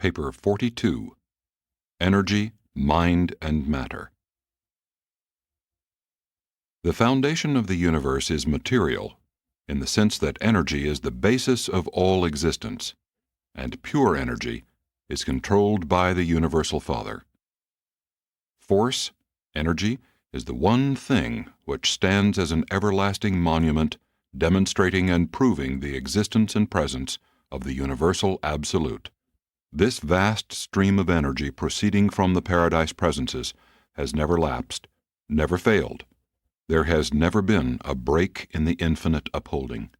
Paper 42, Energy, Mind, and Matter. The foundation of the universe is material, in the sense that energy is the basis of all existence, and pure energy is controlled by the Universal Father. Force, energy, is the one thing which stands as an everlasting monument demonstrating and proving the existence and presence of the universal absolute. This vast stream of energy proceeding from the paradise presences has never lapsed, never failed. There has never been a break in the infinite upholding.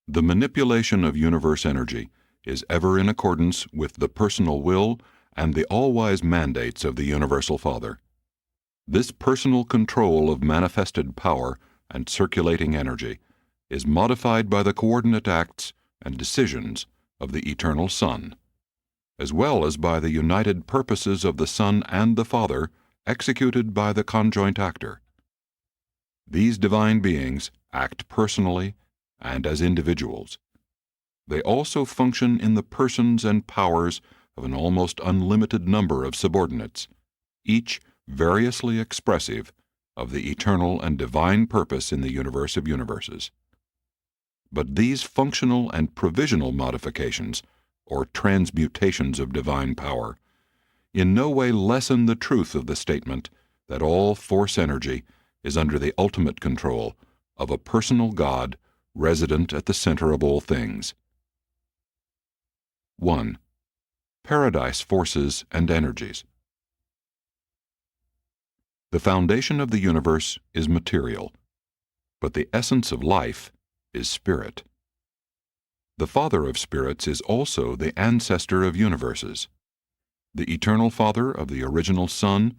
The manipulation of universe energy is ever in accordance with the personal will and the all-wise mandates of the Universal Father. This personal control of manifested power and circulating energy is modified by the coordinate acts and decisions of the Eternal Son, as well as by the united purposes of the Son and the Father executed by the conjoint actor. These divine beings act personally and as individuals. They also function in the persons and powers of an almost unlimited number of subordinates, each variously expressive of the eternal and divine purpose in the universe of universes. But these functional and provisional modifications, or transmutations of divine power, in no way lessen the truth of the statement that all force energy is under the ultimate control of a personal God resident at the center of all things. 1. Paradise forces and energies. The foundation of the universe is material, but the essence of life is spirit. The Father of spirits is also the ancestor of universes. The eternal Father of the original Son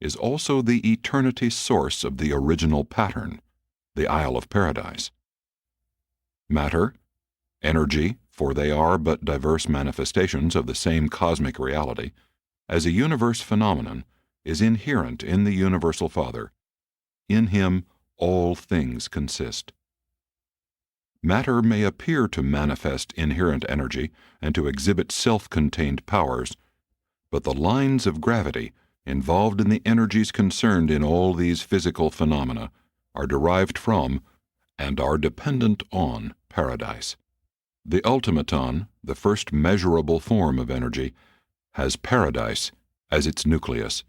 is also the eternity source of the original pattern, the Isle of Paradise. Matter, energy, for they are but diverse manifestations of the same cosmic reality, as a universe phenomenon, is inherent in the Universal Father. In Him all things consist. Matter may appear to manifest inherent energy and to exhibit self-contained powers, but the lines of gravity involved in the energies concerned in all these physical phenomena are derived from and are dependent on paradise. The ultimaton, the first measurable form of energy, has paradise as its nucleus.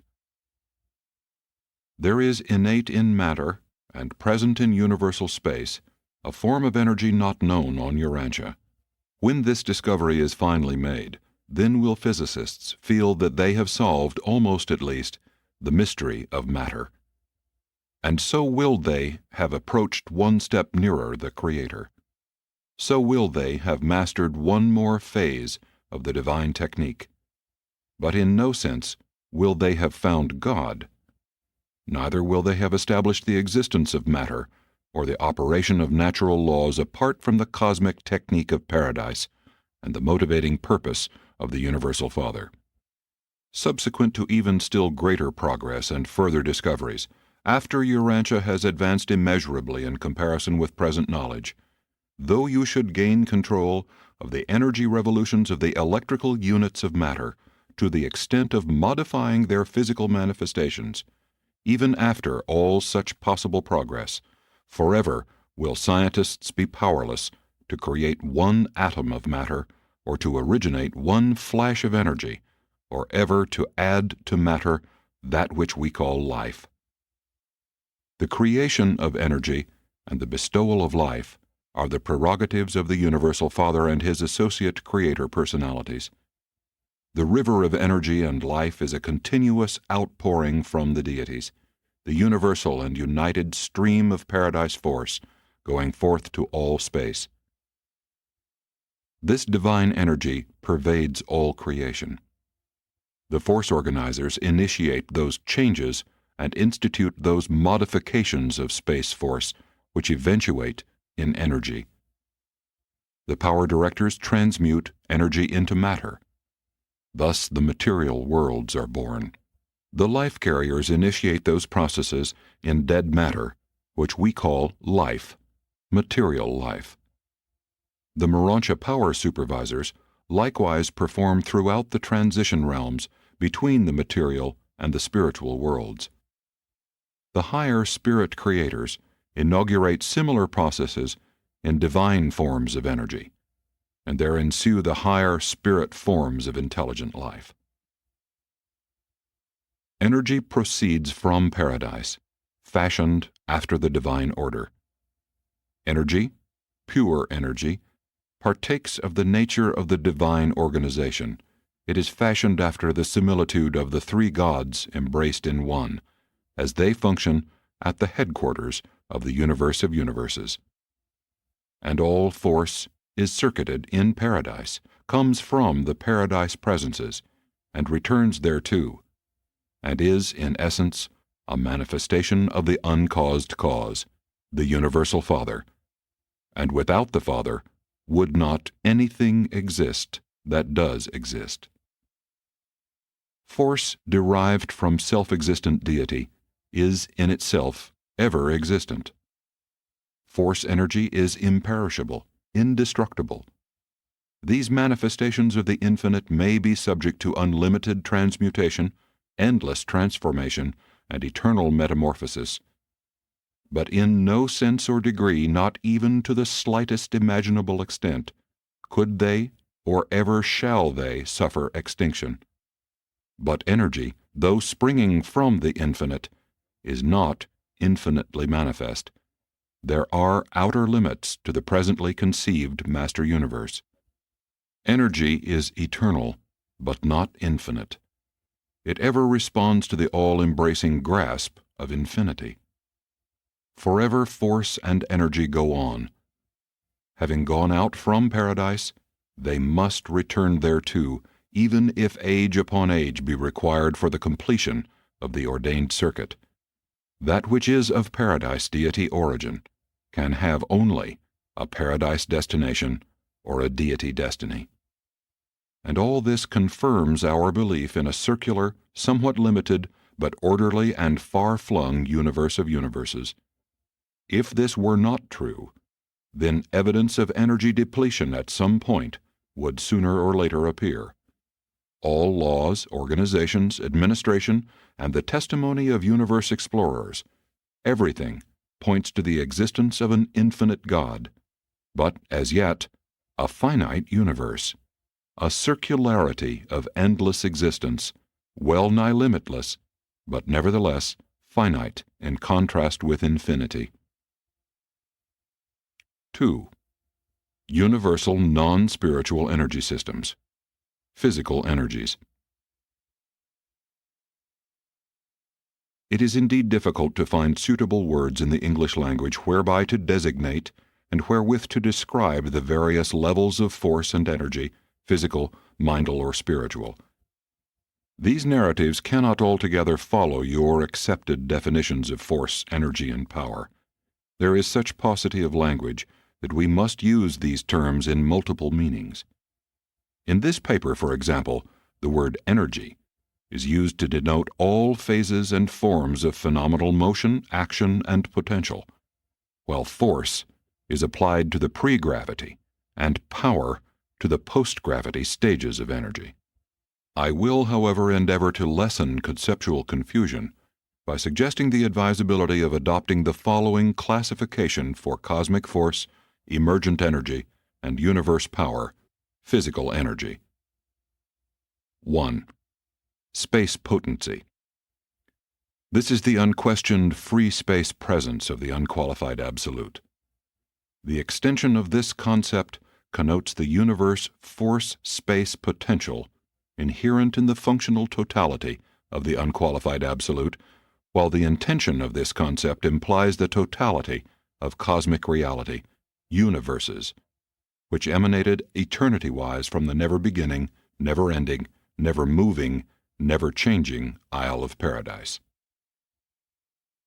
There is innate in matter and present in universal space a form of energy not known on Urantia. When this discovery is finally made, then will physicists feel that they have solved, almost at least, the mystery of matter. And so will they have approached one step nearer the Creator. So will they have mastered one more phase of the divine technique. But in no sense will they have found God. Neither will they have established the existence of matter or the operation of natural laws apart from the cosmic technique of paradise and the motivating purpose of the Universal Father. Subsequent to even still greater progress and further discoveries, after Urantia has advanced immeasurably in comparison with present knowledge, though you should gain control of the energy revolutions of the electrical units of matter to the extent of modifying their physical manifestations, even after all such possible progress, forever will scientists be powerless to create one atom of matter or to originate one flash of energy, or ever to add to matter that which we call life. The creation of energy and the bestowal of life are the prerogatives of the Universal Father and His associate creator personalities. The river of energy and life is a continuous outpouring from the deities, the universal and united stream of paradise force going forth to all space. This divine energy pervades all creation. The force organizers initiate those changes and institute those modifications of space force which eventuate in energy. The power directors transmute energy into matter. Thus the material worlds are born. The life carriers initiate those processes in dead matter, which we call life, material life. The Urantia power supervisors likewise perform throughout the transition realms between the material and the spiritual worlds. The higher spirit creators inaugurate similar processes in divine forms of energy, and there ensue the higher spirit forms of intelligent life. Energy proceeds from paradise, fashioned after the divine order. Energy, pure energy, partakes of the nature of the divine organization. It is fashioned after the similitude of the three gods embraced in one, as they function at the headquarters of the universe of universes. And all force is circuited in paradise, comes from the paradise presences, and returns thereto, and is, in essence, a manifestation of the uncaused cause, the universal Father. And without the Father would not anything exist that does exist. Force derived from self-existent deity is in itself ever existent. Force energy is imperishable, indestructible. These manifestations of the infinite may be subject to unlimited transmutation, endless transformation, and eternal metamorphosis, but in no sense or degree, not even to the slightest imaginable extent, could they or ever shall they suffer extinction. But energy, though springing from the infinite, is not infinitely manifest. There are outer limits to the presently conceived master universe. Energy is eternal, but not infinite. It ever responds to the all-embracing grasp of infinity. Forever force and energy go on. Having gone out from paradise, they must return thereto, even if age upon age be required for the completion of the ordained circuit. That which is of paradise deity origin can have only a paradise destination or a deity destiny. And all this confirms our belief in a circular, somewhat limited, but orderly and far-flung universe of universes. If this were not true, then evidence of energy depletion at some point would sooner or later appear. All laws, organizations, administration, and the testimony of universe explorers, everything points to the existence of an infinite God, but as yet a finite universe, a circularity of endless existence, well nigh limitless, but nevertheless finite in contrast with infinity. 2. Universal non-spiritual energy systems. Physical energies. It is indeed difficult to find suitable words in the English language whereby to designate and wherewith to describe the various levels of force and energy, physical, mental, or spiritual. These narratives cannot altogether follow your accepted definitions of force, energy, and power. There is such paucity of language that we must use these terms in multiple meanings. In this paper, for example, the word energy is used to denote all phases and forms of phenomenal motion, action, and potential, while force is applied to the pre-gravity and power to the post-gravity stages of energy. I will, however, endeavor to lessen conceptual confusion by suggesting the advisability of adopting the following classification for cosmic force, emergent energy, and universe power, physical energy. 1. Space potency. This is the unquestioned free space presence of the unqualified absolute. The extension of this concept connotes the universe force-space potential inherent in the functional totality of the unqualified absolute, while the intension of this concept implies the totality of cosmic reality, universes, which emanated eternity-wise from the never-beginning, never-ending, never-moving, never-changing Isle of Paradise.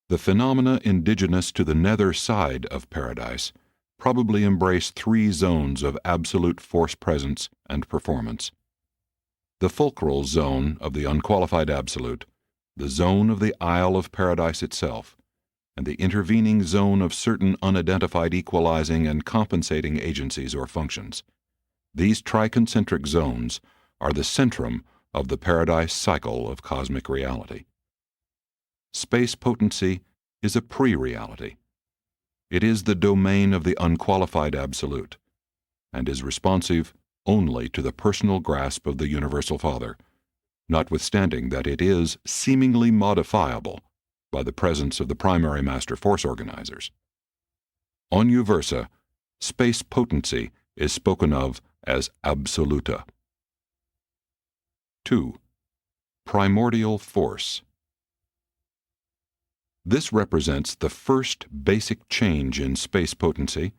The phenomena indigenous to the nether side of Paradise probably embrace three zones of absolute force presence and performance. The fulcral zone of the unqualified absolute, the zone of the Isle of Paradise itself, and the intervening zone of certain unidentified equalizing and compensating agencies or functions. These triconcentric zones are the centrum of the paradise cycle of cosmic reality. Space potency is a pre-reality. It is the domain of the unqualified absolute, and is responsive only to the personal grasp of the Universal Father, notwithstanding that it is seemingly modifiable by the presence of the primary master force organizers. On Uversa, space potency is spoken of as absoluta. 2. Primordial force. This represents the first basic change in space potency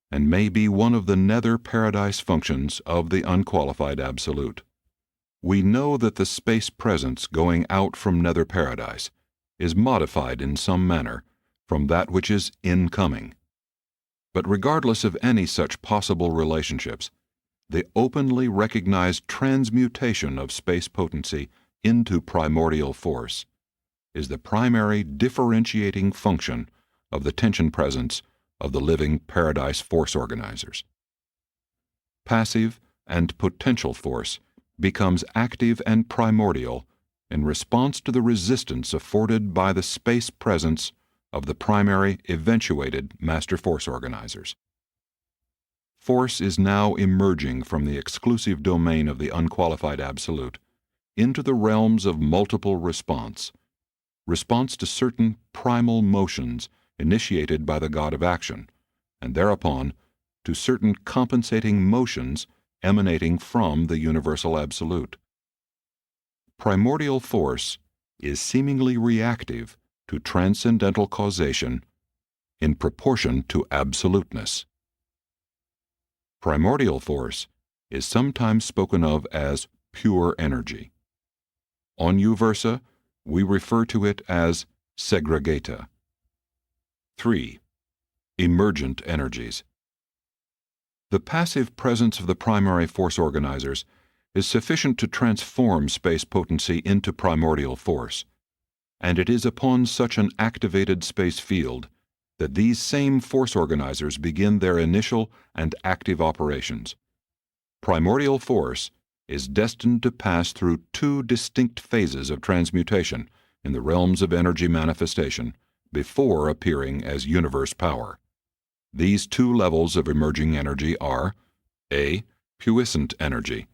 and may be one of the nether paradise functions of the unqualified absolute. We know that the space presence going out from nether paradise is modified in some manner from that which is incoming. But regardless of any such possible relationships, the openly recognized transmutation of space potency into primordial force is the primary differentiating function of the tension presence of the living paradise force organizers. Passive and potential force becomes active and primordial in response to the resistance afforded by the space presence of the primary eventuated master force organizers. Force is now emerging from the exclusive domain of the unqualified absolute into the realms of multiple response to certain primal motions initiated by the God of Action, and thereupon to certain compensating motions emanating from the universal absolute. Primordial force is seemingly reactive to transcendental causation in proportion to absoluteness. Primordial force is sometimes spoken of as pure energy. On Uversa, we refer to it as segregata. 3. Emergent energies. The passive presence of the primary force organizers is sufficient to transform space potency into primordial force, and it is upon such an activated space field that these same force organizers begin their initial and active operations. Primordial force is destined to pass through two distinct phases of transmutation in the realms of energy manifestation before appearing as universe power. These two levels of emerging energy are A. Puissant energy.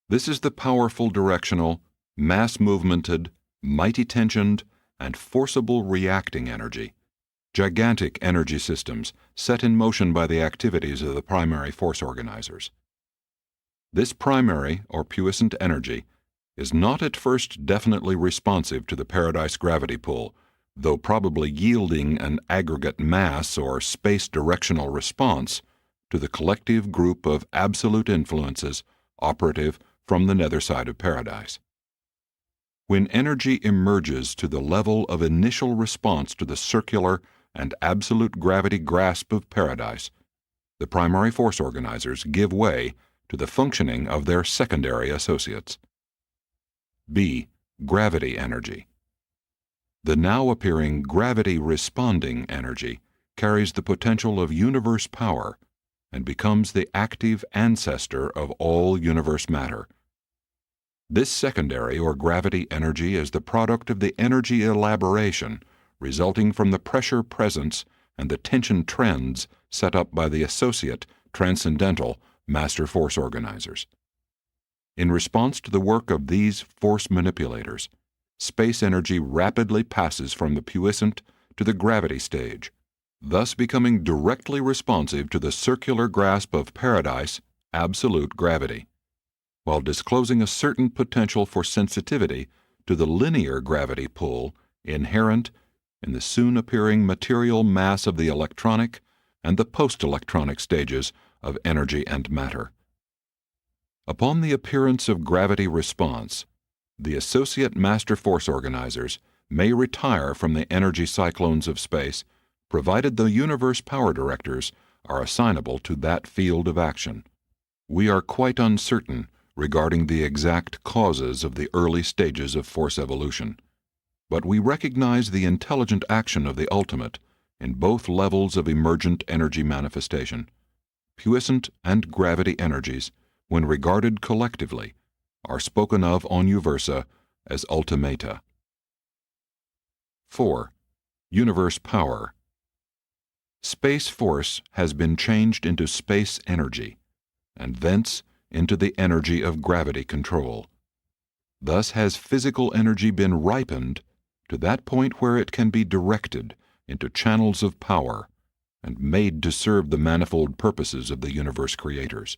This is the powerful directional, mass-movemented, mighty-tensioned, and forcible reacting energy, gigantic energy systems set in motion by the activities of the primary force organizers. This primary or puissant energy is not at first definitely responsive to the paradise gravity pull, though probably yielding an aggregate mass or space directional response to the collective group of absolute influences operative from the nether side of paradise. When energy emerges to the level of initial response to the circular and absolute gravity grasp of paradise, the primary force organizers give way to the functioning of their secondary associates. B. Gravity energy. The now appearing gravity-responding energy carries the potential of universe power and becomes the active ancestor of all universe matter. This secondary or gravity energy is the product of the energy elaboration resulting from the pressure presence and the tension trends set up by the associate transcendental master force organizers. In response to the work of these force manipulators, space energy rapidly passes from the puissant to the gravity stage, thus becoming directly responsive to the circular grasp of paradise, absolute gravity, while disclosing a certain potential for sensitivity to the linear gravity pull inherent in the soon appearing material mass of the electronic and the post-electronic stages of energy and matter. Upon the appearance of gravity response, the associate master force organizers may retire from the energy cyclones of space, provided the universe power directors are assignable to that field of action. We are quite uncertain regarding the exact causes of the early stages of force evolution, but we recognize the intelligent action of the ultimate in both levels of emergent energy manifestation. puissant and gravity energies, when regarded collectively, are spoken of on Uversa as ultimata. 4. Universe power. Space force has been changed into space energy, and thence into the energy of gravity control. Thus has physical energy been ripened to that point where it can be directed into channels of power and made to serve the manifold purposes of the universe creators.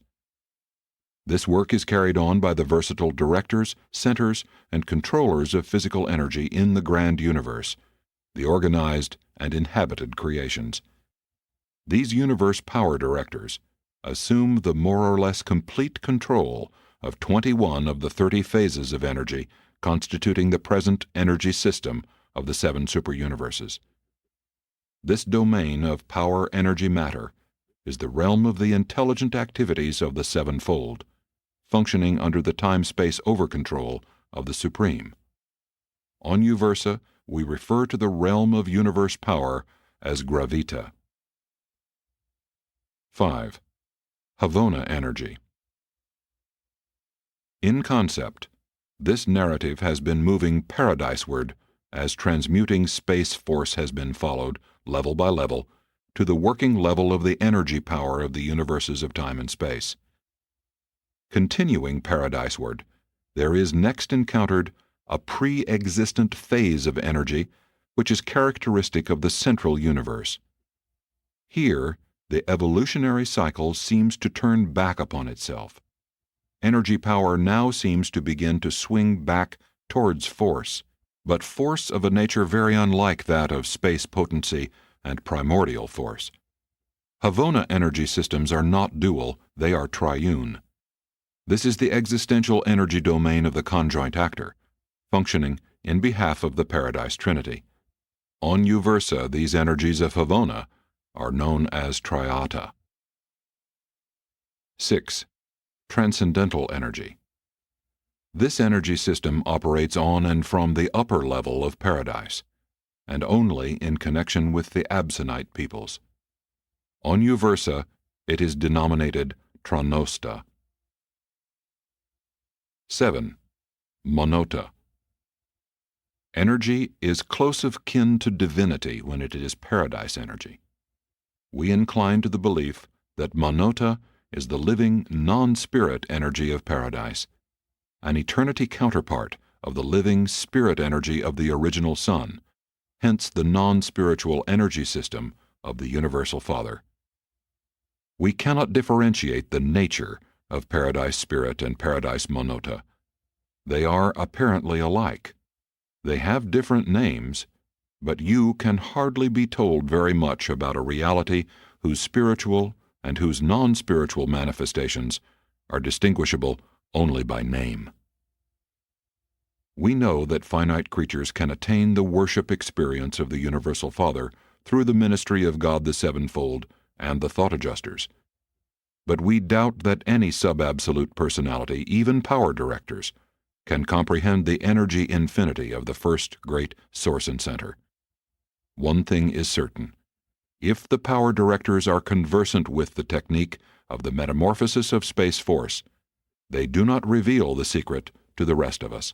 This work is carried on by the versatile directors, centers, and controllers of physical energy in the grand universe, the organized and inhabited creations. These universe power directors assume the more or less complete control of 21 of the 30 phases of energy constituting the present energy system of the 7 superuniverses. This domain of power energy matter is the realm of the intelligent activities of the sevenfold, functioning under the time-space overcontrol of the Supreme. On Uversa, we refer to the realm of universe power as gravita. 5. Havona energy. In concept, this narrative has been moving paradiseward as transmuting space force has been followed, level by level, to the working level of the energy power of the universes of time and space. Continuing paradiseward, there is next encountered a pre-existent phase of energy which is characteristic of the central universe. Here, the evolutionary cycle seems to turn back upon itself. Energy power now seems to begin to swing back towards force, but force of a nature very unlike that of space potency and primordial force. Havona energy systems are not dual, they are triune. This is the existential energy domain of the conjoint actor, functioning in behalf of the Paradise Trinity. On Uversa, these energies of Havona are known as triata. 6. Transcendental energy. This energy system operates on and from the upper level of paradise, and only in connection with the Absonite peoples. On Uversa, it is denominated Tranosta. 7. Monota. Energy is close of kin to divinity when it is paradise energy. We incline to the belief that Monota is the living, non-spirit energy of paradise, an eternity counterpart of the living spirit energy of the original Sun, hence the non-spiritual energy system of the Universal Father. We cannot differentiate the nature of paradise spirit and paradise Monota. They are apparently alike. They have different names, but you can hardly be told very much about a reality whose spiritual and whose non-spiritual manifestations are distinguishable only by name. We know that finite creatures can attain the worship experience of the Universal Father through the ministry of God the Sevenfold and the Thought Adjusters. But we doubt that any sub-absolute personality, even power directors, can comprehend the energy infinity of the first great source and center. One thing is certain. If the power directors are conversant with the technique of the metamorphosis of space force, they do not reveal the secret to the rest of us.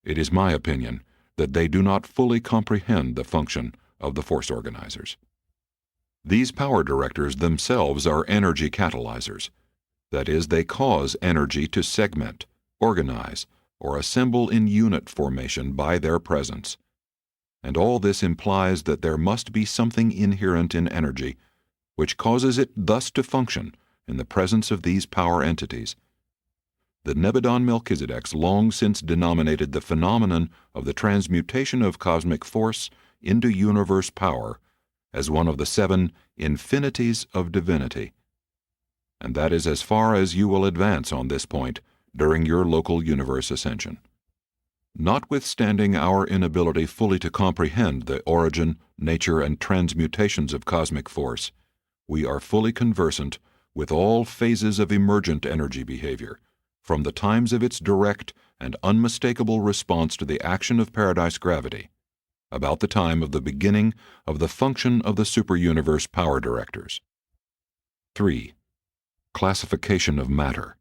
It is my opinion that they do not fully comprehend the function of the force organizers. These power directors themselves are energy catalyzers. That is, they cause energy to segment, organize, or assemble in unit formation by their presence. And all this implies that there must be something inherent in energy which causes it thus to function in the presence of these power entities. The Nebadon Melchizedeks long since denominated the phenomenon of the transmutation of cosmic force into universe power as one of the 7 infinities of divinity. And that is as far as you will advance on this point during your local universe ascension. Notwithstanding our inability fully to comprehend the origin, nature, and transmutations of cosmic force, we are fully conversant with all phases of emergent energy behavior, from the times of its direct and unmistakable response to the action of paradise gravity, about the time of the beginning of the function of the superuniverse power directors. 3. Classification of matter.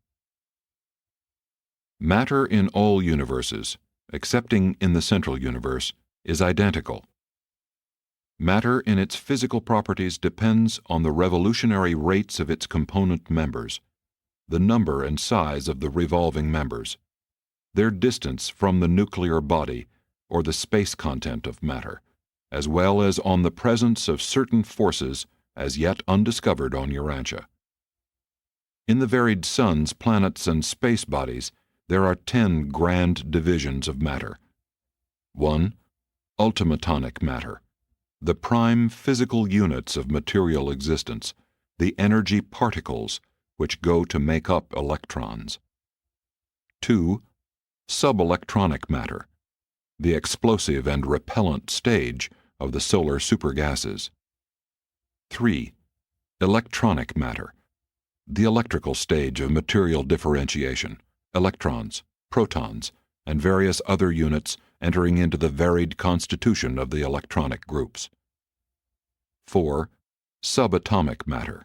Matter in all universes, excepting in the central universe, is identical. Matter in its physical properties depends on the revolutionary rates of its component members, the number and size of the revolving members, their distance from the nuclear body or the space content of matter, as well as on the presence of certain forces as yet undiscovered on Urantia. In the varied suns, planets, and space bodies, there are 10 grand divisions of matter. 1. Ultimatonic matter, the prime physical units of material existence, the energy particles which go to make up electrons. 2. Subelectronic matter, the explosive and repellent stage of the solar supergases. 3. Electronic matter, the electrical stage of material differentiation, electrons, protons, and various other units entering into the varied constitution of the electronic groups. 4. Subatomic matter,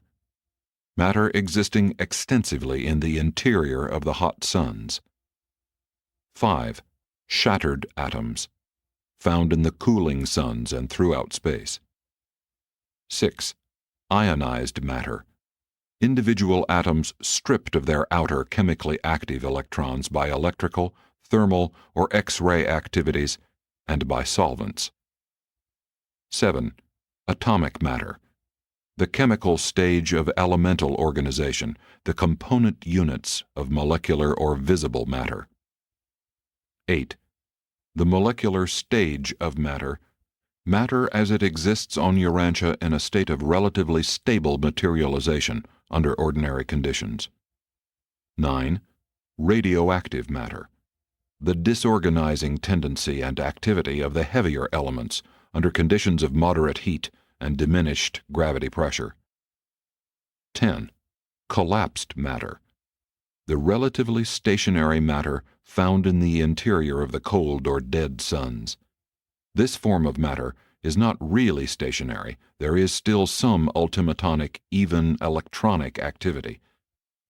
matter existing extensively in the interior of the hot suns. 5. Shattered atoms, found in the cooling suns and throughout space. 6. Ionized matter, individual atoms stripped of their outer chemically active electrons by electrical, thermal, or X-ray activities, and by solvents. 7. Atomic matter, the chemical stage of elemental organization, the component units of molecular or visible matter. 8. The molecular stage of matter, matter as it exists on Urantia in a state of relatively stable materialization under ordinary conditions. 9. Radioactive matter, the disorganizing tendency and activity of the heavier elements under conditions of moderate heat and diminished gravity pressure. 10. Collapsed matter, the relatively stationary matter found in the interior of the cold or dead suns. This form of matter is not really stationary. There is still some ultimatonic, even electronic activity,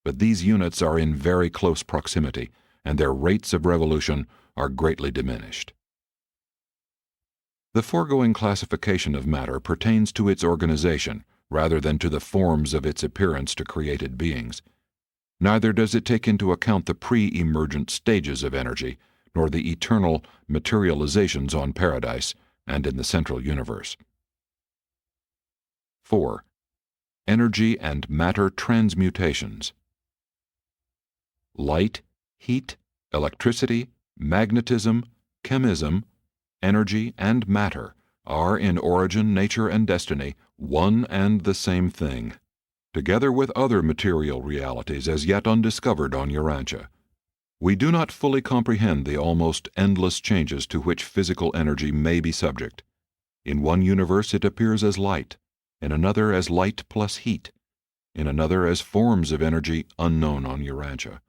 but these units are in very close proximity, and their rates of revolution are greatly diminished. The foregoing classification of matter pertains to its organization rather than to the forms of its appearance to created beings. Neither does it take into account the pre-emergent stages of energy, nor the eternal materializations on Paradise and in the central universe. 4. Energy and matter transmutations. Light, heat, electricity, magnetism, chemism, energy, and matter are in origin, nature, and destiny one and the same thing, together with other material realities as yet undiscovered on Urantia. We do not fully comprehend the almost endless changes to which physical energy may be subject. In one universe it appears as light, in another as light plus heat, in another as forms of energy unknown on Urantia.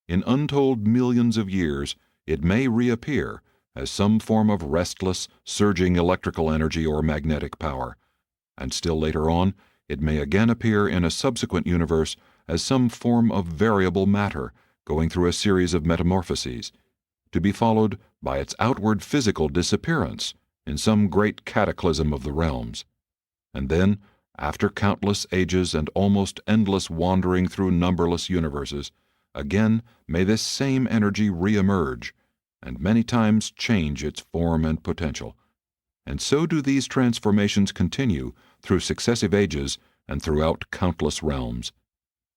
In untold millions of years it may reappear as some form of restless, surging electrical energy or magnetic power, and still later on it may again appear in a subsequent universe as some form of variable matter going through a series of metamorphoses, to be followed by its outward physical disappearance in some great cataclysm of the realms. And then, after countless ages and almost endless wandering through numberless universes, again may this same energy re-emerge, and many times change its form and potential. And so do these transformations continue through successive ages and throughout countless realms.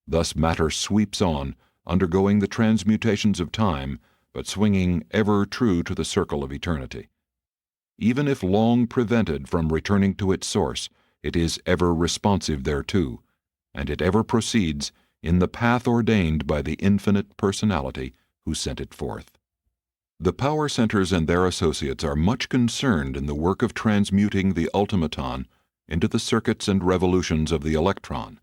Thus matter sweeps on, undergoing the transmutations of time, but swinging ever true to the circle of eternity. Even if long prevented from returning to its source, it is ever responsive thereto, and it ever proceeds in the path ordained by the infinite personality who sent it forth. The power centers and their associates are much concerned in the work of transmuting the ultimaton into the circuits and revolutions of the electron.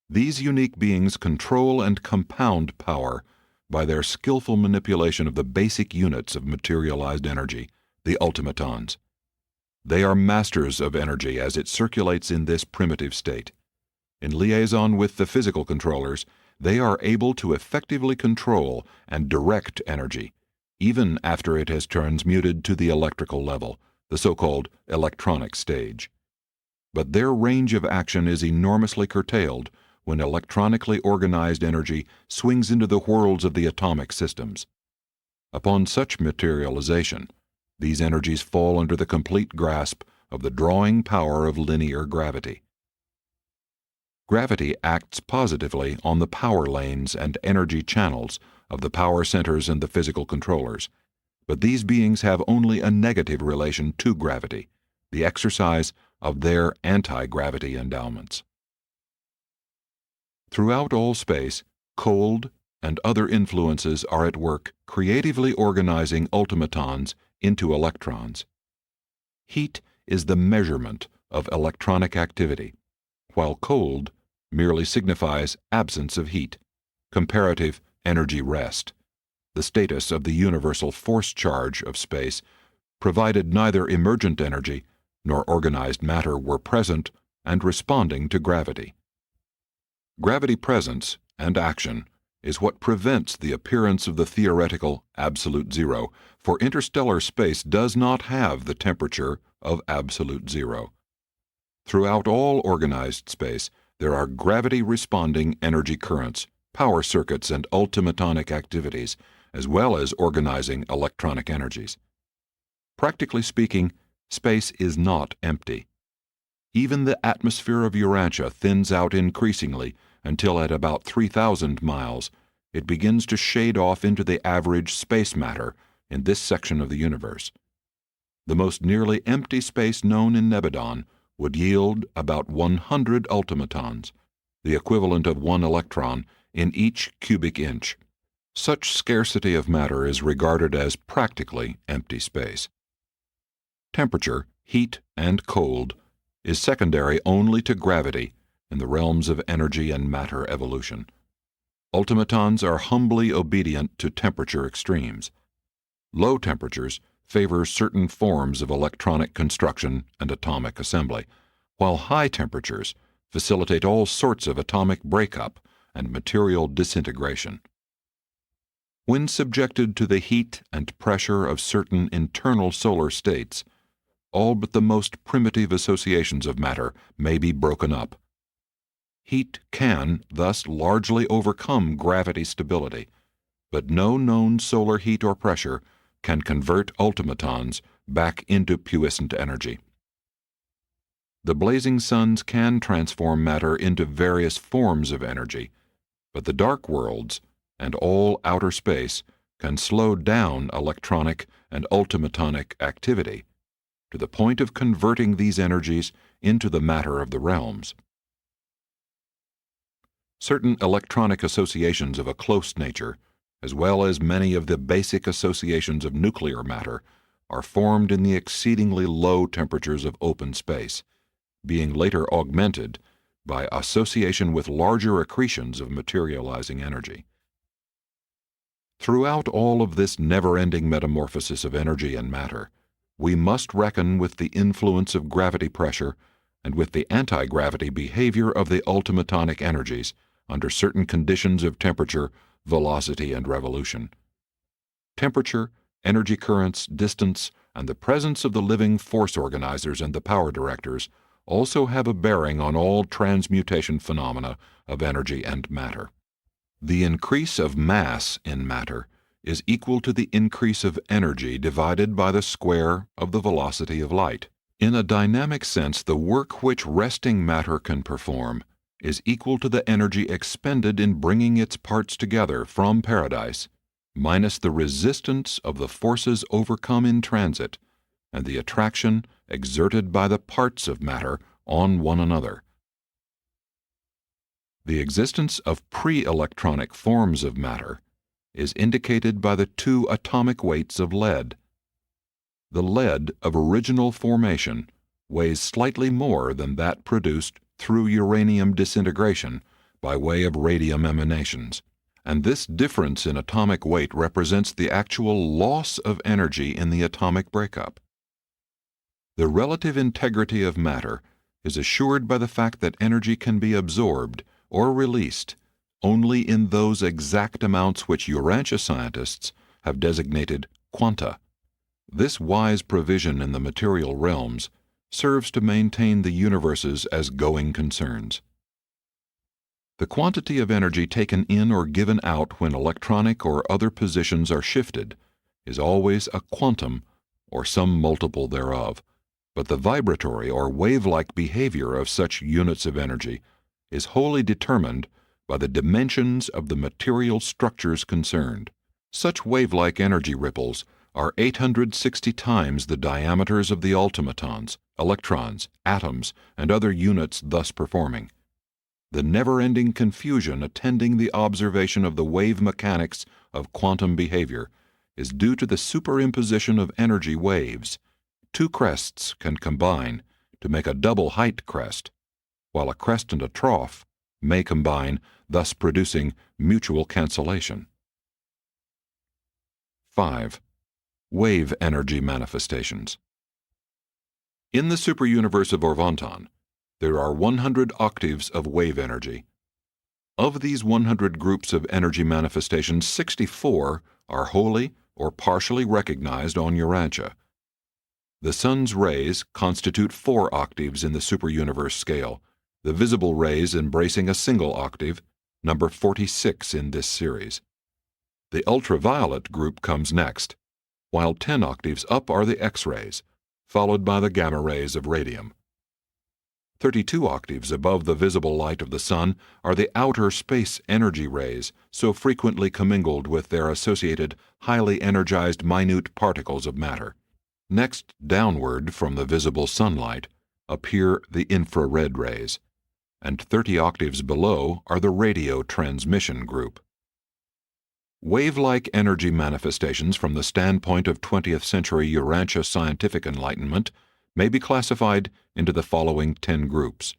These unique beings control and compound power by their skillful manipulation of the basic units of materialized energy, the ultimatons. They are masters of energy as it circulates in this primitive state. In liaison with the physical controllers, they are able to effectively control and direct energy, even after it has transmuted to the electrical level, the so-called electronic stage. But their range of action is enormously curtailed when electronically organized energy swings into the worlds of the atomic systems. Upon such materialization, these energies fall under the complete grasp of the drawing power of linear gravity. Gravity acts positively on the power lanes and energy channels of the power centers and the physical controllers, but these beings have only a negative relation to gravity, the exercise of their anti-gravity endowments. Throughout all space, cold and other influences are at work creatively organizing ultimatons into electrons. Heat is the measurement of electronic activity, while cold merely signifies absence of heat, comparative energy rest, the status of the universal force charge of space, provided neither emergent energy nor organized matter were present and responding to gravity. Gravity presence and action is what prevents the appearance of the theoretical absolute zero, for interstellar space does not have the temperature of absolute zero. Throughout all organized space, there are gravity-responding energy currents, power circuits, and ultimatonic activities, as well as organizing electronic energies. Practically speaking, space is not empty. Even the atmosphere of Urantia thins out increasingly until at about 3,000 miles, it begins to shade off into the average space matter in this section of the universe. The most nearly empty space known in Nebadon would yield about 100 ultimatons, the equivalent of 1 electron in each cubic inch. Such scarcity of matter is regarded as practically empty space. Temperature, heat, and cold is secondary only to gravity in the realms of energy and matter evolution. Ultimatons are humbly obedient to temperature extremes. Low temperatures favor certain forms of electronic construction and atomic assembly, while high temperatures facilitate all sorts of atomic breakup and material disintegration. When subjected to the heat and pressure of certain internal solar states, all but the most primitive associations of matter may be broken up. Heat can thus largely overcome gravity stability, but no known solar heat or pressure can convert ultimatons back into puissant energy. The blazing suns can transform matter into various forms of energy, but the dark worlds and all outer space can slow down electronic and ultimatonic activity to the point of converting these energies into the matter of the realms. Certain electronic associations of a close nature, as well as many of the basic associations of nuclear matter, are formed in the exceedingly low temperatures of open space, being later augmented by association with larger accretions of materializing energy. Throughout all of this never-ending metamorphosis of energy and matter, we must reckon with the influence of gravity pressure and with the anti-gravity behavior of the ultimatonic energies under certain conditions of temperature, velocity, and revolution. Temperature, energy currents, distance, and the presence of the living force organizers and the power directors also have a bearing on all transmutation phenomena of energy and matter. The increase of mass in matter is equal to the increase of energy divided by the square of the velocity of light. In a dynamic sense, the work which resting matter can perform is equal to the energy expended in bringing its parts together from paradise, minus the resistance of the forces overcome in transit and the attraction exerted by the parts of matter on one another. The existence of pre-electronic forms of matter is indicated by the 2 atomic weights of lead. The lead of original formation weighs slightly more than that produced through uranium disintegration by way of radium emanations, and this difference in atomic weight represents the actual loss of energy in the atomic breakup. The relative integrity of matter is assured by the fact that energy can be absorbed or released only in those exact amounts which Urantia scientists have designated quanta. This wise provision in the material realms serves to maintain the universes as going concerns. The quantity of energy taken in or given out when electronic or other positions are shifted is always a quantum or some multiple thereof, but the vibratory or wave-like behavior of such units of energy is wholly determined by the dimensions of the material structures concerned. Such wave-like energy ripples are 860 times the diameters of the automatons, electrons, atoms, and other units thus performing. The never-ending confusion attending the observation of the wave mechanics of quantum behavior is due to the superimposition of energy waves. Two crests can combine to make a double height crest, while a crest and a trough may combine, thus producing mutual cancellation. 5. Wave energy manifestations. In the superuniverse of Urantia, there are 100 octaves of wave energy. Of these 100 groups of energy manifestations, 64 are wholly or partially recognized on Urantia. The sun's rays constitute 4 octaves in the superuniverse scale, the visible rays embracing a single octave, number 46 in this series. The ultraviolet group comes next, while 10 octaves up are the X-rays, followed by the gamma rays of radium. 32 octaves above the visible light of the sun are the outer space energy rays, so frequently commingled with their associated highly energized minute particles of matter. Next downward from the visible sunlight appear the infrared rays, and 30 octaves below are the radio transmission group. Wave-like energy manifestations from the standpoint of 20th century Urantia scientific enlightenment may be classified into the following 10 groups.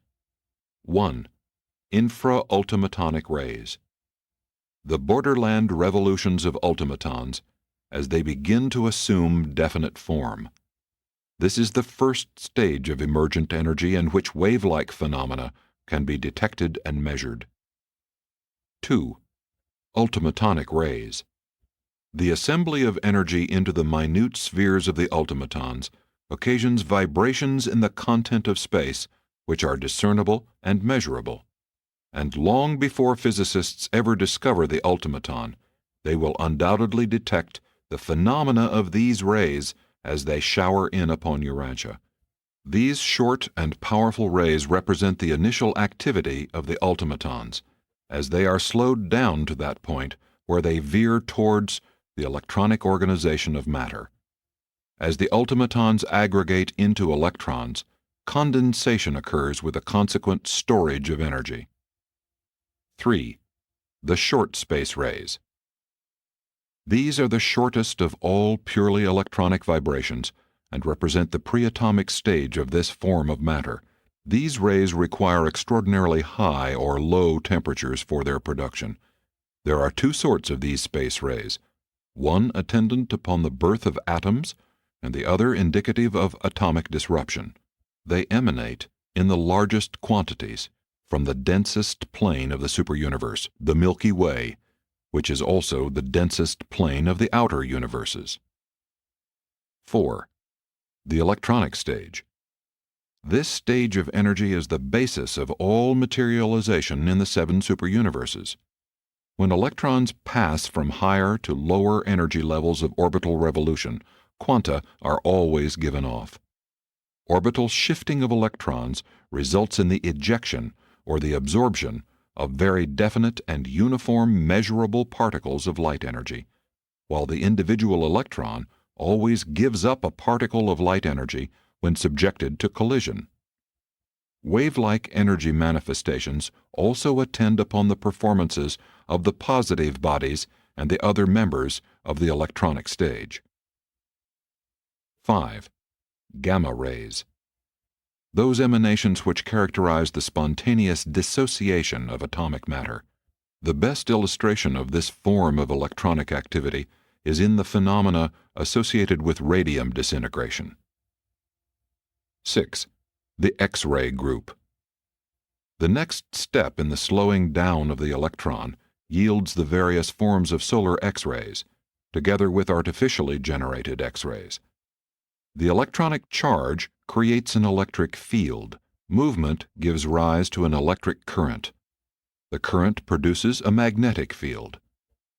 1. Infra-ultimatonic rays. The borderland revolutions of ultimatons as they begin to assume definite form. This is the first stage of emergent energy in which wave-like phenomena can be detected and measured. 2. Ultimatonic rays. The assembly of energy into the minute spheres of the ultimatons occasions vibrations in the content of space which are discernible and measurable, and long before physicists ever discover the ultimaton, they will undoubtedly detect the phenomena of these rays as they shower in upon Urantia. These short and powerful rays represent the initial activity of the ultimatons, as they are slowed down to that point where they veer towards the electronic organization of matter. As the ultimatons aggregate into electrons, condensation occurs with a consequent storage of energy. 3. The short space rays. These are the shortest of all purely electronic vibrations and represent the pre-atomic stage of this form of matter. These rays require extraordinarily high or low temperatures for their production. There are 2 sorts of these space rays, one attendant upon the birth of atoms and the other indicative of atomic disruption. They emanate, in the largest quantities, from the densest plane of the superuniverse, the Milky Way, which is also the densest plane of the outer universes. 4. The electronic stage. This stage of energy is the basis of all materialization in the 7 superuniverses. When electrons pass from higher to lower energy levels of orbital revolution, quanta are always given off. Orbital shifting of electrons results in the ejection or the absorption of very definite and uniform measurable particles of light energy, while the individual electron always gives up a particle of light energy when subjected to collision. Wave-like energy manifestations also attend upon the performances of the positive bodies and the other members of the electronic stage. 5. Gamma rays. Those emanations which characterize the spontaneous dissociation of atomic matter. The best illustration of this form of electronic activity is in the phenomena associated with radium disintegration. 6. The X-ray group. The next step in the slowing down of the electron yields the various forms of solar X-rays, together with artificially generated X-rays. The electronic charge creates an electric field. Movement gives rise to an electric current. The current produces a magnetic field.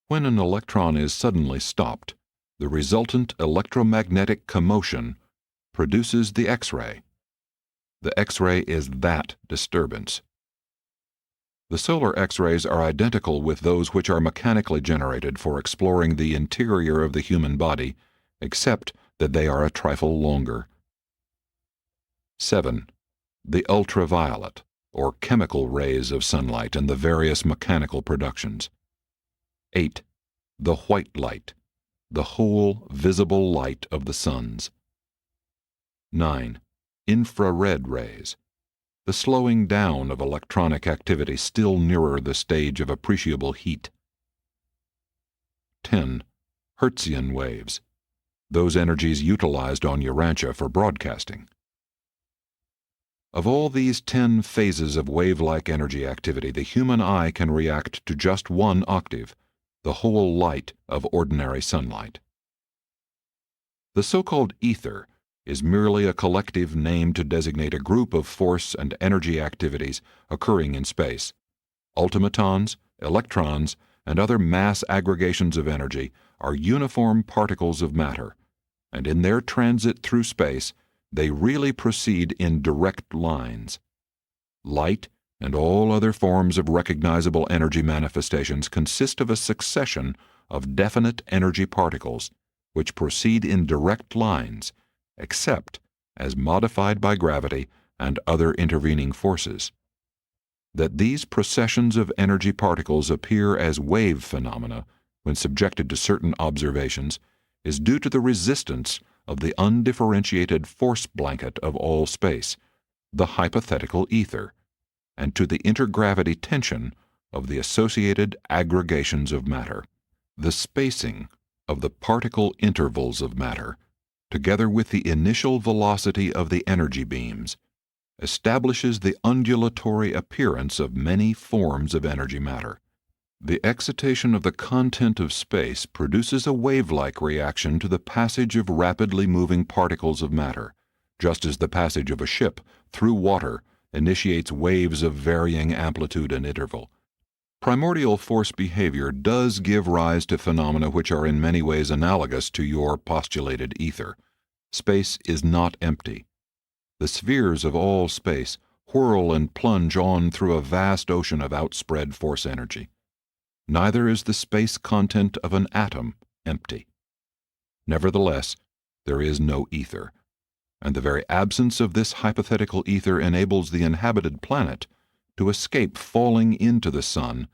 When an electron is suddenly stopped, the resultant electromagnetic commotion produces the X-ray. The X-ray is that disturbance. The solar X-rays are identical with those which are mechanically generated for exploring the interior of the human body, except that they are a trifle longer. 7. The ultraviolet, or chemical rays of sunlight and the various mechanical productions. 8. The white light, the whole visible light of the suns. 9. Infrared rays, the slowing down of electronic activity still nearer the stage of appreciable heat. 10. Hertzian waves, those energies utilized on Urantia for broadcasting. Of all these 10 phases of wave-like energy activity, the human eye can react to just one octave, the whole light of ordinary sunlight. The so-called ether is merely a collective name to designate a group of force and energy activities occurring in space. Ultimatons, electrons, and other mass aggregations of energy are uniform particles of matter, and in their transit through space, they really proceed in direct lines. Light and all other forms of recognizable energy manifestations consist of a succession of definite energy particles which proceed in direct lines, except as modified by gravity and other intervening forces. That these processions of energy particles appear as wave phenomena when subjected to certain observations is due to the resistance of the undifferentiated force blanket of all space, the hypothetical ether, and to the intergravity tension of the associated aggregations of matter. The spacing of the particle intervals of matter, together with the initial velocity of the energy beams, establishes the undulatory appearance of many forms of energy matter. The excitation of the content of space produces a wave-like reaction to the passage of rapidly moving particles of matter, just as the passage of a ship through water initiates waves of varying amplitude and interval. Primordial force behavior does give rise to phenomena which are in many ways analogous to your postulated ether. Space is not empty. The spheres of all space whirl and plunge on through a vast ocean of outspread force energy. Neither is the space content of an atom empty. Nevertheless, there is no ether, and the very absence of this hypothetical ether enables the inhabited planet to escape falling into the sun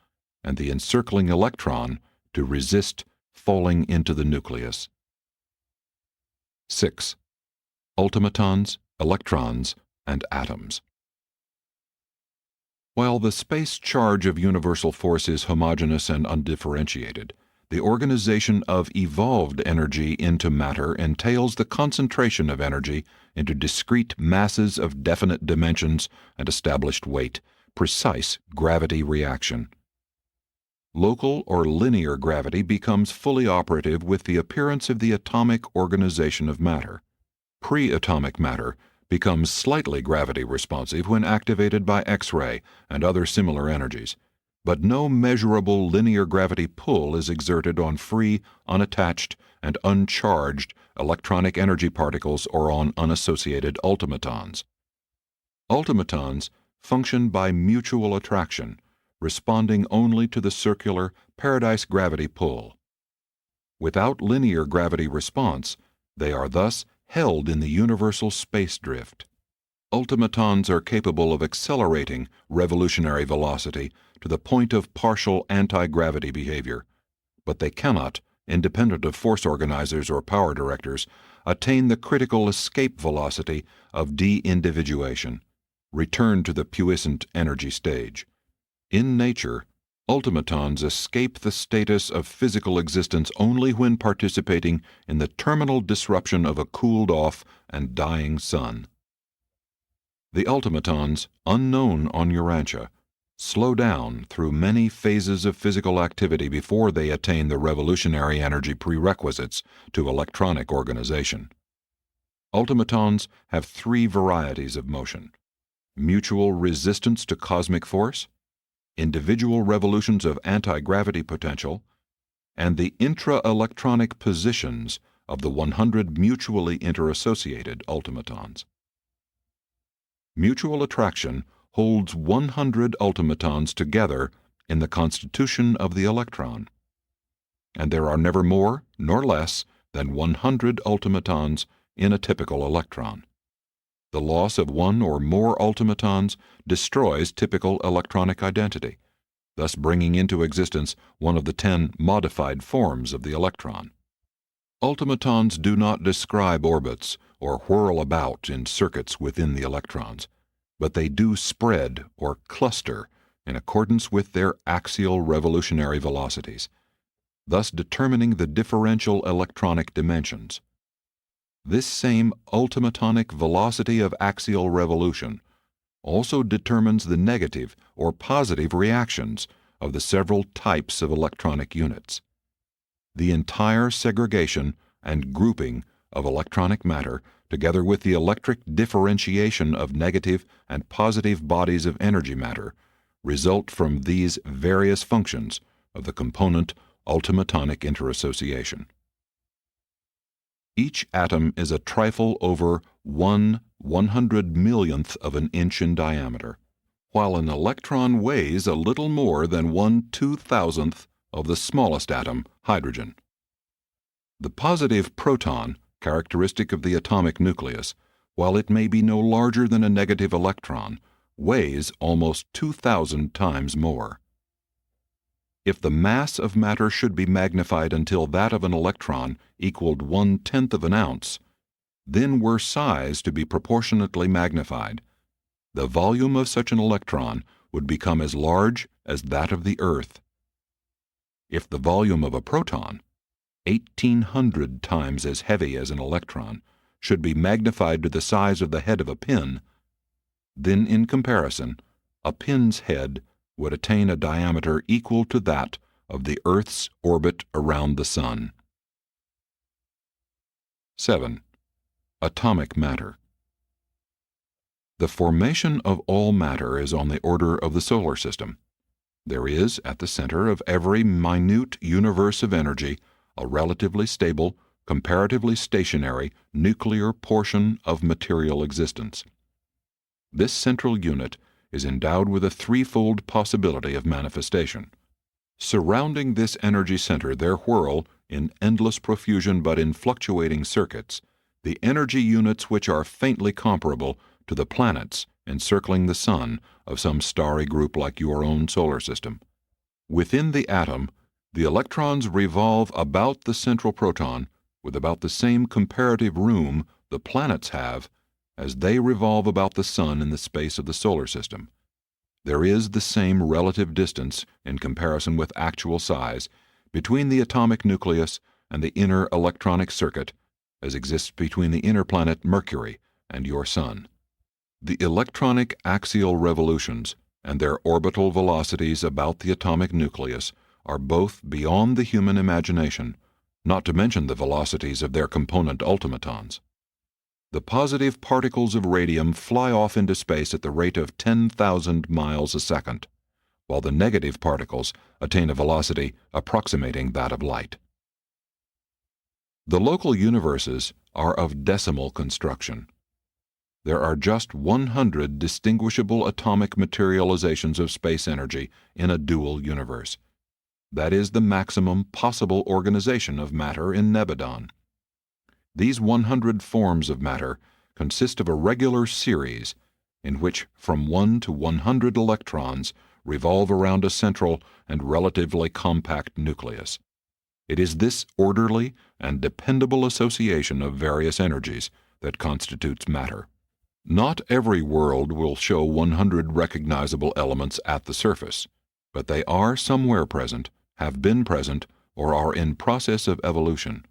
and the encircling electron to resist falling into the nucleus. 6. Ultimatons, electrons, and atoms. While the space charge of universal force is homogeneous and undifferentiated, the organization of evolved energy into matter entails the concentration of energy into discrete masses of definite dimensions and established weight, precise gravity reaction. Local or linear gravity becomes fully operative with the appearance of the atomic organization of matter. Pre-atomic matter becomes slightly gravity responsive when activated by X-ray and other similar energies, but no measurable linear gravity pull is exerted on free, unattached, and uncharged electronic energy particles or on unassociated ultimatons. Ultimatons function by mutual attraction, responding only to the circular paradise gravity pull. Without linear gravity response, they are thus held in the universal space drift. Ultimatons are capable of accelerating revolutionary velocity to the point of partial anti-gravity behavior, but they cannot, independent of force organizers or power directors, attain the critical escape velocity of de-individuation, return to the puissant energy stage. In nature, ultimatons escape the status of physical existence only when participating in the terminal disruption of a cooled-off and dying sun. The ultimatons, unknown on Urantia, slow down through many phases of physical activity before they attain the revolutionary energy prerequisites to electronic organization. Ultimatons have three varieties of motion: mutual resistance to cosmic force, individual revolutions of anti-gravity potential, and the intra-electronic positions of the 100 mutually interassociated ultimatons. Mutual attraction holds 100 ultimatons together in the constitution of the electron, and there are never more nor less than 100 ultimatons in a typical electron. The loss of one or more ultimatons destroys typical electronic identity, thus bringing into existence one of the 10 modified forms of the electron. Ultimatons do not describe orbits or whirl about in circuits within the electrons, but they do spread or cluster in accordance with their axial revolutionary velocities, thus determining the differential electronic dimensions. This same ultimatonic velocity of axial revolution also determines the negative or positive reactions of the several types of electronic units. The entire segregation and grouping of electronic matter, together with the electric differentiation of negative and positive bodies of energy matter, result from these various functions of the component ultimatonic interassociation. Each atom is a trifle over 1/100 millionth of an inch in diameter, while an electron weighs a little more than 1/2000th of the smallest atom, hydrogen. The positive proton, characteristic of the atomic nucleus, while it may be no larger than a negative electron, weighs almost 2,000 times more. If the mass of matter should be magnified until that of an electron equaled 1/10 of an ounce, then were size to be proportionately magnified, the volume of such an electron would become as large as that of the Earth. If the volume of a proton, 1,800 times as heavy as an electron, should be magnified to the size of the head of a pin, then in comparison, a pin's head would attain a diameter equal to that of the Earth's orbit around the Sun. 7. Atomic matter. The formation of all matter is on the order of the solar system. There is, at the center of every minute universe of energy, a relatively stable, comparatively stationary, nuclear portion of material existence. This central unit is endowed with a threefold possibility of manifestation. Surrounding this energy center there whirl, in endless profusion but in fluctuating circuits, the energy units which are faintly comparable to the planets encircling the Sun of some starry group like your own solar system. Within the atom, the electrons revolve about the central proton with about the same comparative room the planets have as they revolve about the Sun in the space of the solar system. There is the same relative distance, in comparison with actual size, between the atomic nucleus and the inner electronic circuit as exists between the inner planet Mercury and your Sun. The electronic axial revolutions and their orbital velocities about the atomic nucleus are both beyond the human imagination, not to mention the velocities of their component ultimatons. The positive particles of radium fly off into space at the rate of 10,000 miles a second, while the negative particles attain a velocity approximating that of light. The local universes are of decimal construction. There are just 100 distinguishable atomic materializations of space energy in a dual universe. That is the maximum possible organization of matter in Nebadon. These 100 forms of matter consist of a regular series in which from 1 to 100 electrons revolve around a central and relatively compact nucleus. It is this orderly and dependable association of various energies that constitutes matter. Not every world will show 100 recognizable elements at the surface, but they are somewhere present, have been present, or are in process of evolution.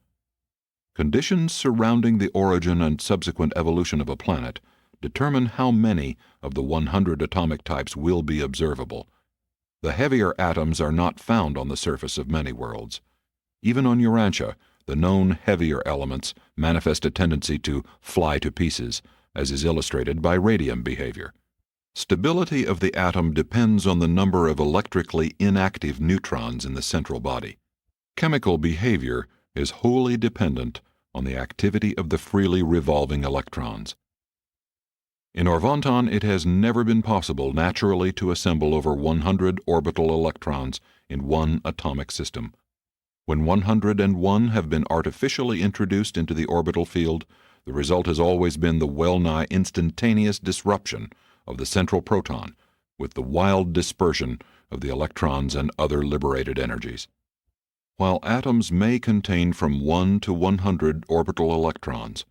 Conditions surrounding the origin and subsequent evolution of a planet determine how many of the 100 atomic types will be observable. The heavier atoms are not found on the surface of many worlds. Even on Urantia, the known heavier elements manifest a tendency to fly to pieces, as is illustrated by radium behavior. Stability of the atom depends on the number of electrically inactive neutrons in the central body. Chemical behavior is wholly dependent on the activity of the freely revolving electrons. In Orvonton, it has never been possible naturally to assemble over 100 orbital electrons in one atomic system. When 101 have been artificially introduced into the orbital field, the result has always been the well-nigh instantaneous disruption of the central proton, with the wild dispersion of the electrons and other liberated energies. While atoms may contain from 1 to 100 orbital electrons,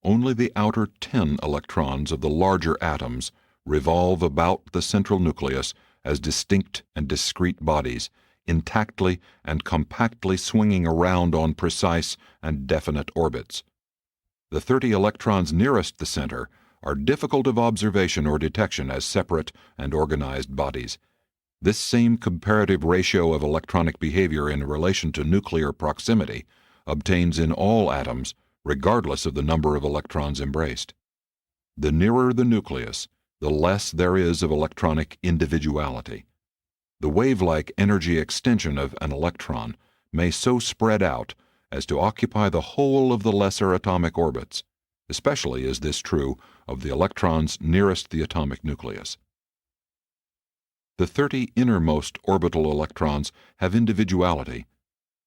only the outer 10 electrons of the larger atoms revolve about the central nucleus as distinct and discrete bodies, intactly and compactly swinging around on precise and definite orbits. The 30 electrons nearest the center are difficult of observation or detection as separate and organized bodies. This same comparative ratio of electronic behavior in relation to nuclear proximity obtains in all atoms, regardless of the number of electrons embraced. The nearer the nucleus, the less there is of electronic individuality. The wave-like energy extension of an electron may so spread out as to occupy the whole of the lesser atomic orbits. Especially is this true of the electrons nearest the atomic nucleus. The 30 innermost orbital electrons have individuality,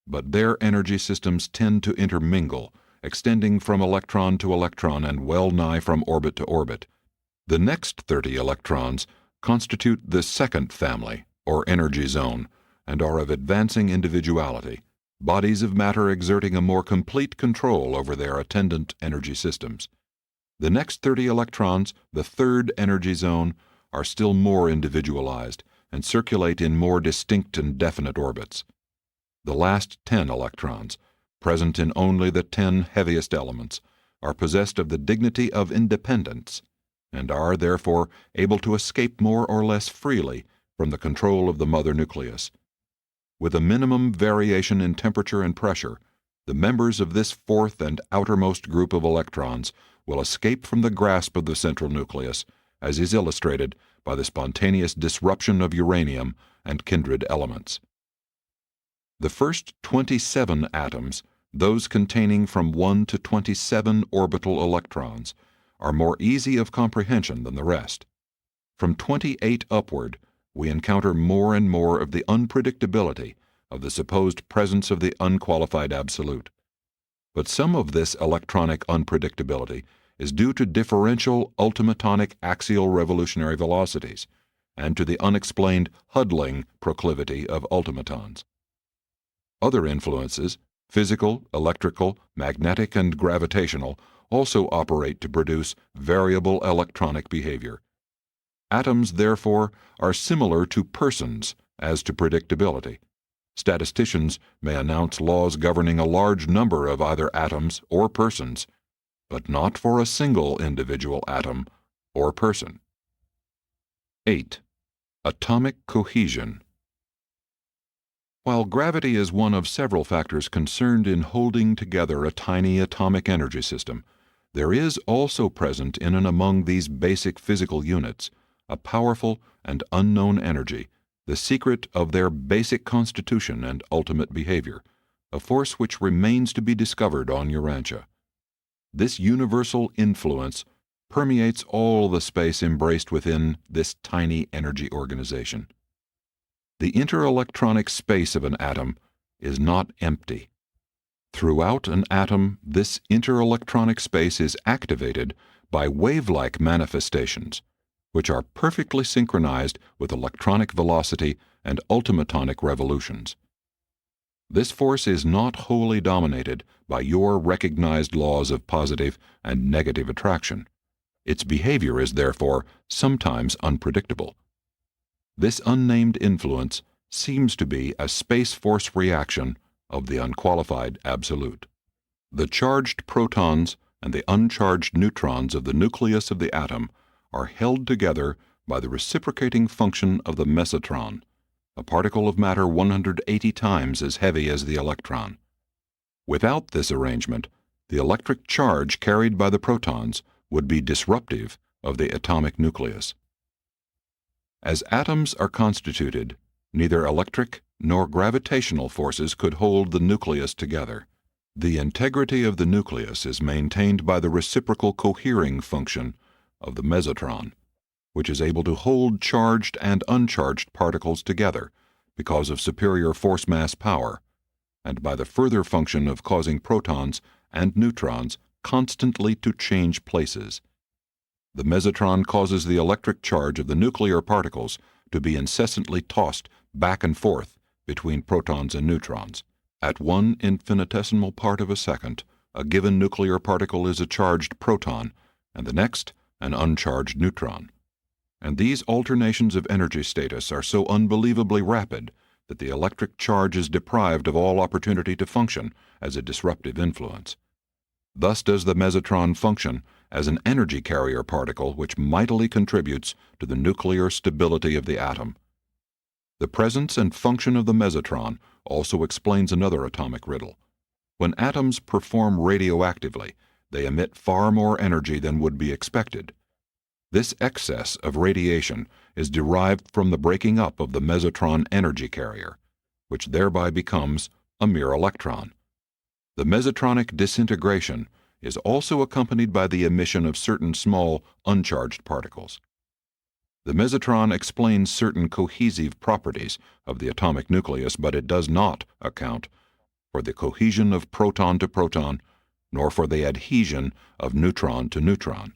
but their energy systems tend to intermingle, extending from electron to electron and well-nigh from orbit to orbit. The next 30 electrons constitute the second family, or energy zone, and are of advancing individuality, bodies of matter exerting a more complete control over their attendant energy systems. The next 30 electrons, the third energy zone, are still more individualized and circulate in more distinct and definite orbits. The last 10 electrons, present in only the 10 heaviest elements, are possessed of the dignity of independence and are, therefore, able to escape more or less freely from the control of the mother nucleus. With a minimum variation in temperature and pressure, the members of this fourth and outermost group of electrons will escape from the grasp of the central nucleus, as is illustrated by the spontaneous disruption of uranium and kindred elements. The first 27 atoms, those containing from 1 to 27 orbital electrons, are more easy of comprehension than the rest. From 28 upward, we encounter more and more of the unpredictability of the supposed presence of the unqualified absolute. But some of this electronic unpredictability is due to differential ultimatonic axial revolutionary velocities and to the unexplained huddling proclivity of ultimatons. Other influences, physical, electrical, magnetic, and gravitational, also operate to produce variable electronic behavior. Atoms, therefore, are similar to persons as to predictability. Statisticians may announce laws governing a large number of either atoms or persons, but not for a single individual atom or person. 8. Atomic cohesion. While gravity is one of several factors concerned in holding together a tiny atomic energy system, there is also present in and among these basic physical units a powerful and unknown energy, the secret of their basic constitution and ultimate behavior, a force which remains to be discovered on Urantia. This universal influence permeates all the space embraced within this tiny energy organization. The interelectronic space of an atom is not empty. Throughout an atom, this interelectronic space is activated by wave-like manifestations, which are perfectly synchronized with electronic velocity and ultimatonic revolutions. This force is not wholly dominated by your recognized laws of positive and negative attraction. Its behavior is therefore sometimes unpredictable. This unnamed influence seems to be a space force reaction of the unqualified absolute. The charged protons and the uncharged neutrons of the nucleus of the atom are held together by the reciprocating function of the mesotron, a particle of matter 180 times as heavy as the electron. Without this arrangement, the electric charge carried by the protons would be disruptive of the atomic nucleus. As atoms are constituted, neither electric nor gravitational forces could hold the nucleus together. The integrity of the nucleus is maintained by the reciprocal cohering function of the mesotron, which is able to hold charged and uncharged particles together because of superior force-mass power, and by the further function of causing protons and neutrons constantly to change places. The mesotron causes the electric charge of the nuclear particles to be incessantly tossed back and forth between protons and neutrons. At 1 infinitesimal part of a second, a given nuclear particle is a charged proton, and the next an uncharged neutron. And these alternations of energy status are so unbelievably rapid that the electric charge is deprived of all opportunity to function as a disruptive influence. Thus does the mesotron function as an energy carrier particle which mightily contributes to the nuclear stability of the atom. The presence and function of the mesotron also explains another atomic riddle. When atoms perform radioactively, they emit far more energy than would be expected. This excess of radiation is derived from the breaking up of the mesotron energy carrier, which thereby becomes a mere electron. The mesotronic disintegration is also accompanied by the emission of certain small, uncharged particles. The mesotron explains certain cohesive properties of the atomic nucleus, but it does not account for the cohesion of proton to proton, nor for the adhesion of neutron to neutron.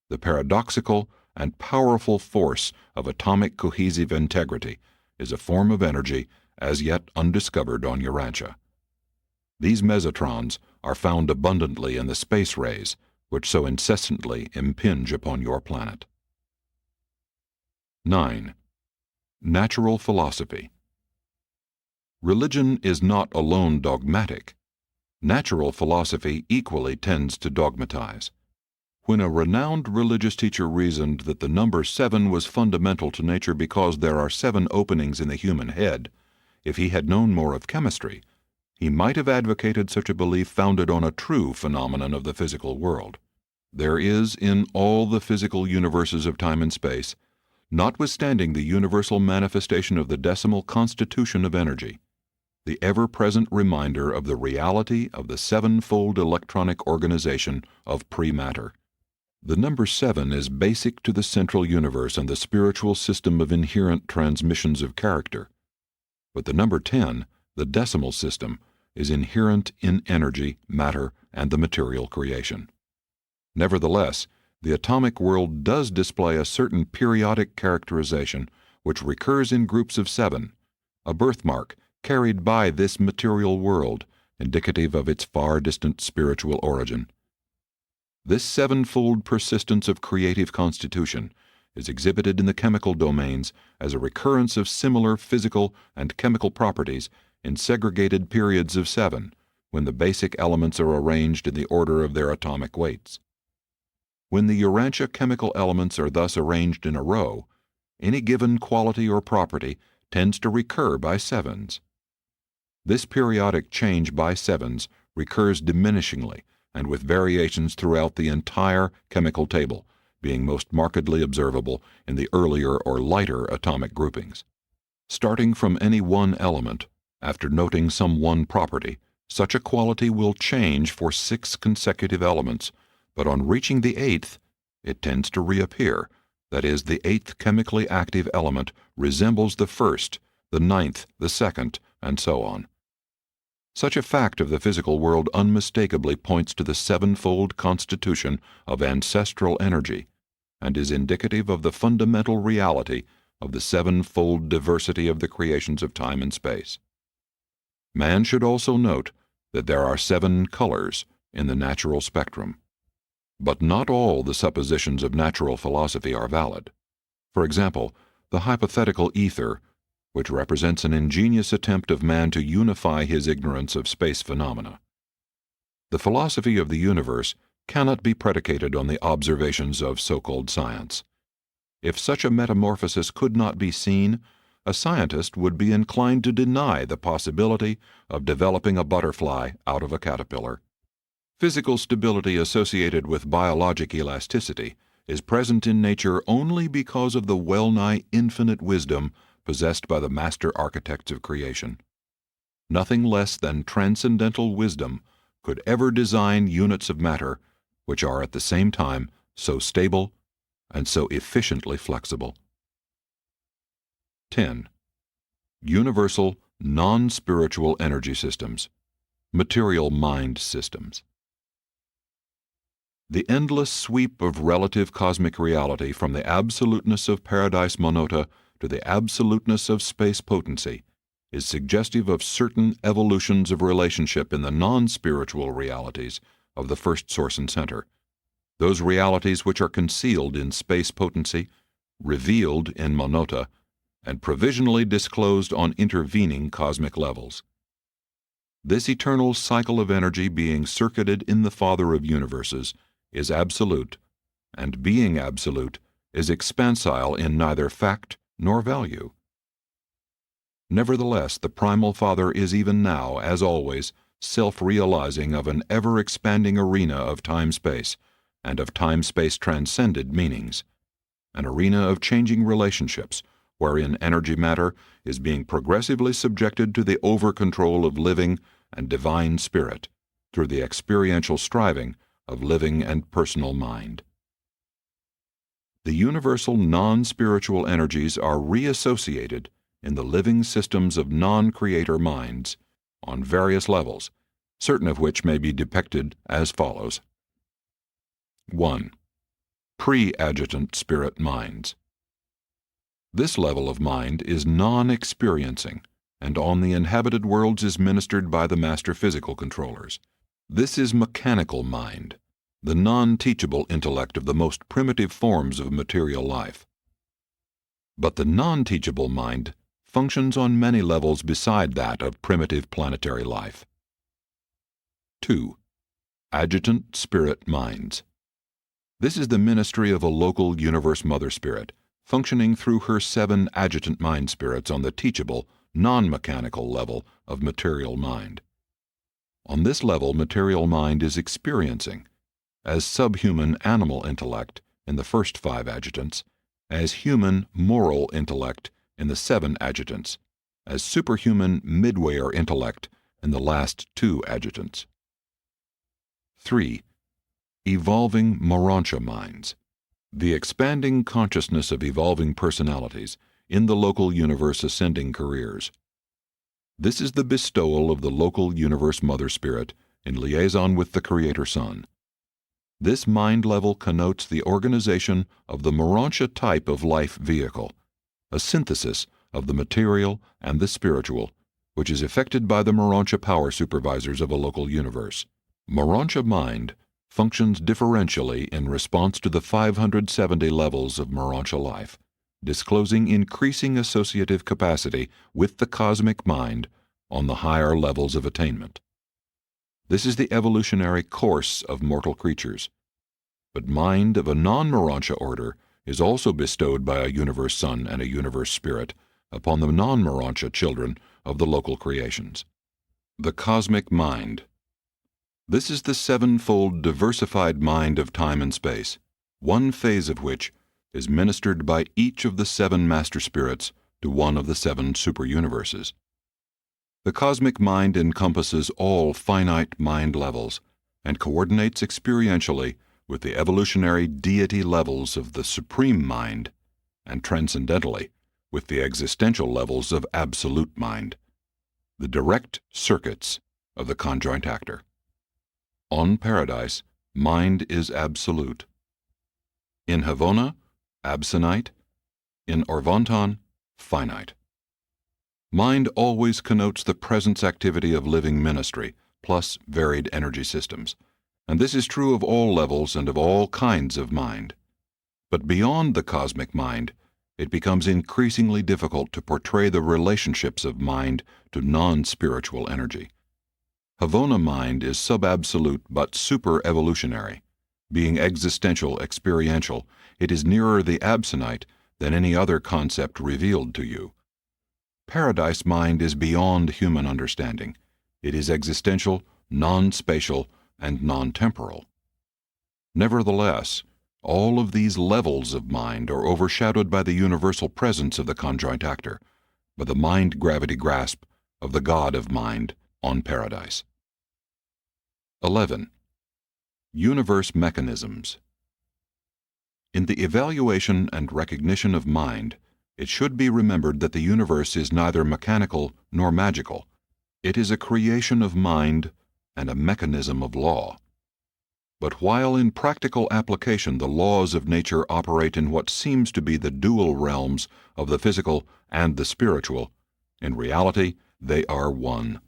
The paradoxical and powerful force of atomic cohesive integrity is a form of energy as yet undiscovered on Urantia. These mesotrons are found abundantly in the space rays which so incessantly impinge upon your planet. 9. Natural philosophy. Religion is not alone dogmatic. Natural philosophy equally tends to dogmatize. When a renowned religious teacher reasoned that the number 7 was fundamental to nature because there are 7 openings in the human head, if he had known more of chemistry, he might have advocated such a belief founded on a true phenomenon of the physical world. There is in all the physical universes of time and space, notwithstanding the universal manifestation of the decimal constitution of energy, the ever-present reminder of the reality of the 7-fold electronic organization of pre-matter. The number 7 is basic to the central universe and the spiritual system of inherent transmissions of character. But the number 10, the decimal system, is inherent in energy, matter, and the material creation. Nevertheless, the atomic world does display a certain periodic characterization which recurs in groups of 7, a birthmark carried by this material world, indicative of its far-distant spiritual origin. This 7-fold persistence of creative constitution is exhibited in the chemical domains as a recurrence of similar physical and chemical properties in segregated periods of 7, when the basic elements are arranged in the order of their atomic weights. When the Urantia chemical elements are thus arranged in a row, any given quality or property tends to recur by 7s. This periodic change by 7s recurs diminishingly and with variations throughout the entire chemical table, being most markedly observable in the earlier or lighter atomic groupings. Starting from any one element, after noting some one property, such a quality will change for 6 consecutive elements, but on reaching the 8th, it tends to reappear. That is, the 8th chemically active element resembles the 1st, the 9th, the 2nd, and so on. Such a fact of the physical world unmistakably points to the 7-fold constitution of ancestral energy, and is indicative of the fundamental reality of the 7-fold diversity of the creations of time and space. Man should also note that there are 7 colors in the natural spectrum. But not all the suppositions of natural philosophy are valid. For example, the hypothetical ether, which represents an ingenious attempt of man to unify his ignorance of space phenomena. The philosophy of the universe cannot be predicated on the observations of so-called science. If such a metamorphosis could not be seen, a scientist would be inclined to deny the possibility of developing a butterfly out of a caterpillar. Physical stability associated with biologic elasticity is present in nature only because of the well-nigh infinite wisdom possessed by the master architects of creation. Nothing less than transcendental wisdom could ever design units of matter which are at the same time so stable and so efficiently flexible. 10. Universal, non-spiritual energy systems, material mind systems. The endless sweep of relative cosmic reality from the absoluteness of paradise monota to the absoluteness of space potency is suggestive of certain evolutions of relationship in the non-spiritual realities of the first source and center, those realities which are concealed in space potency, revealed in monota, and provisionally disclosed on intervening cosmic levels. This eternal cycle of energy being circuited in the Father of universes is absolute, and being absolute is expansile in neither fact nor value. Nevertheless, the Primal Father is even now, as always, self-realizing of an ever-expanding arena of time-space and of time-space transcended meanings, an arena of changing relationships wherein energy matter is being progressively subjected to the over-control of living and divine spirit through the experiential striving of living and personal mind. The universal non-spiritual energies are reassociated in the living systems of non-creator minds on various levels, certain of which may be depicted as follows. 1. Pre-adjutant spirit minds. This level of mind is non-experiencing, and on the inhabited worlds is ministered by the master physical controllers. This is mechanical mind, the non-teachable intellect of the most primitive forms of material life. But the non-teachable mind functions on many levels beside that of primitive planetary life. 2. Adjutant spirit minds. This is the ministry of a local universe mother spirit, functioning through her 7 adjutant mind spirits on the teachable, non-mechanical level of material mind. On this level, material mind is experiencing, as subhuman animal intellect in the first 5 adjutants, as human moral intellect in the 7 adjutants, as superhuman midwayer intellect in the last 2 adjutants. 3. Evolving Urantia minds. The expanding consciousness of evolving personalities in the local universe ascending careers. This is the bestowal of the local universe mother spirit in liaison with the Creator Sun. This mind level connotes the organization of the Urantia type of life vehicle, a synthesis of the material and the spiritual, which is effected by the Urantia power supervisors of a local universe. Urantia mind functions differentially in response to the 570 levels of Urantia life, disclosing increasing associative capacity with the cosmic mind on the higher levels of attainment. This is the evolutionary course of mortal creatures. But mind of a non-Urantia order is also bestowed by a universe sun and a universe spirit upon the non-Urantia children of the local creations. The cosmic mind. This is the 7-fold diversified mind of time and space, one phase of which is ministered by each of the 7 master spirits to one of the 7 super-universes. The cosmic mind encompasses all finite mind levels and coordinates experientially with the evolutionary deity levels of the supreme mind and transcendentally with the existential levels of absolute mind, the direct circuits of the conjoint actor. On Paradise, mind is absolute. In Havona, absonite. In Orvonton, finite. Mind always connotes the presence activity of living ministry, plus varied energy systems, and this is true of all levels and of all kinds of mind. But beyond the cosmic mind, it becomes increasingly difficult to portray the relationships of mind to non-spiritual energy. Havona mind is sub-absolute but super-evolutionary, Being existential, experiential, it is nearer the absonite than any other concept revealed to you. Paradise mind is beyond human understanding. It is existential, non-spatial, and non-temporal. Nevertheless, all of these levels of mind are overshadowed by the universal presence of the conjoint actor, by the mind-gravity grasp of the God of mind on Paradise. 11. Universe mechanisms. In the evaluation and recognition of mind, it should be remembered that the universe is neither mechanical nor magical. It is a creation of mind and a mechanism of law. But while in practical application the laws of nature operate in what seems to be the dual realms of the physical and the spiritual, in reality they are one.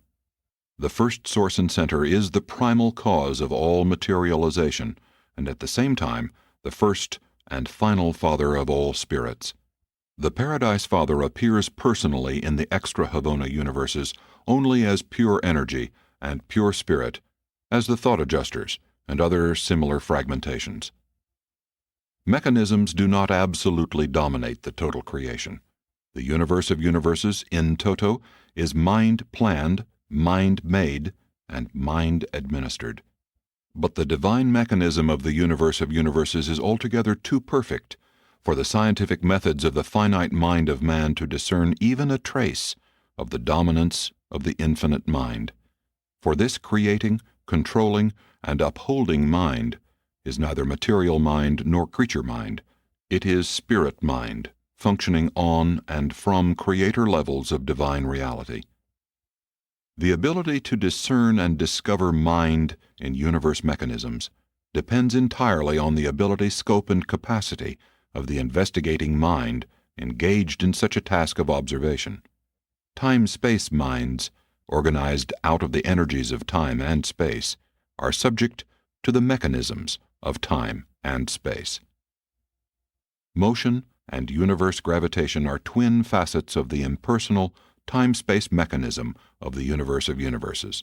The first source and center is the primal cause of all materialization, and at the same time the first and final father of all spirits. The Paradise Father appears personally in the extra Havona universes only as pure energy and pure spirit, as the thought adjusters and other similar fragmentations. Mechanisms do not absolutely dominate the total creation. The universe of universes in toto is mind-planned, mind-made, and mind-administered. But the divine mechanism of the universe of universes is altogether too perfect for the scientific methods of the finite mind of man to discern even a trace of the dominance of the infinite mind. For this creating, controlling, and upholding mind is neither material mind nor creature mind. It is spirit mind, functioning on and from creator levels of divine reality. The ability to discern and discover mind in universe mechanisms depends entirely on the ability, scope, and capacity of the investigating mind engaged in such a task of observation. Time-space minds, organized out of the energies of time and space, are subject to the mechanisms of time and space. Motion and universe gravitation are twin facets of the impersonal time-space mechanism of the universe of universes.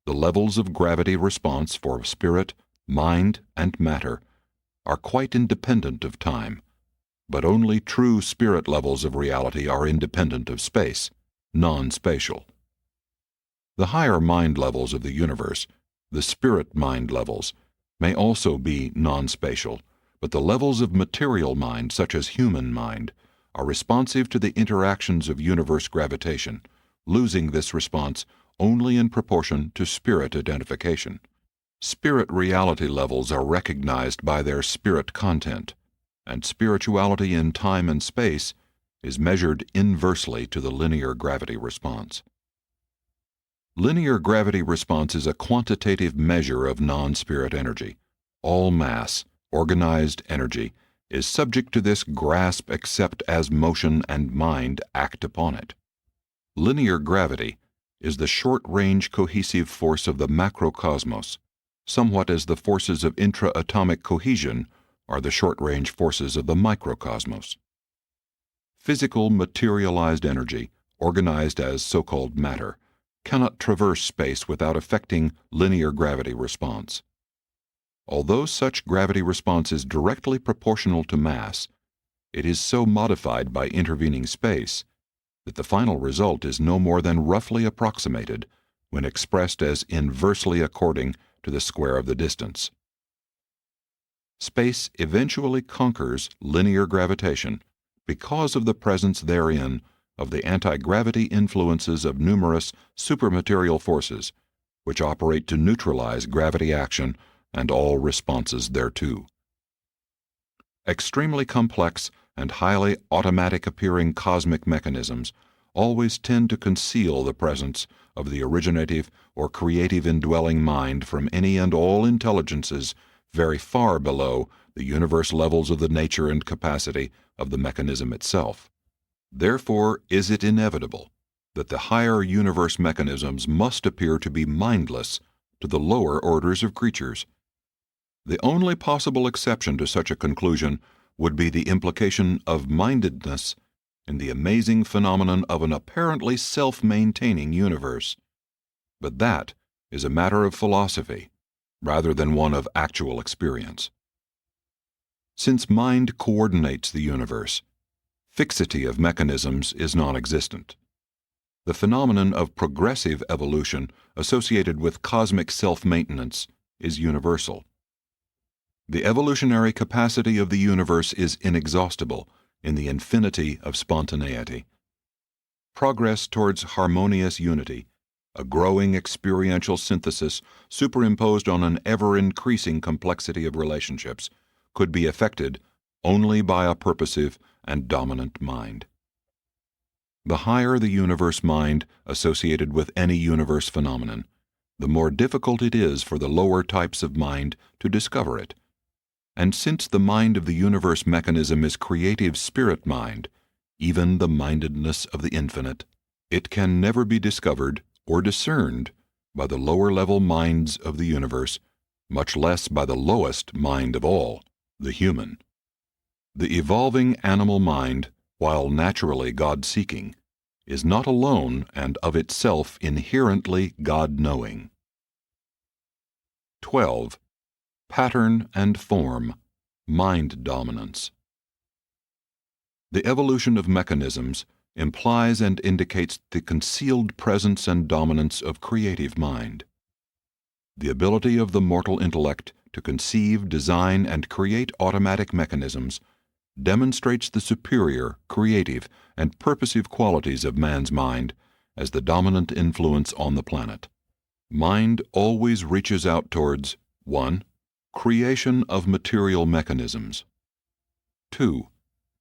The levels of gravity response for spirit, mind, and matter are quite independent of time, but only true spirit levels of reality are independent of space, non-spatial. The higher mind levels of the universe, the spirit mind levels, may also be non-spatial, but the levels of material mind, such as human mind, are responsive to the interactions of universe gravitation, losing this response only in proportion to spirit identification. Spirit reality levels are recognized by their spirit content, and spirituality in time and space is measured inversely to the linear gravity response. Linear gravity response is a quantitative measure of non-spirit energy. All mass, organized energy, is subject to this grasp except as motion and mind act upon it. Linear gravity is the short-range cohesive force of the macrocosmos, somewhat as the forces of intra-atomic cohesion are the short-range forces of the microcosmos. Physical materialized energy, organized as so-called matter, cannot traverse space without affecting linear gravity response. Although such gravity response is directly proportional to mass, it is so modified by intervening space that the final result is no more than roughly approximated when expressed as inversely according to the square of the distance. Space eventually conquers linear gravitation because of the presence therein of the anti-gravity influences of numerous supermaterial forces, which operate to neutralize gravity action and all responses thereto. Extremely complex and highly automatic appearing cosmic mechanisms always tend to conceal the presence of the originative or creative indwelling mind from any and all intelligences very far below the universe levels of the nature and capacity of the mechanism itself. Therefore is it inevitable that the higher universe mechanisms must appear to be mindless to the lower orders of creatures. The only possible exception to such a conclusion would be the implication of mindedness in the amazing phenomenon of an apparently self-maintaining universe. But that is a matter of philosophy, rather than one of actual experience. Since mind coordinates the universe, fixity of mechanisms is non-existent. The phenomenon of progressive evolution associated with cosmic self-maintenance is universal. The evolutionary capacity of the universe is inexhaustible in the infinity of spontaneity. Progress towards harmonious unity, a growing experiential synthesis superimposed on an ever-increasing complexity of relationships, could be effected only by a purposive and dominant mind. The higher the universe mind associated with any universe phenomenon, the more difficult it is for the lower types of mind to discover it. And since the mind of the universe mechanism is creative spirit mind, even the mindedness of the infinite, it can never be discovered or discerned by the lower-level minds of the universe, much less by the lowest mind of all, the human. The evolving animal mind, while naturally God-seeking, is not alone and of itself inherently God-knowing. 12. Pattern and form, mind dominance. The evolution of mechanisms implies and indicates the concealed presence and dominance of creative mind. The ability of the mortal intellect to conceive, design, and create automatic mechanisms demonstrates the superior, creative, and purposive qualities of man's mind as the dominant influence on the planet. Mind always reaches out towards 1. Creation of material mechanisms. 2.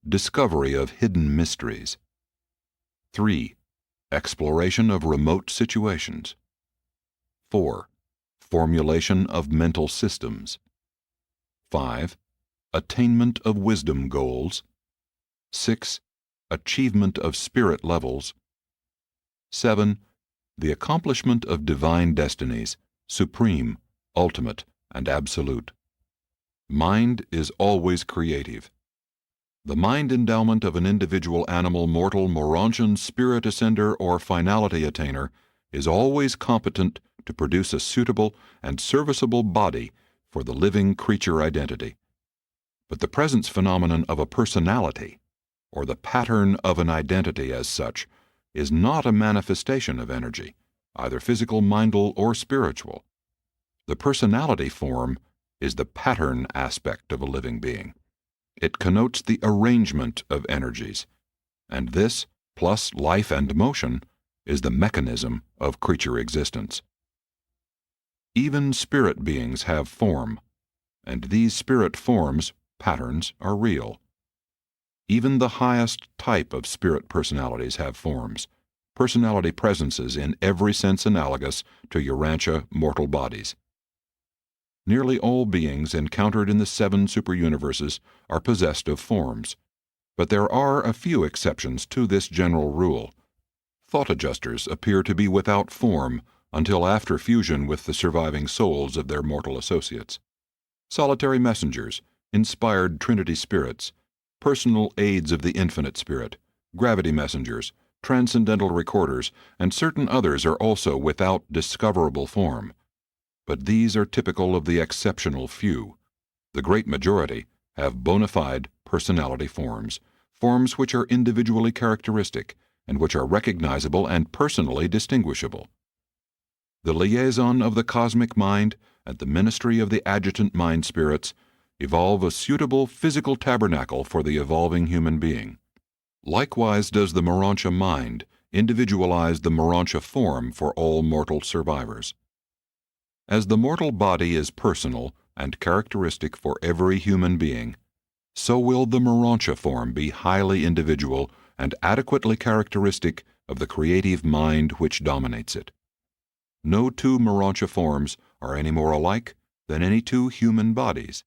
Discovery of hidden mysteries. 3. Exploration of remote situations. 4. Formulation of mental systems. 5. Attainment of wisdom goals. 6. Achievement of spirit levels. 7. The accomplishment of divine destinies, supreme, ultimate, and absolute. Mind is always creative. The mind endowment of an individual animal, mortal, Morontian, spirit ascender, or finality attainer is always competent to produce a suitable and serviceable body for the living creature identity. But the presence phenomenon of a personality, or the pattern of an identity as such, is not a manifestation of energy, either physical, mental, or spiritual. The personality form is the pattern aspect of a living being. It connotes the arrangement of energies, and this, plus life and motion, is the mechanism of creature existence. Even spirit beings have form, and these spirit forms, patterns, are real. Even the highest type of spirit personalities have forms, personality presences in every sense analogous to Urantia mortal bodies. Nearly all beings encountered in the 7 superuniverses are possessed of forms, but there are a few exceptions to this general rule. Thought adjusters appear to be without form until after fusion with the surviving souls of their mortal associates. Solitary messengers, inspired Trinity spirits, personal aids of the infinite spirit, gravity messengers, transcendental recorders, and certain others are also without discoverable form. But these are typical of the exceptional few. The great majority have bona fide personality forms, forms which are individually characteristic and which are recognizable and personally distinguishable. The liaison of the cosmic mind and the ministry of the adjutant mind spirits evolve a suitable physical tabernacle for the evolving human being. Likewise does the Morontia mind individualize the Morontia form for all mortal survivors. As the mortal body is personal and characteristic for every human being, so will the Morontia form be highly individual and adequately characteristic of the creative mind which dominates it. No 2 Morontia forms are any more alike than any 2 human bodies.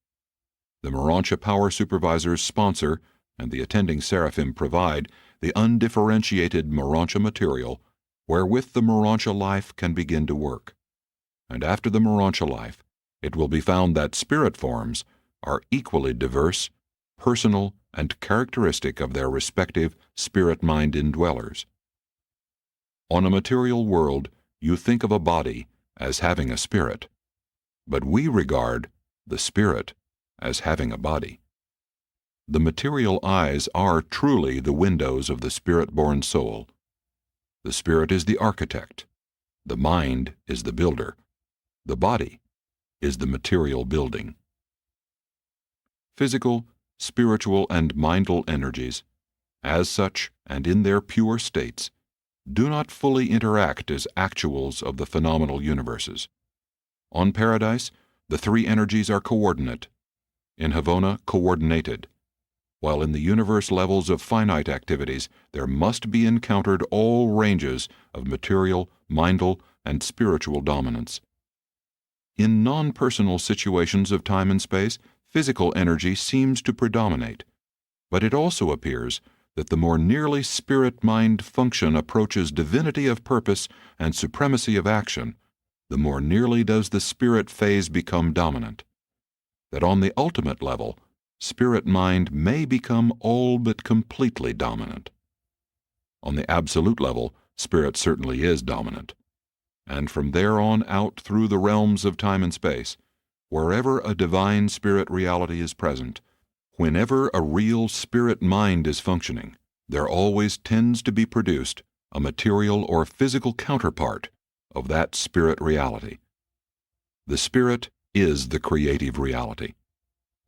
The Morontia power supervisors sponsor, and the attending seraphim provide, the undifferentiated Morontia material wherewith the Morontia life can begin to work. And after the Morontia life, it will be found that spirit forms are equally diverse, personal, and characteristic of their respective spirit-mind indwellers. On a material world, you think of a body as having a spirit. but we regard the spirit as having a body. The material eyes are truly the windows of the spirit-born soul. The spirit is the architect. The mind is the builder. The body is the material building. Physical, spiritual, and mindal energies, as such and in their pure states, do not fully interact as actuals of the phenomenal universes. On Paradise, the three energies are coordinate. In Havona, coordinated. While in the universe levels of finite activities, there must be encountered all ranges of material, mindal, and spiritual dominance. In non-personal situations of time and space, physical energy seems to predominate, but it also appears that the more nearly spirit-mind function approaches divinity of purpose and supremacy of action, the more nearly does the spirit phase become dominant. That on the ultimate level, spirit-mind may become all but completely dominant. On the absolute level, spirit certainly is dominant. And from there on out through the realms of time and space, wherever a divine spirit reality is present, whenever a real spirit mind is functioning, there always tends to be produced a material or physical counterpart of that spirit reality. The spirit is the creative reality.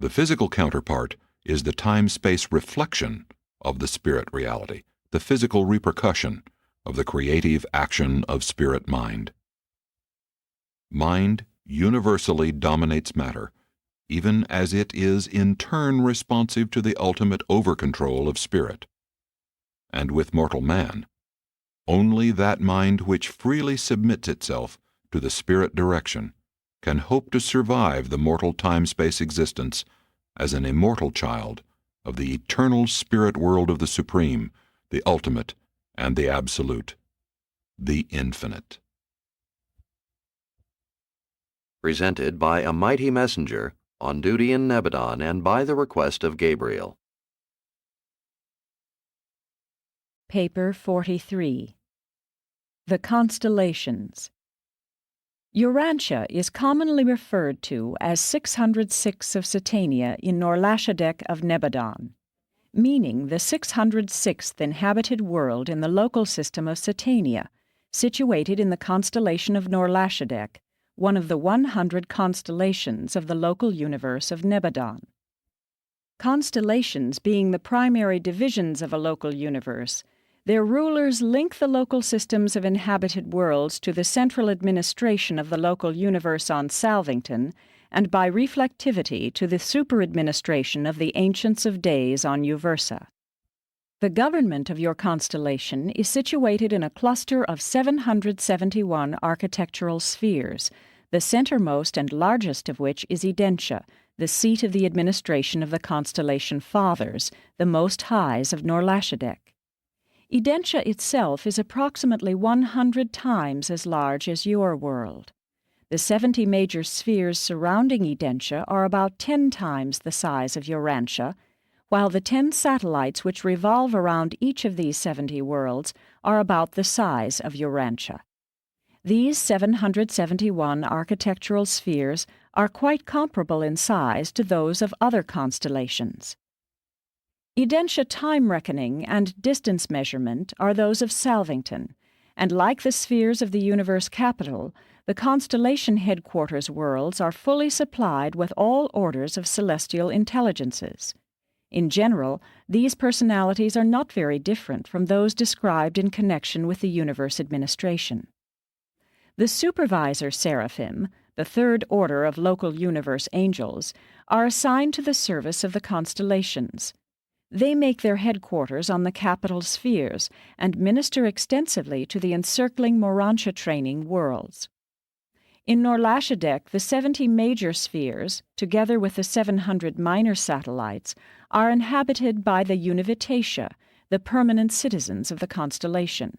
The physical counterpart is the time-space reflection of the spirit reality, the physical repercussion of the creative action of spirit mind. Mind universally dominates matter, even as it is in turn responsive to the ultimate over-control of spirit. And with mortal man, only that mind which freely submits itself to the spirit direction can hope to survive the mortal time-space existence as an immortal child of the eternal spirit world of the Supreme, the ultimate, and the absolute, the infinite. Presented by a mighty messenger, on duty in Nebadon and by the request of Gabriel. Paper 43. The Constellations. Urantia is commonly referred to as 606 of Satania in Norlashadek of Nebadon, meaning the 606th inhabited world in the local system of Satania, situated in the constellation of Norlashadek, one of the 100 constellations of the local universe of Nebadon. Constellations being the primary divisions of a local universe, their rulers link the local systems of inhabited worlds to the central administration of the local universe on Salvington, and by reflectivity to the super-administration of the Ancients of Days on Uversa. The government of your constellation is situated in a cluster of 771 architectural spheres, the centermost and largest of which is Urantia, the seat of the administration of the constellation Fathers, the Most Highs of Norlashadek. Urantia itself is approximately 100 times as large as your world. The 70 major spheres surrounding Urantia are about 10 times the size of Urantia, while the 10 satellites which revolve around each of these 70 worlds are about the size of Urantia. These 771 architectural spheres are quite comparable in size to those of other constellations. Urantia time reckoning and distance measurement are those of Salvington, and like the spheres of the universe capital, the constellation headquarters worlds are fully supplied with all orders of celestial intelligences. In general, these personalities are not very different from those described in connection with the universe administration. The supervisor seraphim, the third order of local universe angels, are assigned to the service of the constellations. They make their headquarters on the capital spheres and minister extensively to the encircling Urantia training worlds. In Norlashadek, the 70 major spheres, together with the 700 minor satellites, are inhabited by the Univitatia, the permanent citizens of the constellation.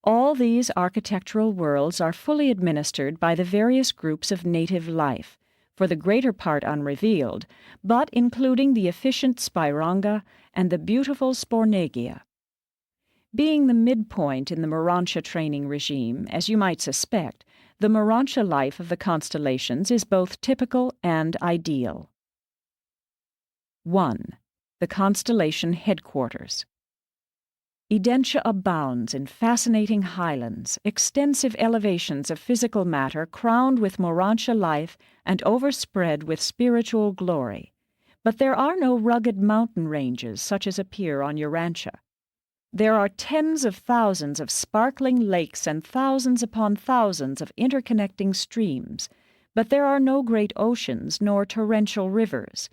All these architectural worlds are fully administered by the various groups of native life, for the greater part unrevealed, but including the efficient Spiranga and the beautiful Spornegia. Being the midpoint in the Urantia training regime, as you might suspect, The Urantia life of the constellations is both typical and ideal. 1. The constellation headquarters. Urantia abounds in fascinating highlands, extensive elevations of physical matter crowned with Urantia life and overspread with spiritual glory. But there are no rugged mountain ranges such as appear on Urantia. There are tens of thousands of sparkling lakes and thousands upon thousands of interconnecting streams, but there are no great oceans nor torrential rivers.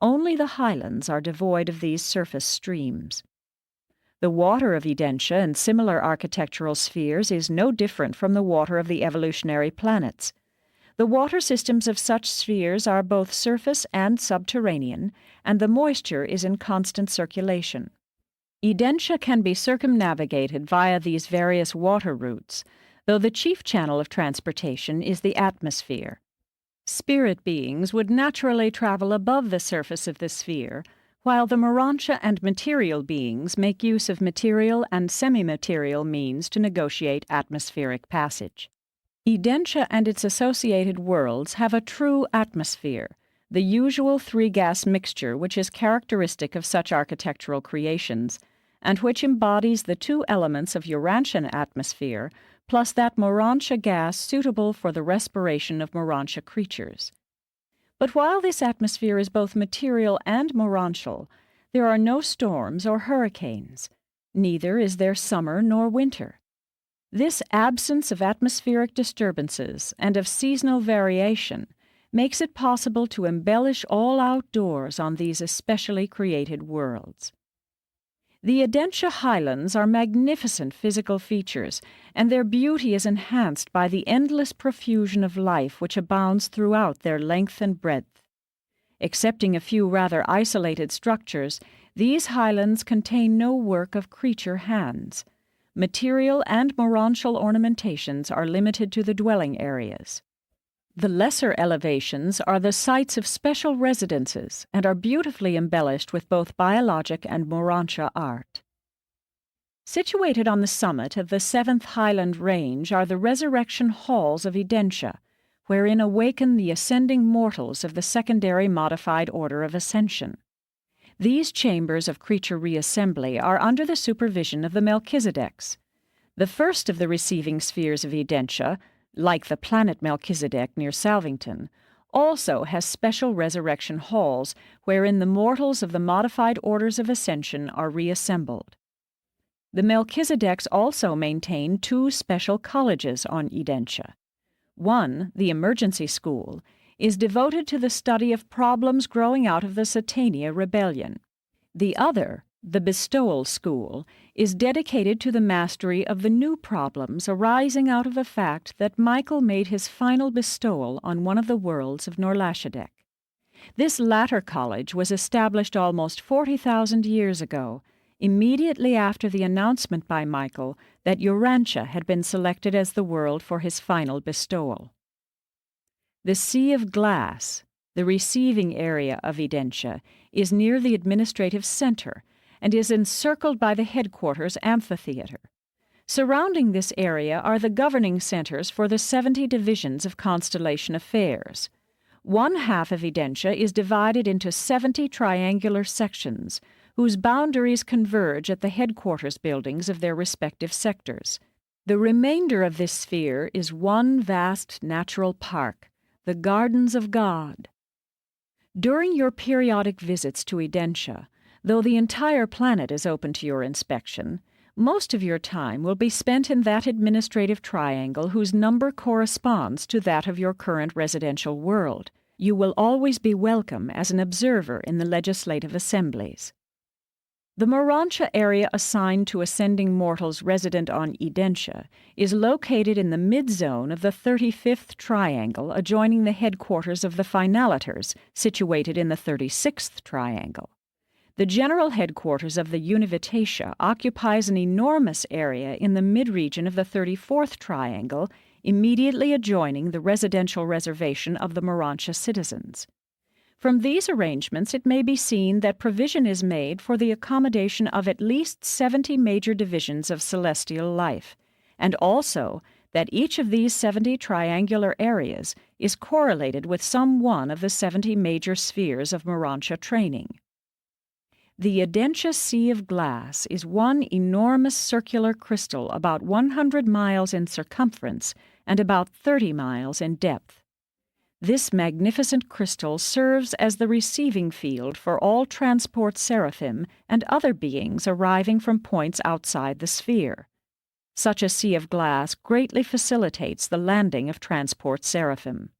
Only the highlands are devoid of these surface streams. The water of Urantia and similar architectural spheres is no different from the water of the evolutionary planets. The water systems of such spheres are both surface and subterranean, and the moisture is in constant circulation. Urantia can be circumnavigated via these various water routes, though the chief channel of transportation is the atmosphere. Spirit beings would naturally travel above the surface of the sphere, while the Urantia and material beings make use of material and semi-material means to negotiate atmospheric passage. Urantia and its associated worlds have a true atmosphere, the usual three-gas mixture which is characteristic of such architectural creations, and which embodies the two elements of Urantian atmosphere, plus that Urantia gas suitable for the respiration of Urantia creatures. But while this atmosphere is both material and Urantial, there are no storms or hurricanes. Neither is there summer nor winter. This absence of atmospheric disturbances and of seasonal variation makes it possible to embellish all outdoors on these especially created worlds. The Urantia highlands are magnificent physical features, and their beauty is enhanced by the endless profusion of life which abounds throughout their length and breadth. Excepting a few rather isolated structures, these highlands contain no work of creature hands. Material and Urantial ornamentations are limited to the dwelling areas. The lesser elevations are the sites of special residences and are beautifully embellished with both biologic and Urantia art. Situated on the summit of the 7th Highland Range are the resurrection halls of Urantia, wherein awaken the ascending mortals of the secondary modified order of ascension. These chambers of creature reassembly are under the supervision of the Melchizedeks. The first of the receiving spheres of Urantia, like the planet Melchizedek near Salvington, also has special resurrection halls wherein the mortals of the modified orders of ascension are reassembled. The Melchizedeks also maintain two special colleges on Urantia. One, the Emergency School, is devoted to the study of problems growing out of the Satania Rebellion. The other, the Bestowal School, is dedicated to the mastery of the new problems arising out of the fact that Michael made his final bestowal on one of the worlds of Norlashadek. This latter college was established almost 40,000 years ago, immediately after the announcement by Michael that Urantia had been selected as the world for his final bestowal. The Sea of Glass, the receiving area of Urantia, is near the administrative center and is encircled by the headquarters amphitheater. Surrounding this area are the governing centers for the 70 divisions of constellation affairs. One half of Urantia is divided into 70 triangular sections, whose boundaries converge at the headquarters buildings of their respective sectors. The remainder of this sphere is one vast natural park, the Gardens of God. During your periodic visits to Urantia, though the entire planet is open to your inspection, most of your time will be spent in that administrative triangle whose number corresponds to that of your current residential world. You will always be welcome as an observer in the legislative assemblies. The Urantia area assigned to ascending mortals resident on Urantia is located in the mid-zone of the 35th triangle adjoining the headquarters of the Finaliters, situated in the 36th triangle. The general headquarters of the Univitatia occupies an enormous area in the mid-region of the 34th triangle, immediately adjoining the residential reservation of the Urantia citizens. From these arrangements it may be seen that provision is made for the accommodation of at least 70 major divisions of celestial life, and also that each of these 70 triangular areas is correlated with some one of the 70 major spheres of Urantia training. The Audentia Sea of Glass is one enormous circular crystal about 100 miles in circumference and about 30 miles in depth. This magnificent crystal serves as the receiving field for all transport seraphim and other beings arriving from points outside the sphere. Such a sea of glass greatly facilitates the landing of transport seraphim.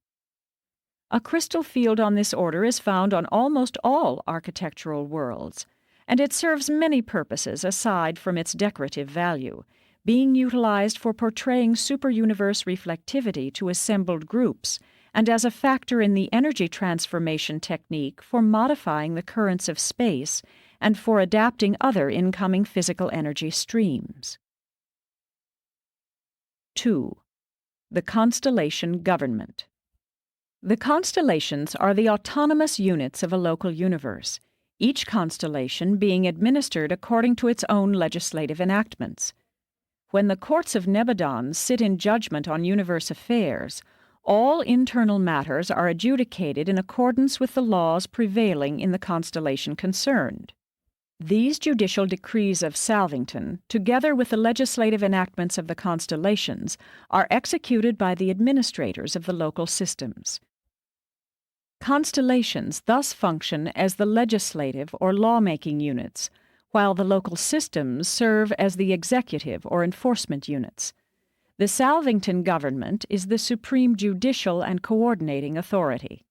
A crystal field on this order is found on almost all architectural worlds, and it serves many purposes aside from its decorative value, being utilized for portraying super-universe reflectivity to assembled groups and as a factor in the energy transformation technique for modifying the currents of space and for adapting other incoming physical energy streams. 2. The Constellation Government. The constellations are the autonomous units of a local universe, each constellation being administered according to its own legislative enactments. When the courts of Nebadon sit in judgment on universe affairs, all internal matters are adjudicated in accordance with the laws prevailing in the constellation concerned. These judicial decrees of Salvington, together with the legislative enactments of the constellations, are executed by the administrators of the local systems. Constellations thus function as the legislative or lawmaking units, while the local systems serve as the executive or enforcement units. The Salvington government is the supreme judicial and coordinating authority.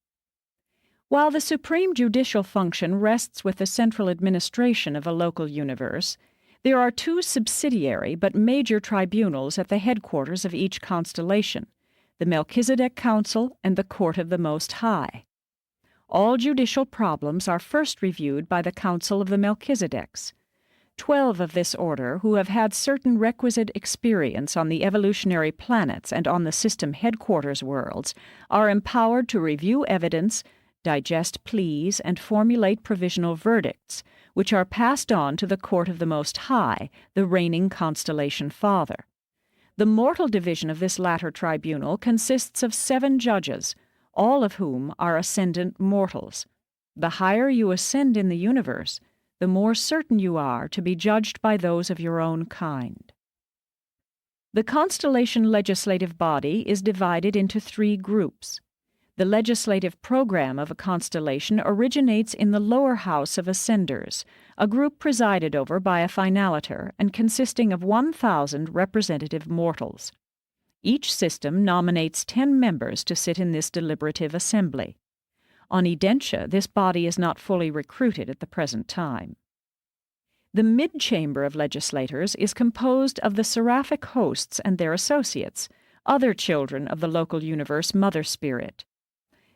While the supreme judicial function rests with the central administration of a local universe, there are two subsidiary but major tribunals at the headquarters of each constellation, the Melchizedek Council and the Court of the Most High. All judicial problems are first reviewed by the Council of the Melchizedeks. 12 of this order, who have had certain requisite experience on the evolutionary planets and on the system headquarters worlds, are empowered to review evidence, digest pleas, and formulate provisional verdicts, which are passed on to the Court of the Most High, the reigning constellation father. The mortal division of this latter tribunal consists of 7 judges, all of whom are ascendant mortals. The higher you ascend in the universe, the more certain you are to be judged by those of your own kind. The constellation legislative body is divided into 3 groups. The legislative program of a constellation originates in the lower house of ascenders, a group presided over by a finaliter and consisting of 1,000 representative mortals. Each system nominates 10 members to sit in this deliberative assembly. On Audentia, this body is not fully recruited at the present time. The mid-chamber of legislators is composed of the seraphic hosts and their associates, other children of the local universe Mother Spirit.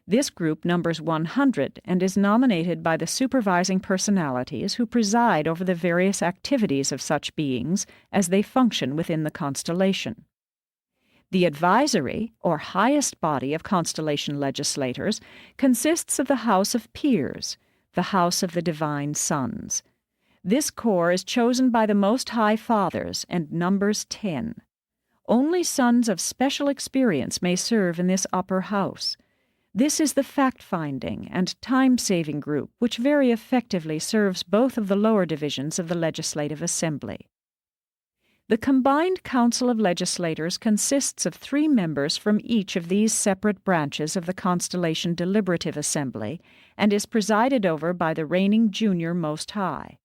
This group numbers 100 and is nominated by the supervising personalities who preside over the various activities of such beings as they function within the constellation. The advisory, or highest body of constellation legislators, consists of the House of Peers, the House of the Divine Sons. This corps is chosen by the Most High Fathers and numbers 10. Only sons of special experience may serve in this upper house. This is the fact-finding and time-saving group which very effectively serves both of the lower divisions of the Legislative Assembly. The combined Council of Legislators consists of 3 members from each of these separate branches of the Constellation Deliberative Assembly and is presided over by the reigning Junior Most High.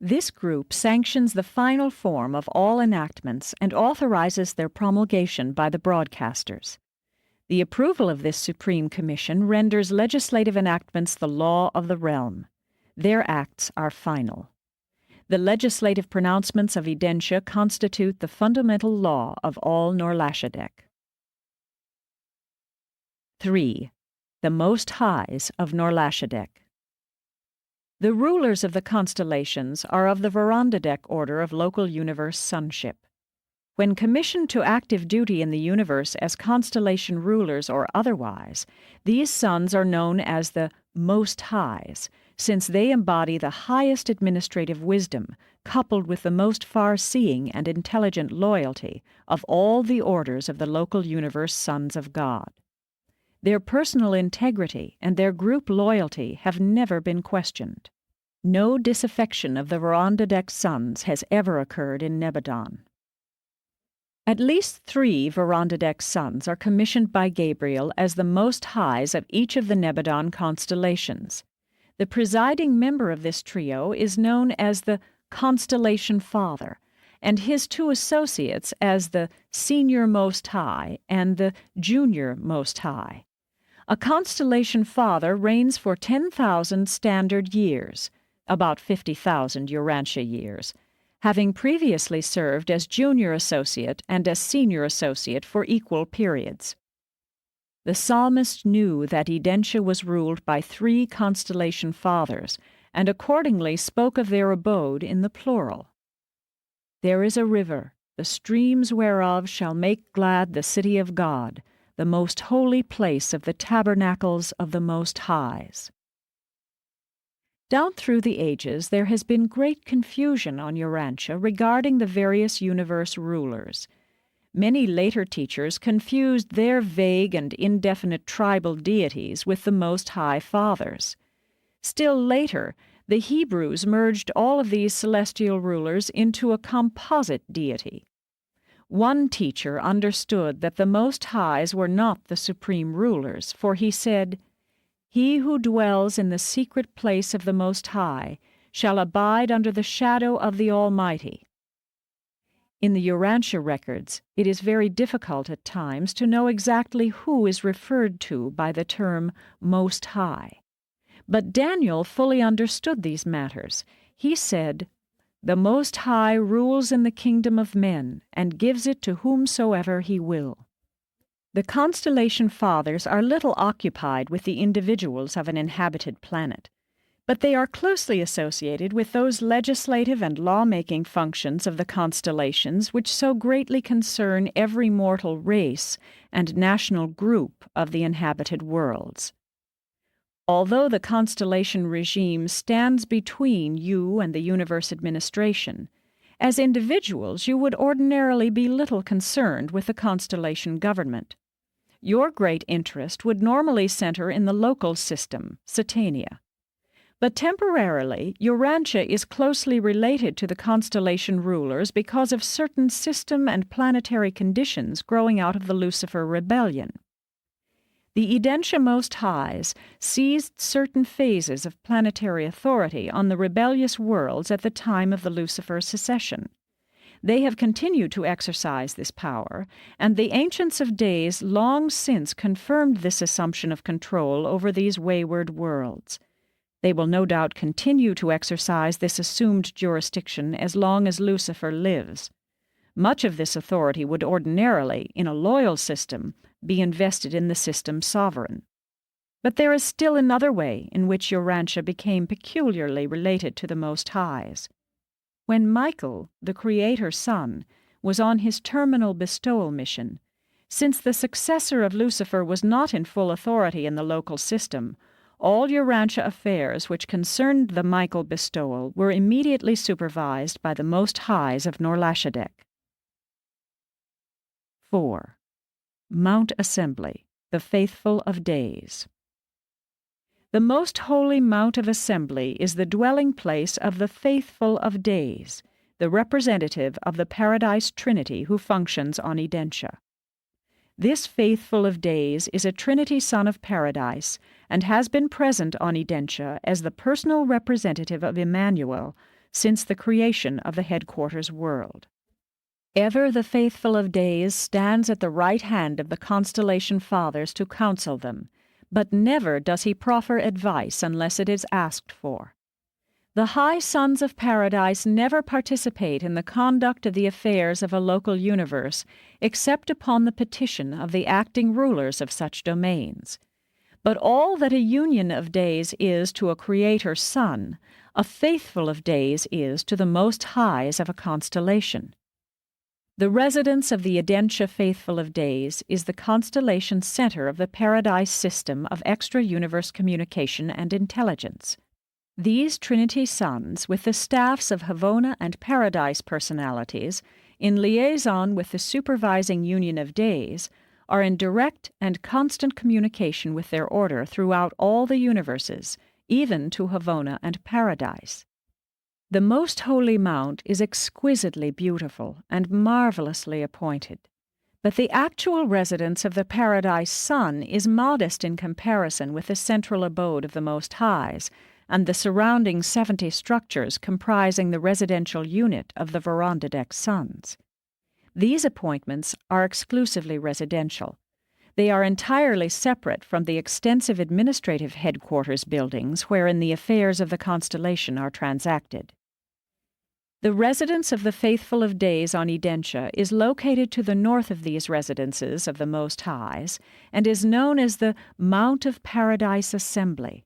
This group sanctions the final form of all enactments and authorizes their promulgation by the broadcasters. The approval of this Supreme Commission renders legislative enactments the law of the realm. Their acts are final. The legislative pronouncements of Audentia constitute the fundamental law of all Norlashadek. 3. The Most Highs of Norlashadek. The rulers of the constellations are of the Verandadek order of local universe sonship. When commissioned to active duty in the universe as constellation rulers or otherwise, these sons are known as the Most Highs, since they embody the highest administrative wisdom, coupled with the most far-seeing and intelligent loyalty of all the orders of the local universe sons of God. Their personal integrity and their group loyalty have never been questioned. No disaffection of the Verandadek sons has ever occurred in Nebadon. At least 3 Verandadek sons are commissioned by Gabriel as the Most Highs of each of the Nebadon constellations. The presiding member of this trio is known as the Constellation Father, and his 2 associates as the Senior Most High and the Junior Most High. A Constellation Father reigns for 10,000 standard years, about 50,000 Urantia years, having previously served as Junior Associate and as Senior Associate for equal periods. The psalmist knew that Urantia was ruled by 3 Constellation Fathers, and accordingly spoke of their abode in the plural. There is a river, the streams whereof shall make glad the city of God, the most holy place of the tabernacles of the Most Highs. Down through the ages there has been great confusion on Urantia regarding the various universe rulers. Many later teachers confused their vague and indefinite tribal deities with the Most High Fathers. Still later, the Hebrews merged all of these celestial rulers into a composite deity. One teacher understood that the Most Highs were not the supreme rulers, for he said, "He who dwells in the secret place of the Most High shall abide under the shadow of the Almighty." In the Urantia records, it is very difficult at times to know exactly who is referred to by the term Most High. But Daniel fully understood these matters. He said, "The Most High rules in the kingdom of men, and gives it to whomsoever he will." The Constellation Fathers are little occupied with the individuals of an inhabited planet, but they are closely associated with those legislative and law-making functions of the constellations which so greatly concern every mortal race and national group of the inhabited worlds. Although the constellation regime stands between you and the universe administration, as individuals you would ordinarily be little concerned with the constellation government. Your great interest would normally center in the local system, Satania. But temporarily, Urantia is closely related to the constellation rulers because of certain system and planetary conditions growing out of the Lucifer rebellion. The Urantia Most Highs seized certain phases of planetary authority on the rebellious worlds at the time of the Lucifer secession. They have continued to exercise this power, and the Ancients of Days long since confirmed this assumption of control over these wayward worlds. They will no doubt continue to exercise this assumed jurisdiction as long as Lucifer lives. Much of this authority would ordinarily, in a loyal system, be invested in the system's sovereign. But there is still another way in which Urantia became peculiarly related to the Most Highs. When Michael, the Creator's son, was on his terminal bestowal mission, since the successor of Lucifer was not in full authority in the local system, all Urantia affairs which concerned the Michael bestowal were immediately supervised by the Most Highs of Norlashadek. 4. Mount Assembly, the Faithful of Days. The most holy Mount of Assembly is the dwelling place of the Faithful of Days, the representative of the Paradise Trinity who functions on Urantia. This Faithful of Days is a Trinity Son of Paradise and has been present on Urantia as the personal representative of Emmanuel since the creation of the headquarters world. Ever the Faithful of Days stands at the right hand of the Constellation Fathers to counsel them, but never does he proffer advice unless it is asked for. The High Sons of Paradise never participate in the conduct of the affairs of a local universe except upon the petition of the acting rulers of such domains. But all that a union of days is to a Creator Son, a Faithful of Days is to the Most Highs of a constellation. The residence of the Urantia Faithful of Days is the constellation center of the Paradise system of extra-universe communication and intelligence. These Trinity sons, with the staffs of Havona and Paradise personalities, in liaison with the supervising union of days, are in direct and constant communication with their order throughout all the universes, even to Havona and Paradise. The Most Holy Mount is exquisitely beautiful and marvelously appointed, but the actual residence of the Paradise Sun is modest in comparison with the central abode of the Most Highs and the surrounding 70 structures comprising the residential unit of the Verandadek Sons. These appointments are exclusively residential. They are entirely separate from the extensive administrative headquarters buildings wherein the affairs of the constellation are transacted. The residence of the Faithful of Days on Urantia is located to the north of these residences of the Most Highs and is known as the Mount of Paradise Assembly.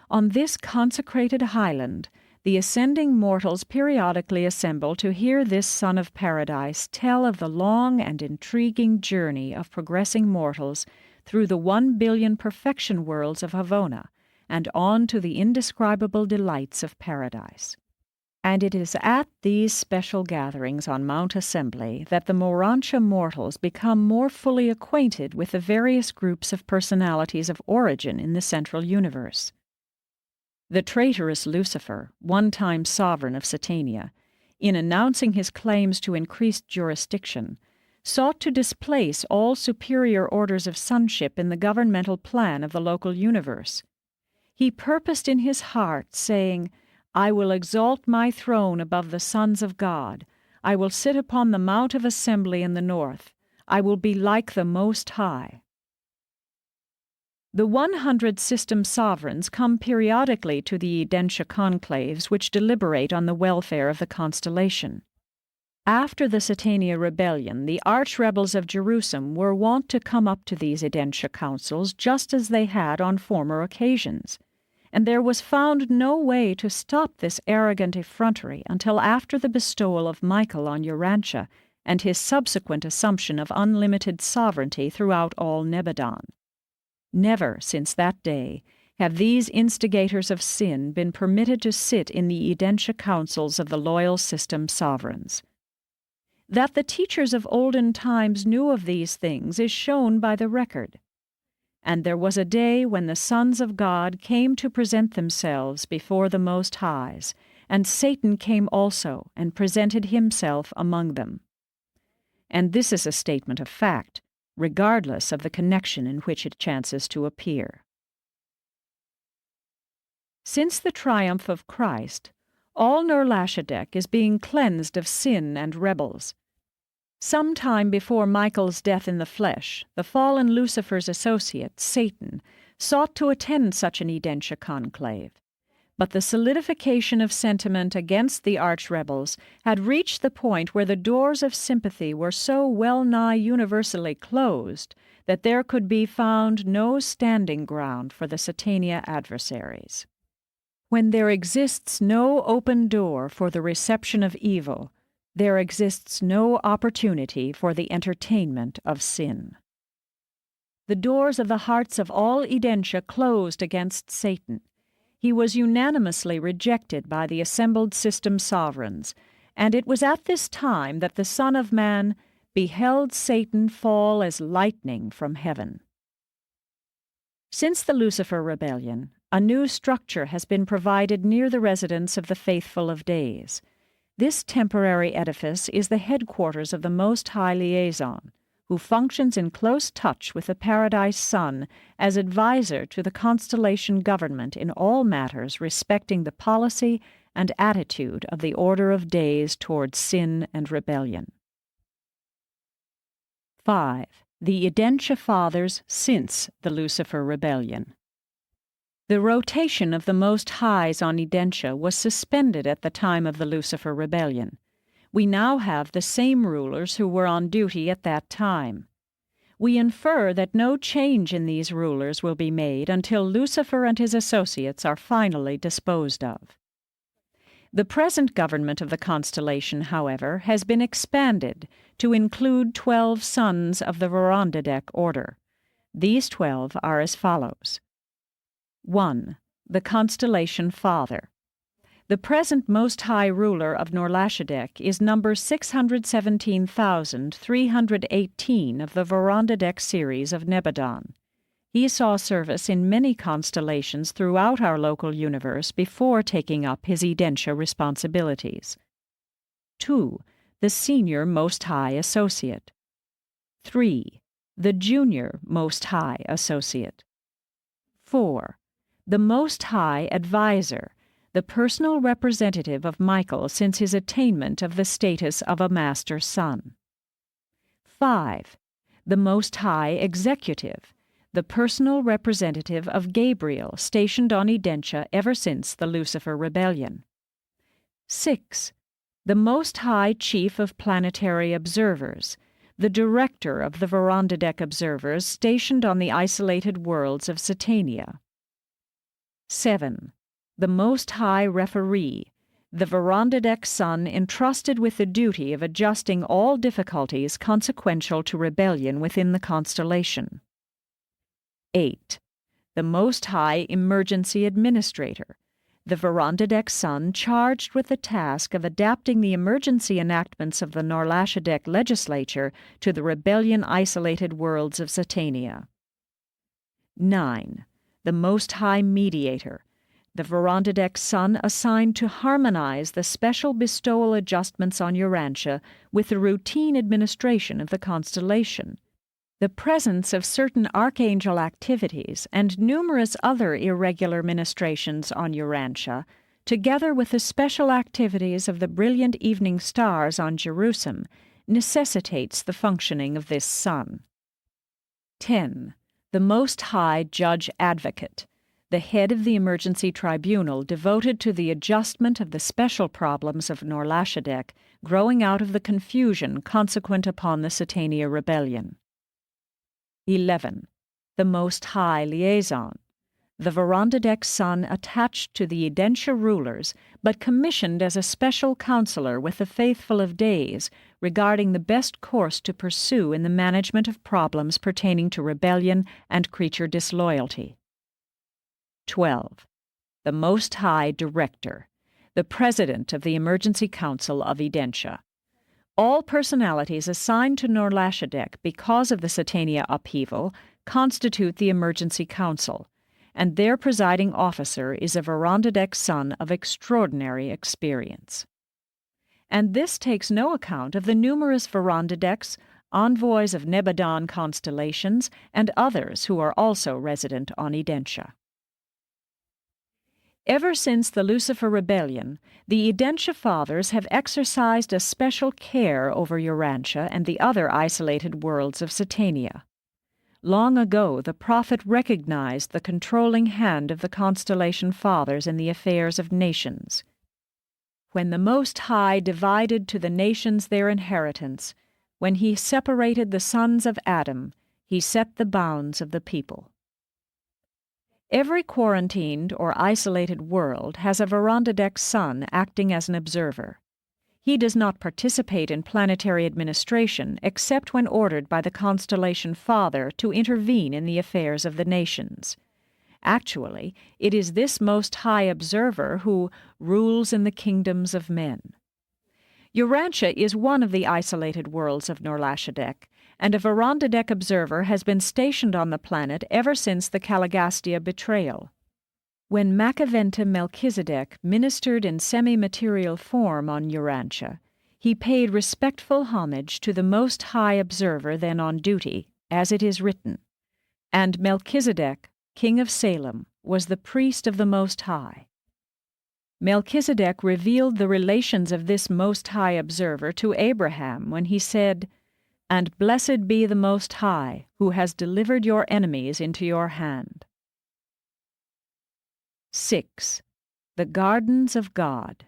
On this consecrated highland, the ascending mortals periodically assemble to hear this Son of Paradise tell of the long and intriguing journey of progressing mortals through the 1 billion perfection worlds of Havona and on to the indescribable delights of Paradise. And it is at these special gatherings on Mount Assembly that the Urantia mortals become more fully acquainted with the various groups of personalities of origin in the central universe. The traitorous Lucifer, one-time sovereign of Satania, in announcing his claims to increased jurisdiction, sought to displace all superior orders of sonship in the governmental plan of the local universe. He purposed in his heart, saying, "I will exalt my throne above the sons of God. I will sit upon the Mount of Assembly in the north. I will be like the Most High." The 100 system sovereigns come periodically to the Urantia conclaves which deliberate on the welfare of the constellation. After the Satania rebellion, the arch-rebels of Jerusalem were wont to come up to these Urantia councils just as they had on former occasions, and there was found no way to stop this arrogant effrontery until after the bestowal of Michael on Urantia and his subsequent assumption of unlimited sovereignty throughout all Nebadon. Never since that day have these instigators of sin been permitted to sit in the Urantia councils of the loyal system sovereigns. That the teachers of olden times knew of these things is shown by the record. And there was a day when the sons of God came to present themselves before the Most Highs, and Satan came also and presented himself among them. And this is a statement of fact, regardless of the connection in which it chances to appear. Since the triumph of Christ, all Ner-Lashadek is being cleansed of sin and rebels. Some time before Michael's death in the flesh, the fallen Lucifer's associate, Satan, sought to attend such an Urantia conclave. But the solidification of sentiment against the arch-rebels had reached the point where the doors of sympathy were so well-nigh universally closed that there could be found no standing ground for the Satania adversaries. When there exists no open door for the reception of evil, there exists no opportunity for the entertainment of sin. The doors of the hearts of all Urantia closed against Satan. He was unanimously rejected by the assembled system sovereigns, and it was at this time that the Son of Man beheld Satan fall as lightning from heaven. Since the Lucifer rebellion, a new structure has been provided near the residence of the Faithful of Days. This temporary edifice is the headquarters of the Most High Liaison, who functions in close touch with the Paradise Sun as advisor to the constellation government in all matters respecting the policy and attitude of the Order of Days towards sin and rebellion. 5. The Urantia Fathers since the Lucifer Rebellion. The rotation of the Most Highs on Urantia was suspended at the time of the Lucifer Rebellion. We now have the same rulers who were on duty at that time. We infer that no change in these rulers will be made until Lucifer and his associates are finally disposed of. The present government of the constellation, however, has been expanded to include 12 sons of the Verandadek order. These 12 are as follows. 1. the constellation Father. The present Most High Ruler of Norlashadek is number 617,318 of the Verandadek series of Nebadon. He saw service in many constellations throughout our local universe before taking up his Edentia responsibilities. 2. The Senior Most High Associate. 3. The Junior Most High Associate. 4. The Most High Advisor, the personal representative of Michael since his attainment of the status of a Master Son. 5. The Most High Executive, the personal representative of Gabriel stationed on Edentia ever since the Lucifer Rebellion. 6. The Most High Chief of Planetary Observers, the director of the Verandadek observers stationed on the isolated worlds of Satania. 7. The Most High Referee, the Verandadek Son entrusted with the duty of adjusting all difficulties consequential to rebellion within the constellation. 8. The Most High Emergency Administrator, the Verandadek Son charged with the task of adapting the emergency enactments of the Norlashadek legislature to the rebellion-isolated worlds of Satania. 9. The Most High Mediator, the Verandadek Son assigned to harmonize the special bestowal adjustments on Urantia with the routine administration of the constellation. The presence of certain archangel activities and numerous other irregular ministrations on Urantia, together with the special activities of the brilliant evening stars on Jerusalem, necessitates the functioning of this Son. 10. The Most High Judge Advocate, the head of the emergency tribunal devoted to the adjustment of the special problems of Norlashadek growing out of the confusion consequent upon the Satania Rebellion. 11. The Most High Liaison, the Verandadek Son attached to the Edentia rulers, but commissioned as a special counselor with the faithful of days regarding the best course to pursue in the management of problems pertaining to rebellion and creature disloyalty. 12. The Most High Director, the President of the Emergency Council of Edentia. All personalities assigned to Norlashadek because of the Satania upheaval constitute the Emergency Council, and their presiding officer is a Verandadek Son of extraordinary experience. And this takes no account of the numerous Verandadeks, envoys of Nebadon constellations, and others who are also resident on Edentia. Ever since the Lucifer Rebellion, the Edentia Fathers have exercised a special care over Urantia and the other isolated worlds of Satania. Long ago, the prophet recognized the controlling hand of the constellation Fathers in the affairs of nations. When the Most High divided to the nations their inheritance, when he separated the sons of Adam, he set the bounds of the people. Every quarantined or isolated world has a Verandadek Son acting as an observer. He does not participate in planetary administration except when ordered by the constellation Father to intervene in the affairs of the nations. Actually, it is this Most High Observer who rules in the kingdoms of men. Urantia is one of the isolated worlds of Norlashadek, and a Verandadek observer has been stationed on the planet ever since the Caligastia betrayal. When Macaventa Melchizedek ministered in semi-material form on Urantia, he paid respectful homage to the Most High Observer then on duty, as it is written, "And Melchizedek, king of Salem, was the priest of the Most High." Melchizedek revealed the relations of this Most High Observer to Abraham when he said, "And blessed be the Most High, who has delivered your enemies into your hand." 6. The Gardens of God.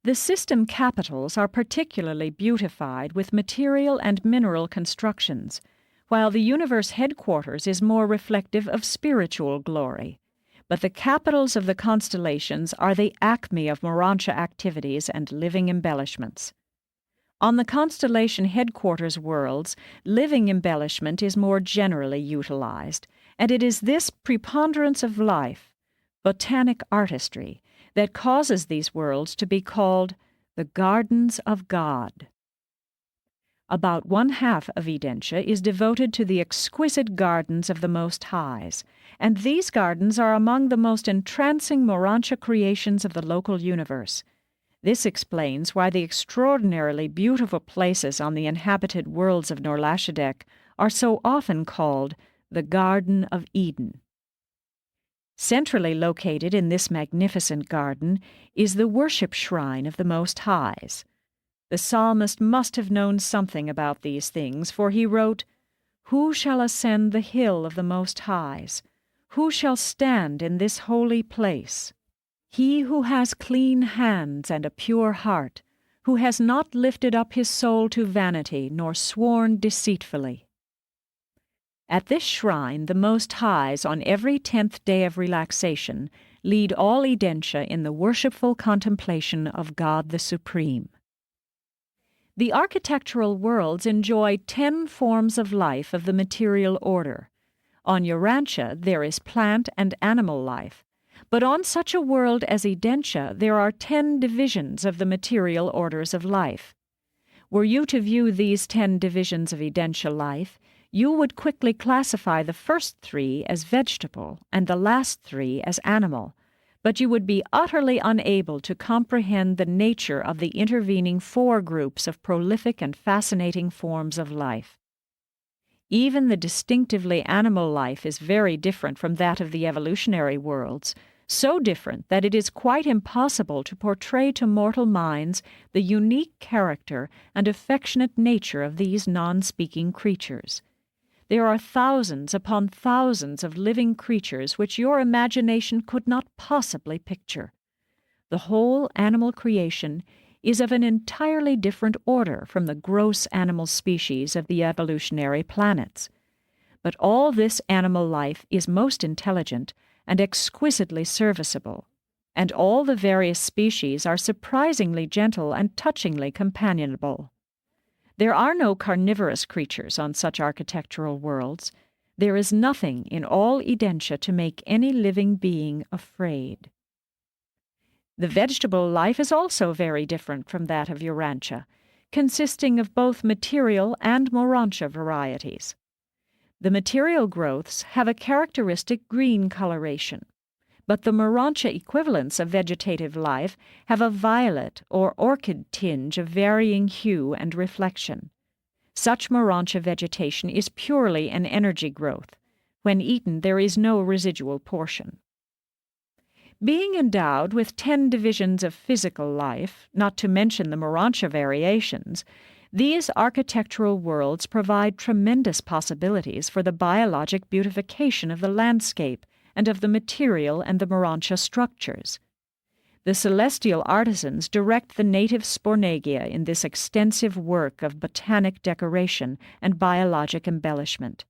The system capitals are particularly beautified with material and mineral constructions, while the universe headquarters is more reflective of spiritual glory. But the capitals of the constellations are the acme of Morantia activities and living embellishments. On the constellation headquarters worlds, living embellishment is more generally utilized, and it is this preponderance of life, botanic artistry that causes these worlds to be called the Gardens of God. About 1/2 of Edentia is devoted to the exquisite gardens of the Most Highs, and these gardens are among the most entrancing Morantia creations of the local universe. This explains why the extraordinarily beautiful places on the inhabited worlds of Norlashadek are so often called the Garden of Eden. Centrally located in this magnificent garden is the worship shrine of the Most Highs. The psalmist must have known something about these things, for he wrote, "Who shall ascend the hill of the Most Highs? Who shall stand in this holy place? He who has clean hands and a pure heart, who has not lifted up his soul to vanity, nor sworn deceitfully." At this shrine, the Most Highs, on every 10th day of relaxation, lead all Edentia in the worshipful contemplation of God the Supreme. The architectural worlds enjoy 10 forms of life of the material order. On Urantia there is plant and animal life, but on such a world as Edentia there are 10 divisions of the material orders of life. Were you to view these 10 divisions of Edentia life, you would quickly classify the first 3 as vegetable and the last 3 as animal, but you would be utterly unable to comprehend the nature of the intervening 4 groups of prolific and fascinating forms of life. Even the distinctively animal life is very different from that of the evolutionary worlds, so different that it is quite impossible to portray to mortal minds the unique character and affectionate nature of these non-speaking creatures. There are thousands upon thousands of living creatures which your imagination could not possibly picture. The whole animal creation is of an entirely different order from the gross animal species of the evolutionary planets. But all this animal life is most intelligent and exquisitely serviceable, and all the various species are surprisingly gentle and touchingly companionable. There are no carnivorous creatures on such architectural worlds. There is nothing in all Edentia to make any living being afraid. The vegetable life is also very different from that of Urantia, consisting of both material and Morantia varieties. The material growths have a characteristic green coloration, but the Morantia equivalents of vegetative life have a violet or orchid tinge of varying hue and reflection. Such Morantia vegetation is purely an energy growth. When eaten, there is no residual portion. Being endowed with 10 divisions of physical life, not to mention the Morantia variations, these architectural worlds provide tremendous possibilities for the biologic beautification of the landscape and of the material and the Morantia structures. The celestial artisans direct the native spornagia in this extensive work of botanic decoration and biologic embellishment.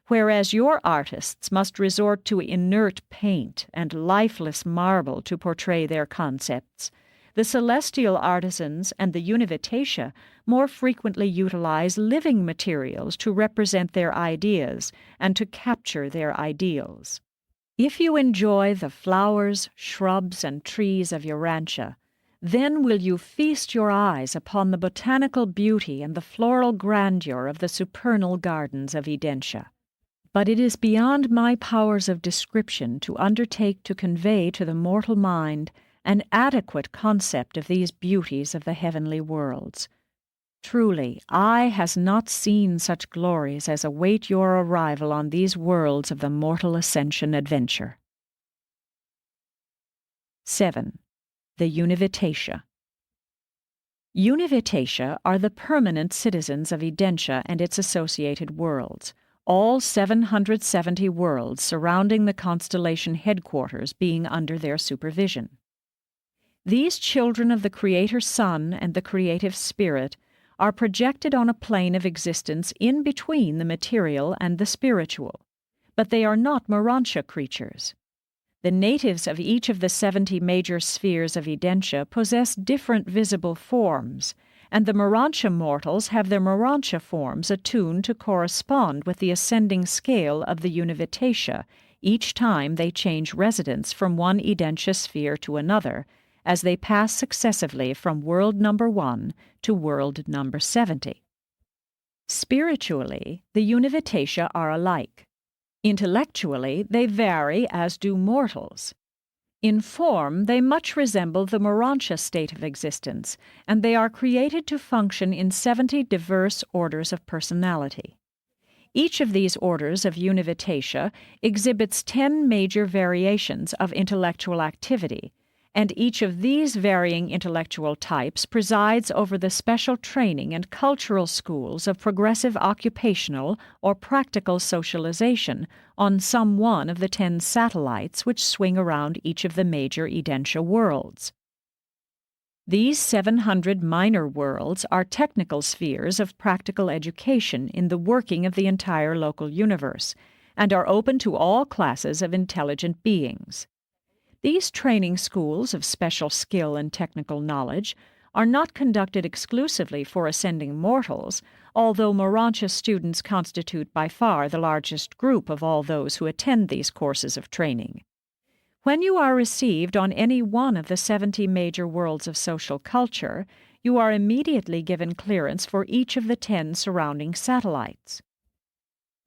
Whereas your artists must resort to inert paint and lifeless marble to portray their concepts, the celestial artisans and the Univitatia more frequently utilize living materials to represent their ideas and to capture their ideals. If you enjoy the flowers, shrubs, and trees of Urantia, then will you feast your eyes upon the botanical beauty and the floral grandeur of the supernal gardens of Edentia. But it is beyond my powers of description to undertake to convey to the mortal mind an adequate concept of these beauties of the heavenly worlds. Truly, eye has not seen such glories as await your arrival on these worlds of the mortal ascension adventure. 7. The Univitatia. Univitatia are the permanent citizens of Edentia and its associated worlds, all 770 worlds surrounding the constellation headquarters being under their supervision. These children of the Creator Sun and the Creative Spirit are projected on a plane of existence in between the material and the spiritual, but they are not Morantia creatures. The natives of each of the 70 major spheres of Edentia possess different visible forms, and the Morantia mortals have their Morantia forms attuned to correspond with the ascending scale of the Univitatia, each time they change residence from one Urantia sphere to another, as they pass successively from world number 1 to world number 70. Spiritually, the Univitatia are alike. Intellectually, they vary as do mortals. In form, they much resemble the Urantia state of existence, and they are created to function in 70 diverse orders of personality. Each of these orders of Univitatia exhibits 10 major variations of intellectual activity, and each of these varying intellectual types presides over the special training and cultural schools of progressive occupational or practical socialization on some one of the 10 satellites which swing around each of the major Urantia worlds. These 700 minor worlds are technical spheres of practical education in the working of the entire local universe, and are open to all classes of intelligent beings. These training schools of special skill and technical knowledge are not conducted exclusively for ascending mortals, although Urantia students constitute by far the largest group of all those who attend these courses of training. When you are received on any one of the 70 major worlds of social culture, you are immediately given clearance for each of the 10 surrounding satellites.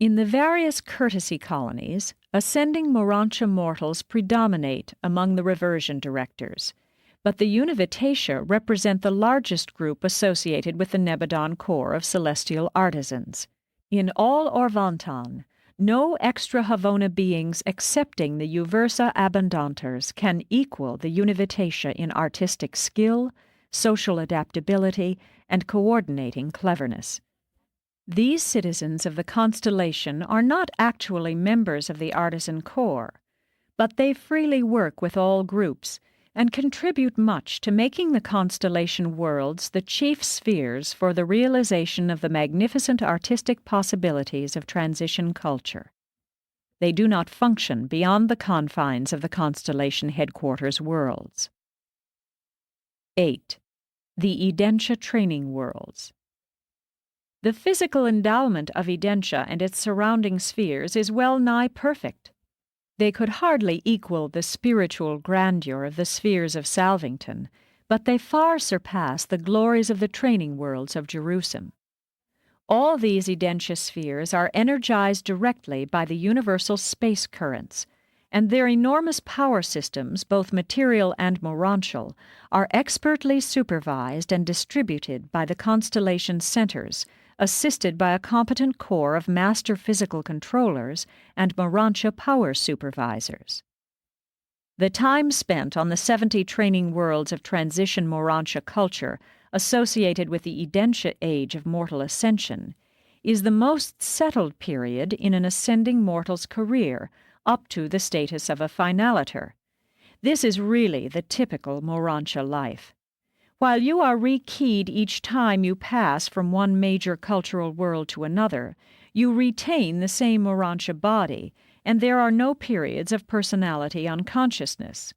In the various courtesy colonies, ascending Urantia mortals predominate among the reversion directors, but the Univitatia represent the largest group associated with the Nebadon Corps of celestial artisans. In all Orvantan, no extra Havona beings excepting the Uversa Abundanters can equal the Univitatia in artistic skill, social adaptability, and coordinating cleverness. These citizens of the constellation are not actually members of the artisan corps, but they freely work with all groups and contribute much to making the constellation worlds the chief spheres for the realization of the magnificent artistic possibilities of transition culture. They do not function beyond the confines of the constellation headquarters worlds. 8. The Urantia Training Worlds. The physical endowment of Urantia and its surrounding spheres is well nigh perfect. They could hardly equal the spiritual grandeur of the spheres of Salvington, but they far surpass the glories of the training worlds of Jerusalem. All these Urantia spheres are energized directly by the universal space currents, and their enormous power systems, both material and morontial, are expertly supervised and distributed by the constellation centers, assisted by a competent corps of master physical controllers and Urantia power supervisors. The time spent on the 70 training worlds of transition Urantia culture associated with the Urantia age of mortal ascension is the most settled period in an ascending mortal's career up to the status of a finaliter. This is really the typical Urantia life. While you are rekeyed each time you pass from one major cultural world to another, you retain the same Urantia body, and there are no periods of personality unconsciousness.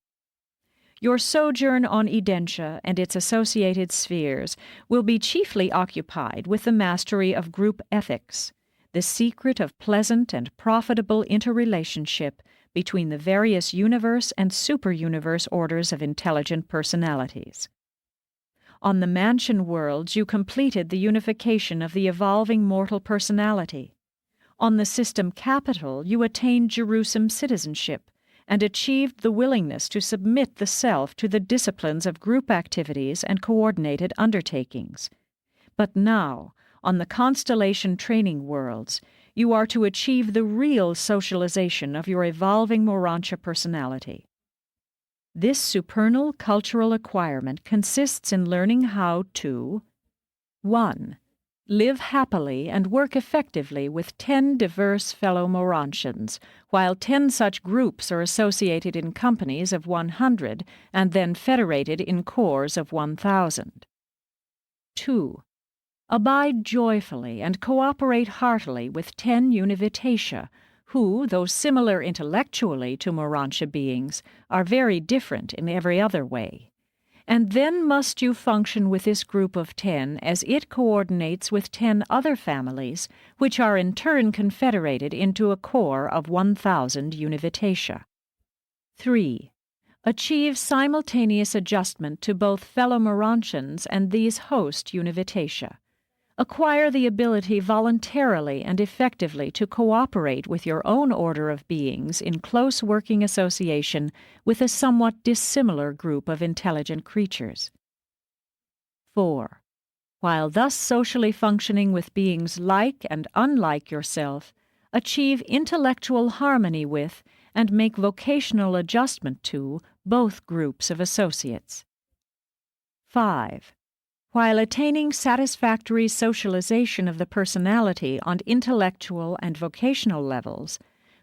Your sojourn on Urantia and its associated spheres will be chiefly occupied with the mastery of group ethics, the secret of pleasant and profitable interrelationship between the various universe and super-universe orders of intelligent personalities. On the mansion worlds you completed the unification of the evolving mortal personality. On the system capital you attained Jerusalem citizenship and achieved the willingness to submit the self to the disciplines of group activities and coordinated undertakings. But now, on the constellation training worlds, you are to achieve the real socialization of your evolving Urantia personality. This supernal cultural acquirement consists in learning how to 1. Live happily and work effectively with 10 diverse fellow Urantians, while 10 such groups are associated in companies of 100 and then federated in corps of 1,000. 2. Abide joyfully and cooperate heartily with 10 Univitatia, who, though similar intellectually to Urantia beings, are very different in every other way. and then must you function with this group of 10 as it coordinates with 10 other families, which are in turn confederated into a core of 1,000 Univitatia. 3. Achieve simultaneous adjustment to both fellow Morontians and these host Univitatia. Acquire the ability voluntarily and effectively to cooperate with your own order of beings in close working association with a somewhat dissimilar group of intelligent creatures. 4. While thus socially functioning with beings like and unlike yourself, achieve intellectual harmony with and make vocational adjustment to both groups of associates. 5. While attaining satisfactory socialization of the personality on intellectual and vocational levels,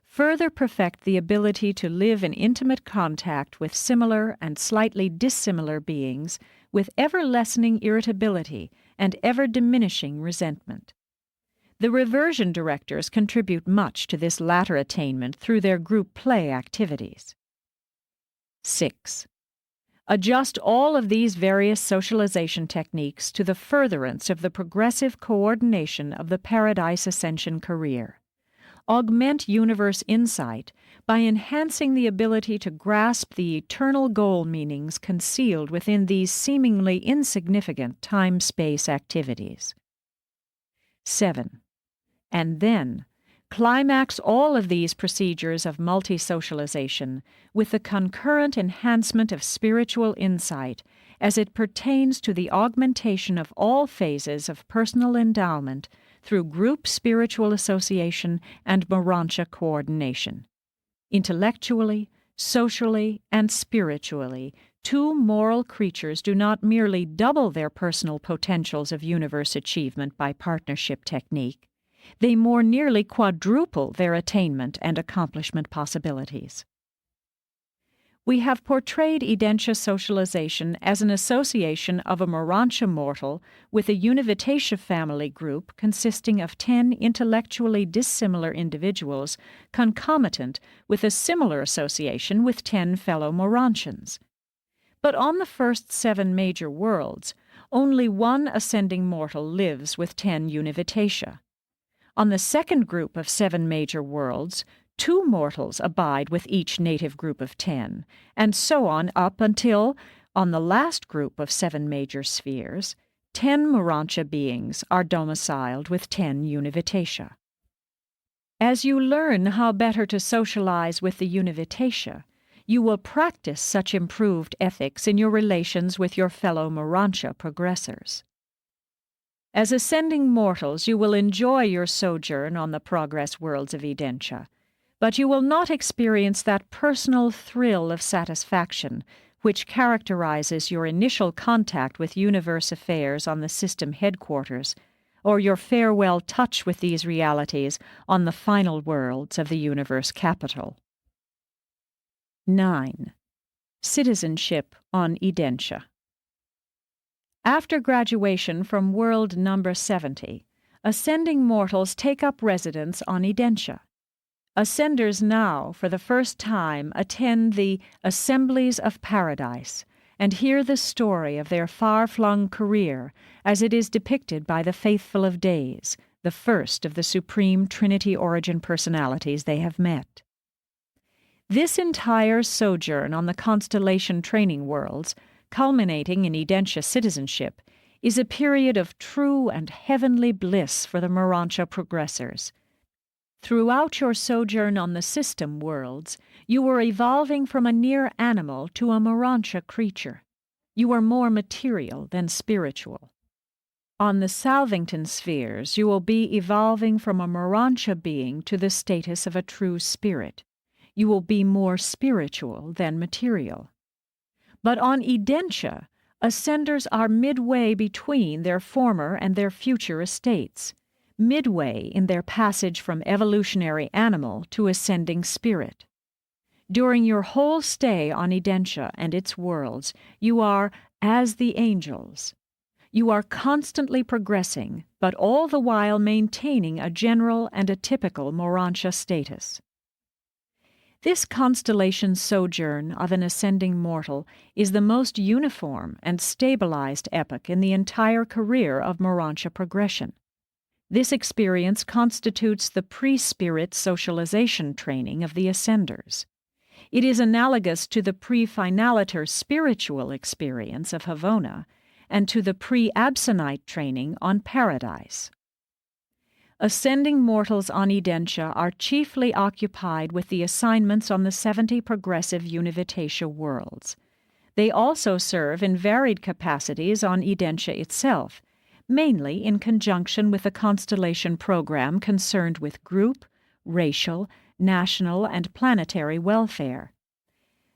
further perfect the ability to live in intimate contact with similar and slightly dissimilar beings with ever-lessening irritability and ever-diminishing resentment. The reversion directors contribute much to this latter attainment through their group play activities. 6. Adjust all of these various socialization techniques to the furtherance of the progressive coordination of the Paradise Ascension career. Augment universe insight by enhancing the ability to grasp the eternal goal meanings concealed within these seemingly insignificant time-space activities. 7. And then, climax all of these procedures of multi-socialization with the concurrent enhancement of spiritual insight as it pertains to the augmentation of all phases of personal endowment through group spiritual association and Morontia coordination. Intellectually, socially, and spiritually, two moral creatures do not merely double their personal potentials of universe achievement by partnership technique, they more nearly quadruple their attainment and accomplishment possibilities. We have portrayed Edentia socialization as an association of a Morontia mortal with a Univitatia family group consisting of 10 intellectually dissimilar individuals concomitant with a similar association with 10 fellow Morontians. But on the first 7 major worlds, only one ascending mortal lives with 10 Univitatia. On the second group of 7 major worlds, 2 mortals abide with each native group of 10, and so on up until, on the last group of 7 major spheres, 10 Morontia beings are domiciled with 10 Univitatia. As you learn how better to socialize with the Univitatia, you will practice such improved ethics in your relations with your fellow Morontia progressors. As ascending mortals, you will enjoy your sojourn on the progress worlds of Edentia, but you will not experience that personal thrill of satisfaction which characterizes your initial contact with universe affairs on the system headquarters, or your farewell touch with these realities on the final worlds of the universe capital. 9. Citizenship on Edentia. After graduation from world number 70, ascending mortals take up residence on Edentia. Ascenders now, for the first time, attend the Assemblies of Paradise and hear the story of their far-flung career as it is depicted by the Faithful of Days, the first of the Supreme Trinity Origin personalities they have met. This entire sojourn on the constellation training worlds, culminating in Edentia citizenship, is a period of true and heavenly bliss for the Morontia progressors. Throughout your sojourn on the system worlds, you are evolving from a near animal to a Morontia creature. You are more material than spiritual. On the Salvington spheres, you will be evolving from a Morontia being to the status of a true spirit. You will be more spiritual than material. But on Edentia, ascenders are midway between their former and their future estates, midway in their passage from evolutionary animal to ascending spirit. During your whole stay on Edentia and its worlds, you are as the angels. You are constantly progressing, but all the while maintaining a general and a typical Morontia status. This constellation sojourn of an ascending mortal is the most uniform and stabilized epoch in the entire career of Urantia progression. This experience constitutes the pre-spirit socialization training of the ascenders. It is analogous to the pre-finaliter spiritual experience of Havona and to the pre-absonite training on Paradise. Ascending mortals on Urantia are chiefly occupied with the assignments on the 70 progressive Univitation worlds. They also serve in varied capacities on Urantia itself, mainly in conjunction with the constellation program concerned with group, racial, national, and planetary welfare.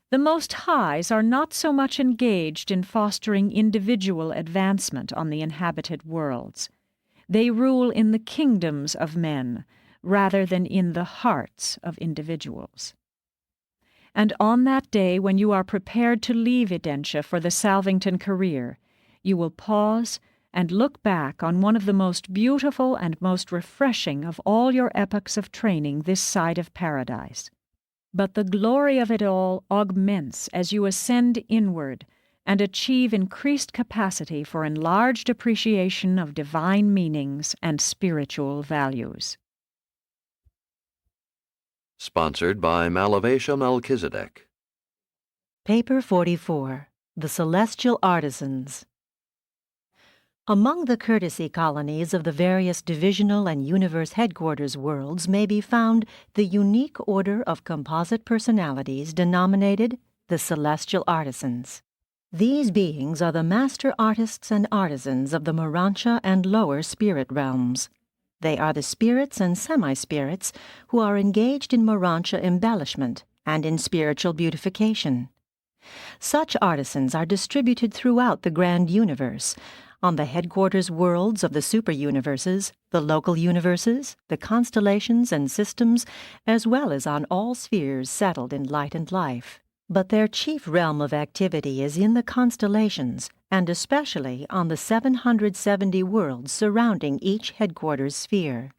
The Most Highs are not so much engaged in fostering individual advancement on the inhabited worlds. They rule in the kingdoms of men, rather than in the hearts of individuals. And on that day when you are prepared to leave Urantia for the Salvington career, you will pause and look back on one of the most beautiful and most refreshing of all your epochs of training this side of Paradise. But the glory of it all augments as you ascend inward and achieve increased capacity for enlarged appreciation of divine meanings and spiritual values. Sponsored by Malavesha Melchizedek. Paper 44. The Celestial Artisans. Among the courtesy colonies of the various divisional and universe headquarters worlds may be found the unique order of composite personalities denominated the Celestial Artisans. These beings are the master artists and artisans of the Urantia and lower spirit realms. They are the spirits and semi-spirits who are engaged in Urantia embellishment and in spiritual beautification. Such artisans are distributed throughout the grand universe, on the headquarters worlds of the super-universes, the local universes, the constellations and systems, as well as on all spheres settled in light and life. But their chief realm of activity is in the constellations, and especially on the 770 worlds surrounding each headquarters sphere.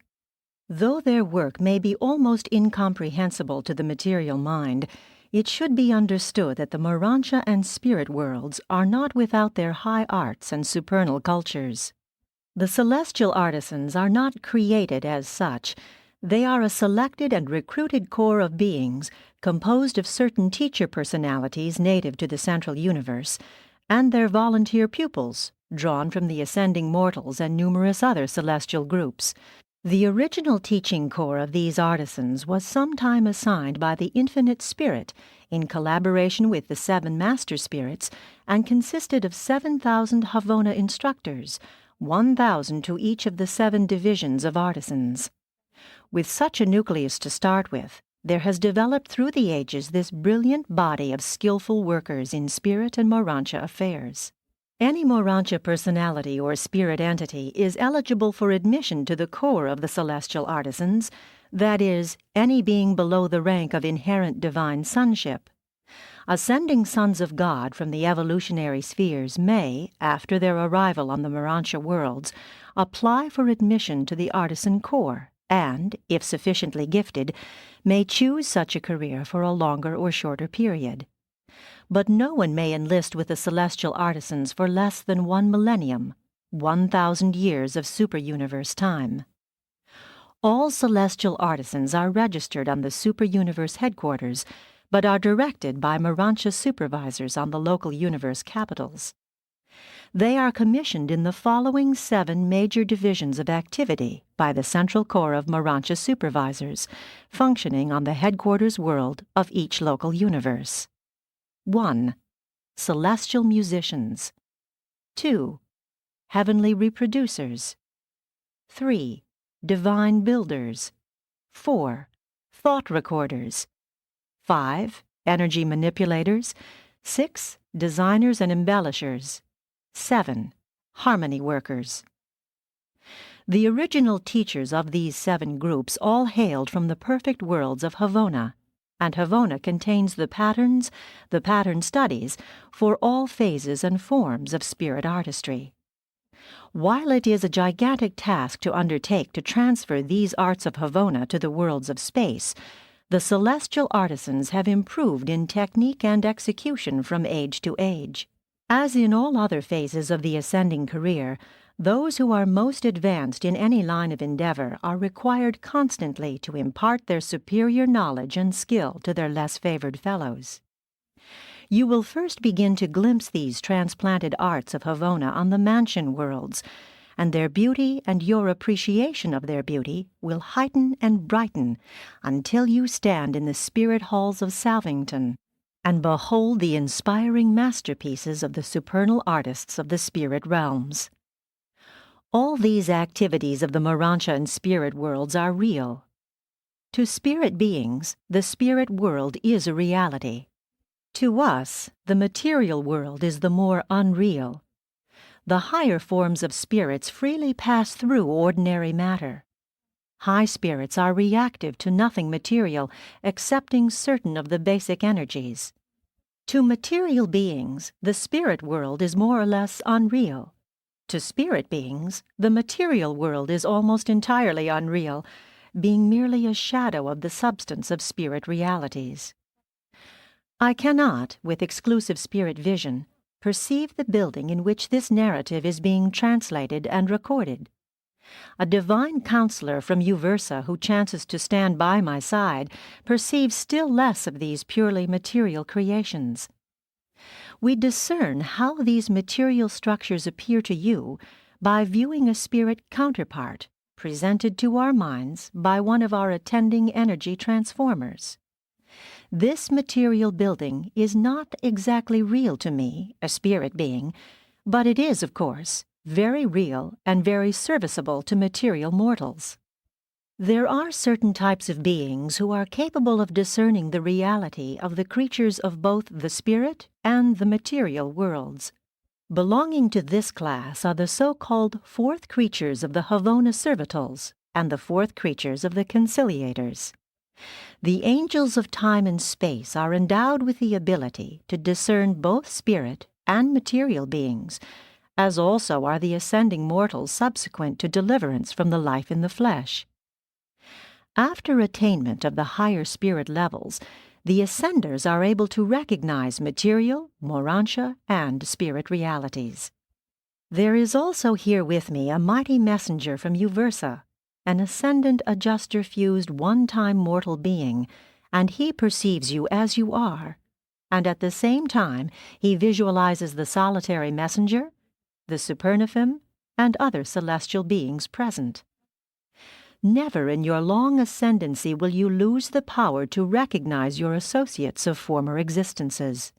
Though their work may be almost incomprehensible to the material mind, it should be understood that the Urantia and spirit worlds are not without their high arts and supernal cultures. The celestial artisans are not created as such. They are a selected and recruited corps of beings composed of certain teacher personalities native to the central universe, and their volunteer pupils, drawn from the ascending mortals and numerous other celestial groups. The original teaching corps of these artisans was sometime assigned by the Infinite Spirit in collaboration with the 7 Master Spirits and consisted of 7,000 Havona instructors, 1,000 to each of the 7 divisions of artisans. With such a nucleus to start with, there has developed through the ages this brilliant body of skillful workers in spirit and Urantia affairs. Any Urantia personality or spirit entity is eligible for admission to the corps of the celestial artisans, that is, any being below the rank of inherent divine sonship. Ascending sons of God from the evolutionary spheres may, after their arrival on the Urantia worlds, apply for admission to the artisan corps, and, if sufficiently gifted, may choose such a career for a longer or shorter period. But no one may enlist with the celestial artisans for less than 1 millennium, 1,000 years of super-universe time. All celestial artisans are registered on the super-universe headquarters, but are directed by Urantia supervisors on the local universe capitals. They are commissioned in the following 7 major divisions of activity by the Central Corps of Urantia supervisors, functioning on the headquarters world of each local universe. 1. Celestial musicians. 2. Heavenly reproducers. 3. Divine builders. 4. Thought recorders. 5. Energy manipulators. 6. Designers and embellishers. 7. Harmony workers. The original teachers of these 7 groups all hailed from the perfect worlds of Havona, and Havona contains the pattern studies for all phases and forms of spirit artistry. While it is a gigantic task to undertake to transfer these arts of Havona to the worlds of space, The celestial artisans have improved in technique and execution from age to age. As in all other phases of the ascending career, those who are most advanced in any line of endeavor are required constantly to impart their superior knowledge and skill to their less favored fellows. You will first begin to glimpse these transplanted arts of Havona on the mansion worlds, and their beauty and your appreciation of their beauty will heighten and brighten until you stand in the spirit halls of Salvington and behold the inspiring masterpieces of the supernal artists of the spirit realms. All these activities of the Urantia and spirit worlds are real. To spirit beings, the spirit world is a reality. To us, the material world is the more unreal. The higher forms of spirits freely pass through ordinary matter. High spirits are reactive to nothing material, excepting certain of the basic energies. To material beings, the spirit world is more or less unreal. To spirit beings, the material world is almost entirely unreal, being merely a shadow of the substance of spirit realities. I cannot, with exclusive spirit vision, perceive the building in which this narrative is being translated and recorded. A divine counselor from Uversa who chances to stand by my side perceives still less of these purely material creations. We discern how these material structures appear to you by viewing a spirit counterpart presented to our minds by one of our attending energy transformers. This material building is not exactly real to me, a spirit being, but it is, of course, very real and very serviceable to material mortals. There are certain types of beings who are capable of discerning the reality of the creatures of both the spirit and the material worlds. Belonging to this class are the so-called fourth creatures of the Havona servitals and the fourth creatures of the conciliators. The angels of time and space are endowed with the ability to discern both spirit and material beings, as also are the ascending mortals subsequent to deliverance from the life in the flesh. After attainment of the higher spirit levels, the ascenders are able to recognize material, Urantia, and spirit realities. There is also here with me a mighty messenger from Uversa, an ascendant adjuster-fused one-time mortal being, and he perceives you as you are, and at the same time he visualizes the solitary messenger, the supernaphim, and other celestial beings present. Never in your long ascendancy will you lose the power to recognize your associates of former existences.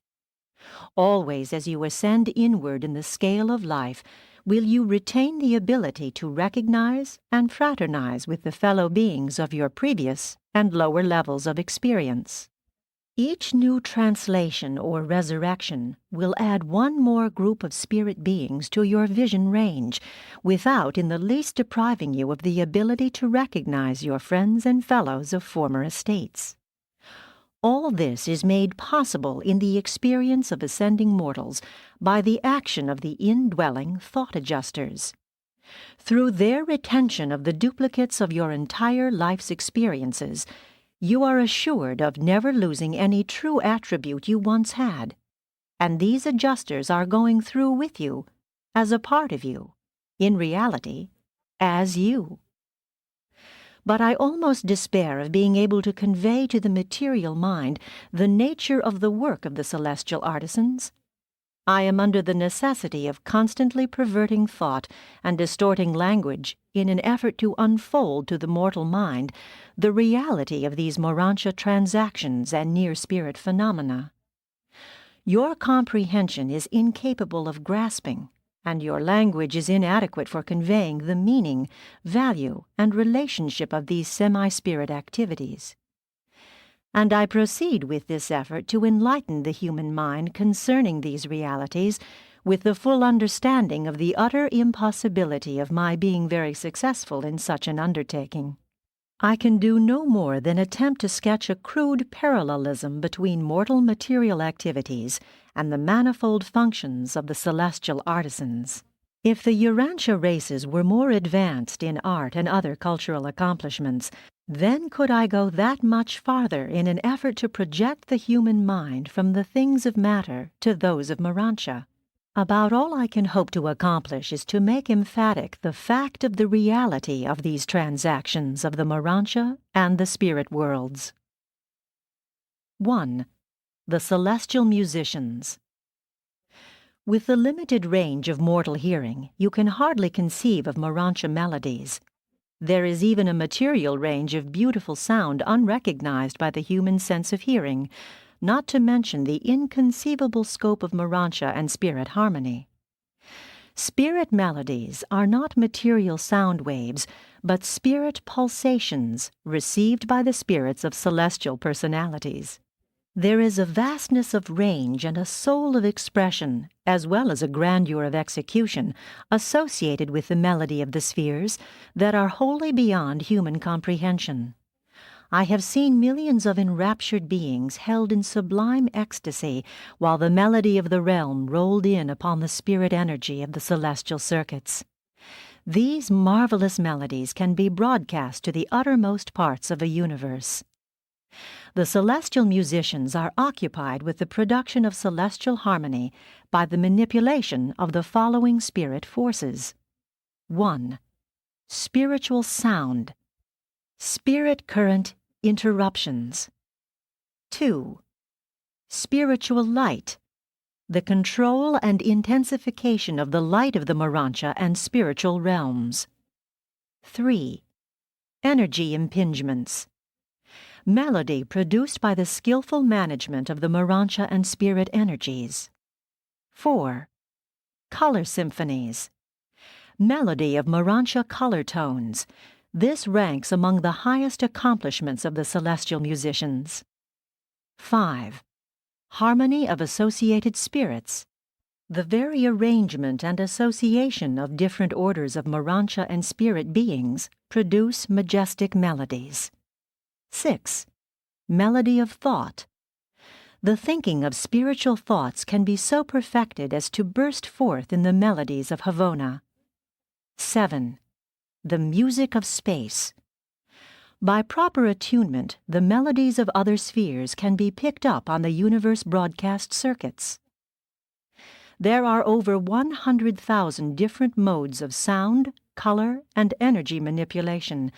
Always as you ascend inward in the scale of life, will you retain the ability to recognize and fraternize with the fellow beings of your previous and lower levels of experience. Each new translation or resurrection will add one more group of spirit beings to your vision range, without in the least depriving you of the ability to recognize your friends and fellows of former estates. All this is made possible in the experience of ascending mortals by the action of the indwelling thought adjusters. Through their retention of the duplicates of your entire life's experiences, you are assured of never losing any true attribute you once had, and these adjusters are going through with you, as a part of you, in reality, as you. But I almost despair of being able to convey to the material mind the nature of the work of the celestial artisans. I am under the necessity of constantly perverting thought and distorting language in an effort to unfold to the mortal mind the reality of these Urantia transactions and near-spirit phenomena. Your comprehension is incapable of grasping, and your language is inadequate for conveying the meaning, value, and relationship of these semi-spirit activities. And I proceed with this effort to enlighten the human mind concerning these realities with the full understanding of the utter impossibility of my being very successful in such an undertaking. I can do no more than attempt to sketch a crude parallelism between mortal material activities and the manifold functions of the celestial artisans. If the Urantia races were more advanced in art and other cultural accomplishments, then could I go that much farther in an effort to project the human mind from the things of matter to those of Urantia. About all I can hope to accomplish is to make emphatic the fact of the reality of these transactions of the Urantia and the spirit worlds. 1. The Celestial Musicians. With the limited range of mortal hearing, you can hardly conceive of Urantia melodies. There is even a material range of beautiful sound unrecognized by the human sense of hearing, not to mention the inconceivable scope of Urantia and spirit harmony. Spirit melodies are not material sound waves, but spirit pulsations received by the spirits of celestial personalities. There is a vastness of range and a soul of expression, as well as a grandeur of execution, associated with the melody of the spheres that are wholly beyond human comprehension. I have seen millions of enraptured beings held in sublime ecstasy while the melody of the realm rolled in upon the spirit energy of the celestial circuits. These marvelous melodies can be broadcast to the uttermost parts of a universe. The celestial musicians are occupied with the production of celestial harmony by the manipulation of the following spirit forces. 1. Spiritual sound. Spirit current interruptions. 2. Spiritual light. The control and intensification of the light of the Urantia and spiritual realms. 3. Energy impingements. Melody produced by the skillful management of the Urantia and spirit energies. 4. Color symphonies. Melody of Urantia color tones. This ranks among the highest accomplishments of the celestial musicians. 5. Harmony of associated spirits. The very arrangement and association of different orders of Urantia and spirit beings produce majestic melodies. 6. Melody of thought. The thinking of spiritual thoughts can be so perfected as to burst forth in the melodies of Havona. 7. The music of space. By proper attunement, the melodies of other spheres can be picked up on the universe broadcast circuits. There are over 100,000 different modes of sound, color, and energy manipulation,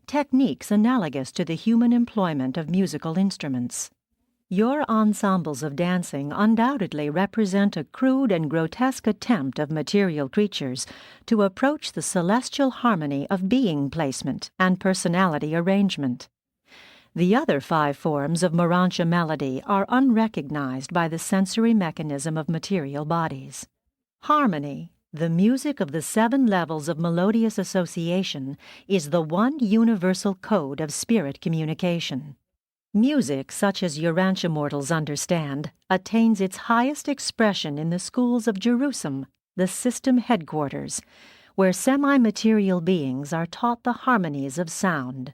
techniques analogous to the human employment of musical instruments. Your ensembles of dancing undoubtedly represent a crude and grotesque attempt of material creatures to approach the celestial harmony of being placement and personality arrangement. The other 5 forms of Urantia melody are unrecognized by the sensory mechanism of material bodies. Harmony, the music of the 7 levels of melodious association, is the one universal code of spirit communication. Music, such as Urantia mortals understand, attains its highest expression in the schools of Jerusalem, the system headquarters, where semi-material beings are taught the harmonies of sound.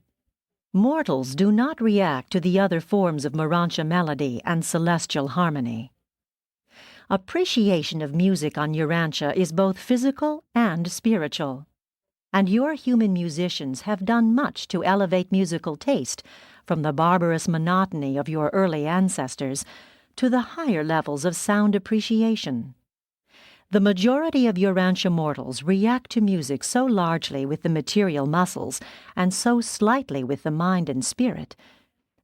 Mortals do not react to the other forms of Urantia melody and celestial harmony. Appreciation of music on Urantia is both physical and spiritual, and your human musicians have done much to elevate musical taste from the barbarous monotony of your early ancestors to the higher levels of sound appreciation. The majority of Urantia mortals react to music so largely with the material muscles and so slightly with the mind and spirit,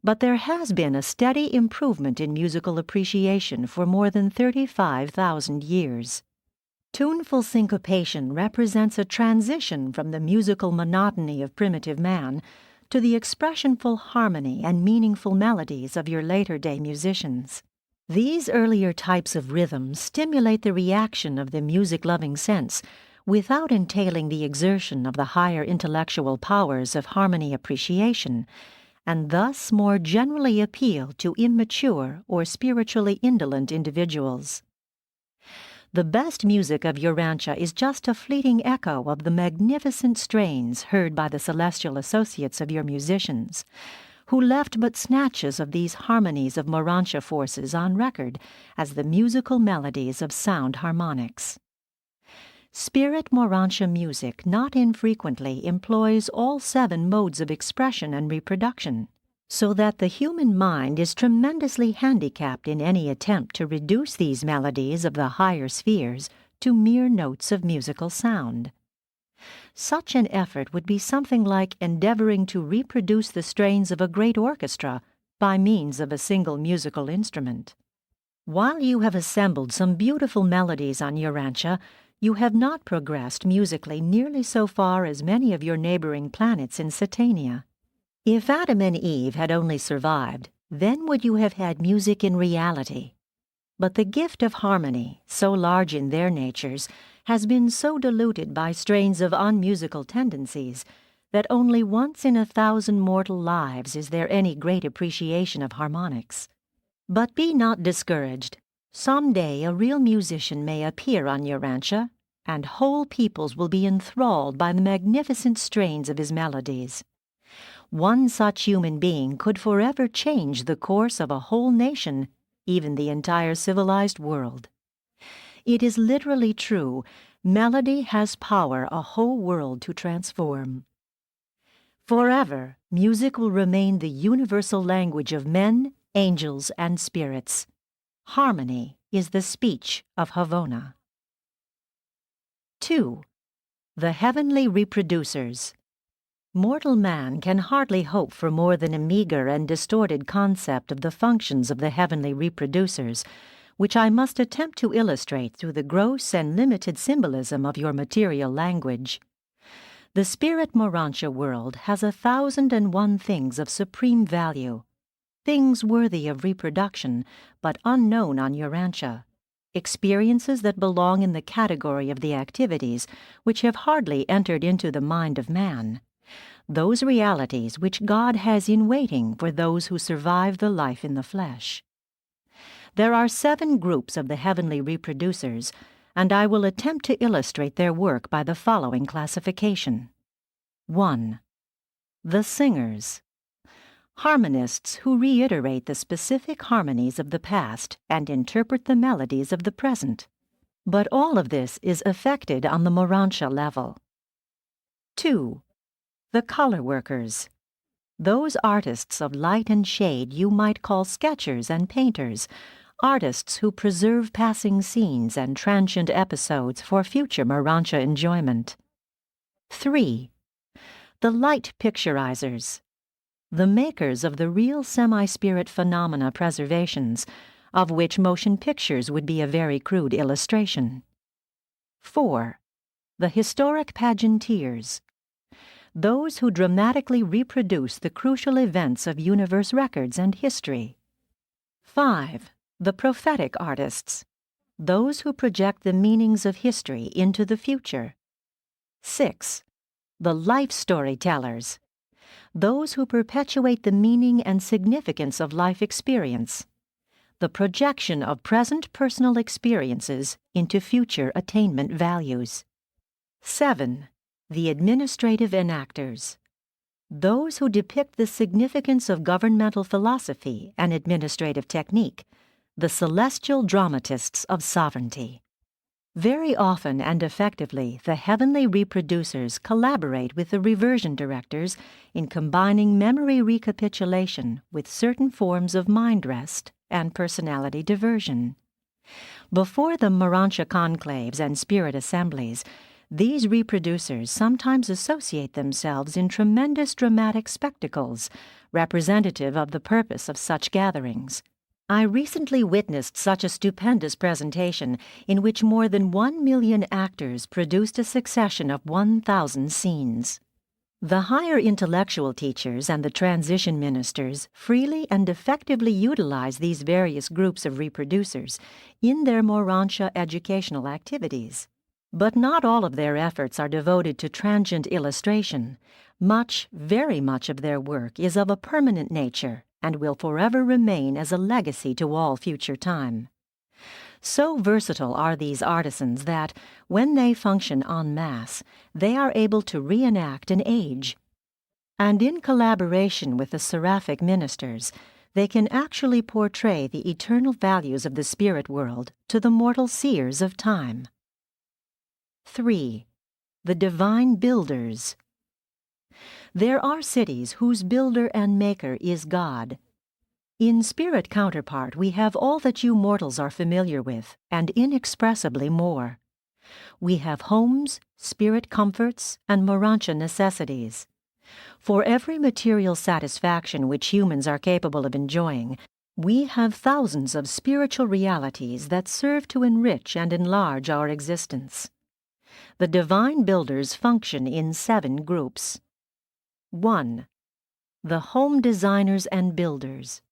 but there has been a steady improvement in musical appreciation for more than 35,000 years. Tuneful syncopation represents a transition from the musical monotony of primitive man to the expressionful harmony and meaningful melodies of your later-day musicians. These earlier types of rhythm stimulate the reaction of the music-loving sense without entailing the exertion of the higher intellectual powers of harmony appreciation, and thus more generally appeal to immature or spiritually indolent individuals. The best music of Urantia is just a fleeting echo of the magnificent strains heard by the celestial associates of your musicians, who left but snatches of these harmonies of Urantia forces on record as the musical melodies of sound harmonics. Spirit Morantia music not infrequently employs all 7 modes of expression and reproduction, so that the human mind is tremendously handicapped in any attempt to reduce these melodies of the higher spheres to mere notes of musical sound. Such an effort would be something like endeavoring to reproduce the strains of a great orchestra by means of a single musical instrument. While you have assembled some beautiful melodies on Urantia, you have not progressed musically nearly so far as many of your neighboring planets in Satania. If Adam and Eve had only survived, then would you have had music in reality. But the gift of harmony, so large in their natures, has been so diluted by strains of unmusical tendencies that only once in 1,000 mortal lives is there any great appreciation of harmonics. But be not discouraged. Some day a real musician may appear on Urantia, and whole peoples will be enthralled by the magnificent strains of his melodies. One such human being could forever change the course of a whole nation, even the entire civilized world. It is literally true, melody has power a whole world to transform. Forever, music will remain the universal language of men, angels, and spirits. Harmony is the speech of Havona. 2. The Heavenly Reproducers. Mortal man can hardly hope for more than a meager and distorted concept of the functions of the heavenly reproducers, which I must attempt to illustrate through the gross and limited symbolism of your material language. The spirit Morantia world has 1,001 things of supreme value, things worthy of reproduction, but unknown on Urantia, experiences that belong in the category of the activities which have hardly entered into the mind of man, those realities which God has in waiting for those who survive the life in the flesh. There are 7 groups of the heavenly reproducers, and I will attempt to illustrate their work by the following classification. 1. The singers. Harmonists who reiterate the specific harmonies of the past and interpret the melodies of the present. But all of this is effected on the Morantia level. 2. The color workers. Those artists of light and shade you might call sketchers and painters, artists who preserve passing scenes and transient episodes for future Morantia enjoyment. 3. The light picturizers. The makers of the real semi-spirit phenomena preservations, of which motion pictures would be a very crude illustration. 4. The historic pageanteers. Those who dramatically reproduce the crucial events of universe records and history. 5. The prophetic artists. Those who project the meanings of history into the future. 6. The life storytellers. Those who perpetuate the meaning and significance of life experience. The projection of present personal experiences into future attainment values. 7. The administrative enactors. Those who depict the significance of governmental philosophy and administrative technique, the celestial dramatists of sovereignty. Very often and effectively, the heavenly reproducers collaborate with the reversion directors in combining memory recapitulation with certain forms of mind rest and personality diversion. Before the Morantia conclaves and spirit assemblies, these reproducers sometimes associate themselves in tremendous dramatic spectacles, representative of the purpose of such gatherings. I recently witnessed such a stupendous presentation in which more than 1 million actors produced a succession of 1,000 scenes. The higher intellectual teachers and the transition ministers freely and effectively utilize these various groups of reproducers in their Morantia educational activities. But not all of their efforts are devoted to transient illustration. Much, very much of their work is of a permanent nature and will forever remain as a legacy to all future time. So versatile are these artisans that, when they function en masse, they are able to reenact an age. And in collaboration with the seraphic ministers, they can actually portray the eternal values of the spirit world to the mortal seers of time. 3. The divine builders. There are cities whose builder and maker is God. In spirit counterpart, we have all that you mortals are familiar with, and inexpressibly more. We have homes, spirit comforts, and Urantia necessities. For every material satisfaction which humans are capable of enjoying, we have thousands of spiritual realities that serve to enrich and enlarge our existence. The divine builders function in 7 groups. 1. The home designers and builders.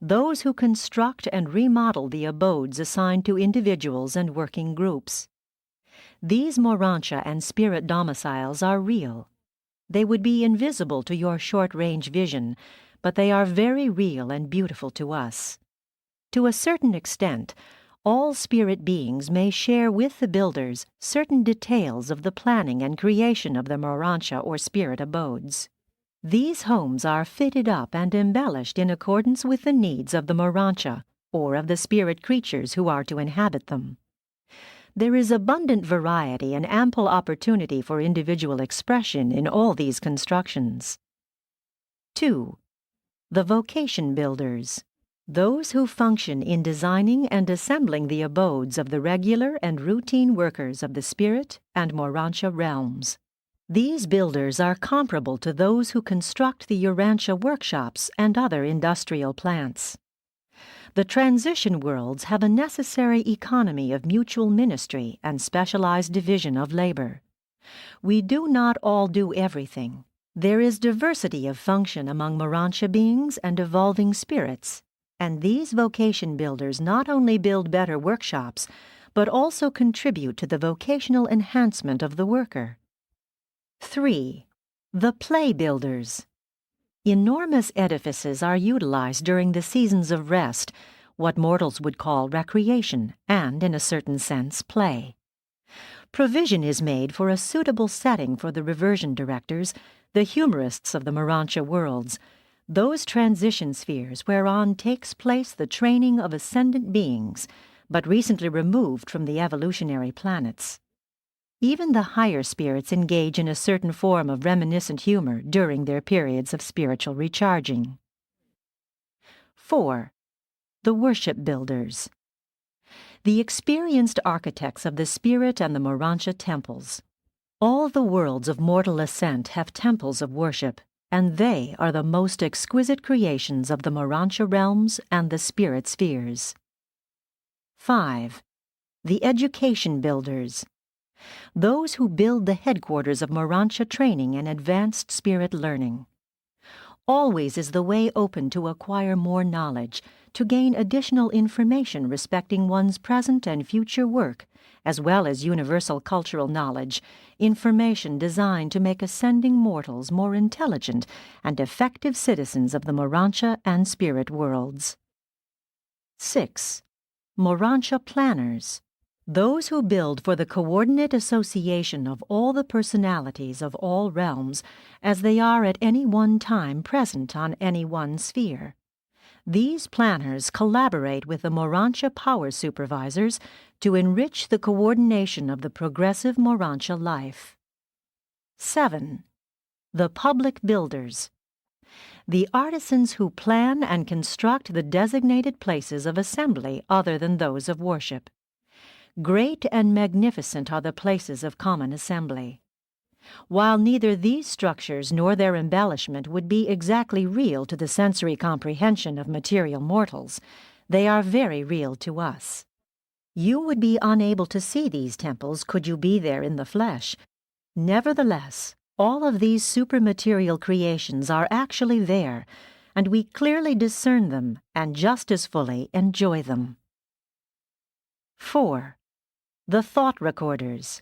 Those who construct and remodel the abodes assigned to individuals and working groups. These Urantia and spirit domiciles are real. They would be invisible to your short-range vision, but they are very real and beautiful to us. To a certain extent, all spirit beings may share with the builders certain details of the planning and creation of the Urantia or spirit abodes. These homes are fitted up and embellished in accordance with the needs of the Urantia, or of the spirit creatures who are to inhabit them. There is abundant variety and ample opportunity for individual expression in all these constructions. 2. The vocation builders. Those who function in designing and assembling the abodes of the regular and routine workers of the spirit and Urantia realms. These builders are comparable to those who construct the Urantia workshops and other industrial plants. The transition worlds have a necessary economy of mutual ministry and specialized division of labor. We do not all do everything. There is diversity of function among Urantia beings and evolving spirits, and these vocation builders not only build better workshops, but also contribute to the vocational enhancement of the worker. 3. The play builders. Enormous edifices are utilized during the seasons of rest, what mortals would call recreation, and, in a certain sense, play. Provision is made for a suitable setting for the reversion directors, the humorists of the Urantia worlds, those transition spheres whereon takes place the training of ascendant beings, but recently removed from the evolutionary planets. Even the higher spirits engage in a certain form of reminiscent humor during their periods of spiritual recharging. 4. The worship builders. The experienced architects of the spirit and the Urantia temples. All the worlds of mortal ascent have temples of worship, and they are the most exquisite creations of the Urantia realms and the spirit spheres. 5. The education builders. Those who build the headquarters of Urantia training and advanced spirit learning. Always is the way open to acquire more knowledge, to gain additional information respecting one's present and future work, as well as universal cultural knowledge, information designed to make ascending mortals more intelligent and effective citizens of the Urantia and spirit worlds. 6. Urantia planners. Those who build for the coordinate association of all the personalities of all realms as they are at any one time present on any one sphere. These planners collaborate with the Urantia power supervisors to enrich the coordination of the progressive Urantia life. 7. The public builders. The artisans who plan and construct the designated places of assembly other than those of worship. Great and magnificent are the places of common assembly. While neither these structures nor their embellishment would be exactly real to the sensory comprehension of material mortals, they are very real to us. You would be unable to see these temples could you be there in the flesh. Nevertheless, all of these supermaterial creations are actually there, and we clearly discern them and just as fully enjoy them. 4. The thought recorders.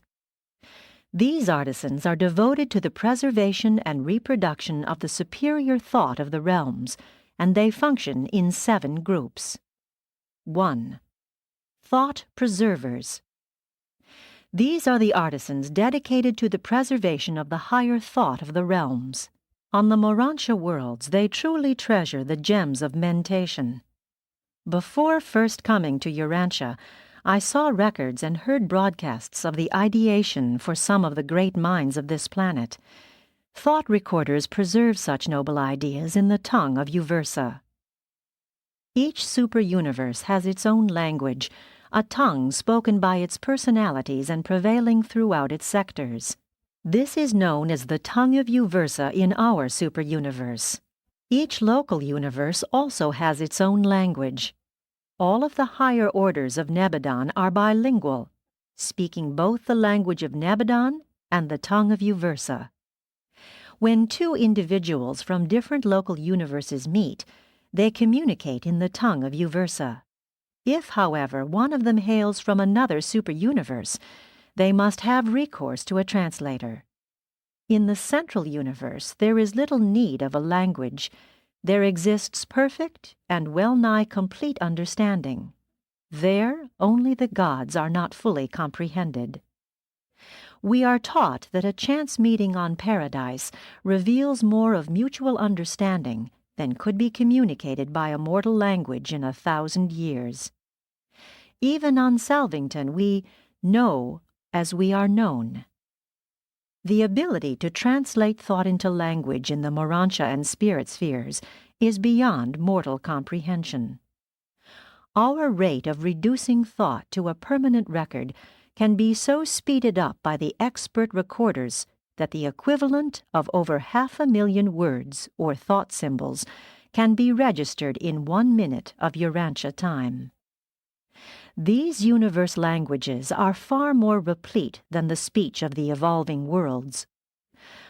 These artisans are devoted to the preservation and reproduction of the superior thought of the realms, and they function in 7 groups. 1. Thought preservers. These are the artisans dedicated to the preservation of the higher thought of the realms. On the Urantia worlds, they truly treasure the gems of mentation. Before first coming to Urantia, I saw records and heard broadcasts of the ideation for some of the great minds of this planet. Thought recorders preserve such noble ideas in the tongue of Uversa. Each super-universe has its own language, a tongue spoken by its personalities and prevailing throughout its sectors. This is known as the tongue of Uversa in our super-universe. Each local universe also has its own language. All of the higher orders of Nebadon are bilingual, speaking both the language of Nebadon and the tongue of Uversa. When two individuals from different local universes meet, they communicate in the tongue of Uversa. If, however, one of them hails from another super-universe, they must have recourse to a translator. In the central universe, there is little need of a language. There exists perfect and well-nigh complete understanding. There, only the gods are not fully comprehended. We are taught that a chance meeting on Paradise reveals more of mutual understanding than could be communicated by a mortal language in 1,000 years. Even on Salvington, we know as we are known. The ability to translate thought into language in the Urantia and spirit spheres is beyond mortal comprehension. Our rate of reducing thought to a permanent record can be so speeded up by the expert recorders that the equivalent of over 500,000 words or thought symbols can be registered in 1 minute of Urantia time. These universe languages are far more replete than the speech of the evolving worlds.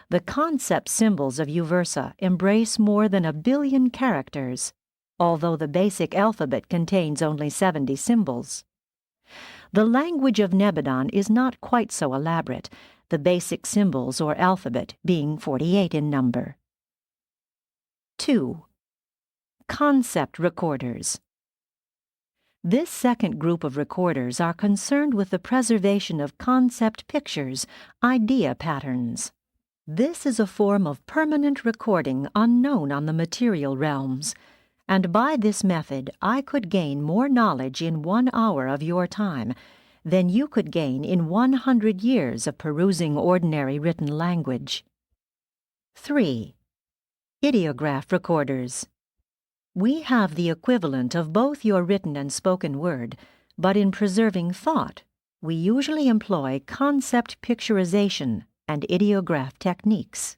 The concept symbols of Uversa embrace more than 1 billion characters, although the basic alphabet contains only 70 symbols. The language of Nebadon is not quite so elaborate, the basic symbols or alphabet being 48 in number. 2. Concept recorders. This second group of recorders are concerned with the preservation of concept pictures, idea patterns. This is a form of permanent recording unknown on the material realms, and by this method I could gain more knowledge in 1 hour of your time than you could gain in 100 years of perusing ordinary written language. 3. Ideograph recorders. We have the equivalent of both your written and spoken word, but in preserving thought, we usually employ concept picturization and ideograph techniques.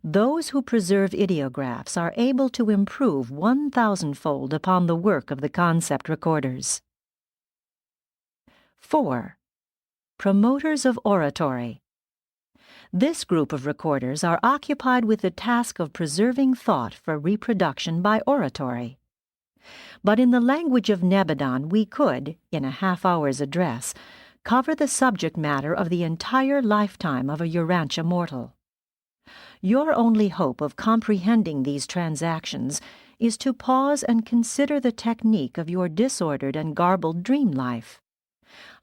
Those who preserve ideographs are able to improve 1,000-fold upon the work of the concept recorders. 4. Promoters of oratory. This group of recorders are occupied with the task of preserving thought for reproduction by oratory. But in the language of Nebadon, we could, in a half-hour's address, cover the subject matter of the entire lifetime of a Urantia mortal. Your only hope of comprehending these transactions is to pause and consider the technique of your disordered and garbled dream life.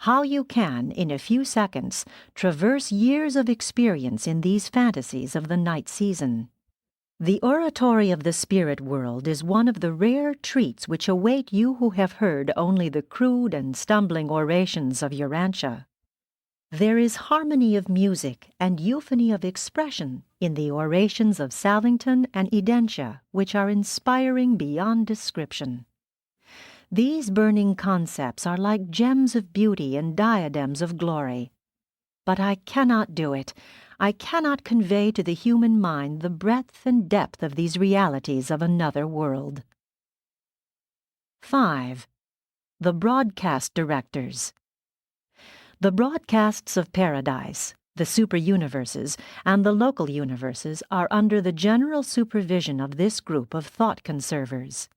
How you can, in a few seconds, traverse years of experience in these fantasies of the night season. The oratory of the spirit world is one of the rare treats which await you who have heard only the crude and stumbling orations of Urantia. There is harmony of music and euphony of expression in the orations of Salvington and Urantia, which are inspiring beyond description. These burning concepts are like gems of beauty and diadems of glory. But I cannot do it. I cannot convey to the human mind the breadth and depth of these realities of another world. 5. The broadcast directors. The broadcasts of Paradise, the super-universes, and the local universes are under the general supervision of this group of thought conservers.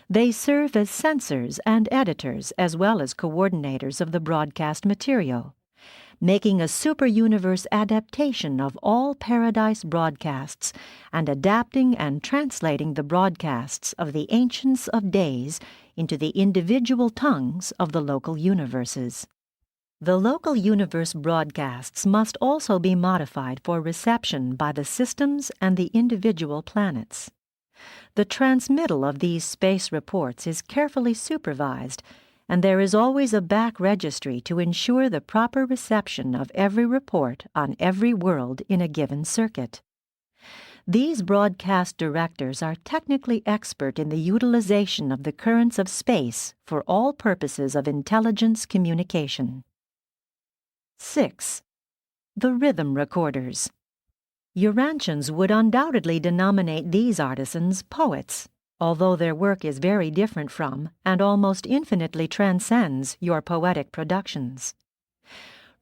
They serve as censors and editors as well as coordinators of the broadcast material, making a super-universe adaptation of all Paradise broadcasts and adapting and translating the broadcasts of the Ancients of Days into the individual tongues of the local universes. The local universe broadcasts must also be modified for reception by the systems and the individual planets. The transmittal of these space reports is carefully supervised, and there is always a back registry to ensure the proper reception of every report on every world in a given circuit. These broadcast directors are technically expert in the utilization of the currents of space for all purposes of intelligence communication. 6. The rhythm recorders. Urantians would undoubtedly denominate these artisans poets, although their work is very different from and almost infinitely transcends your poetic productions.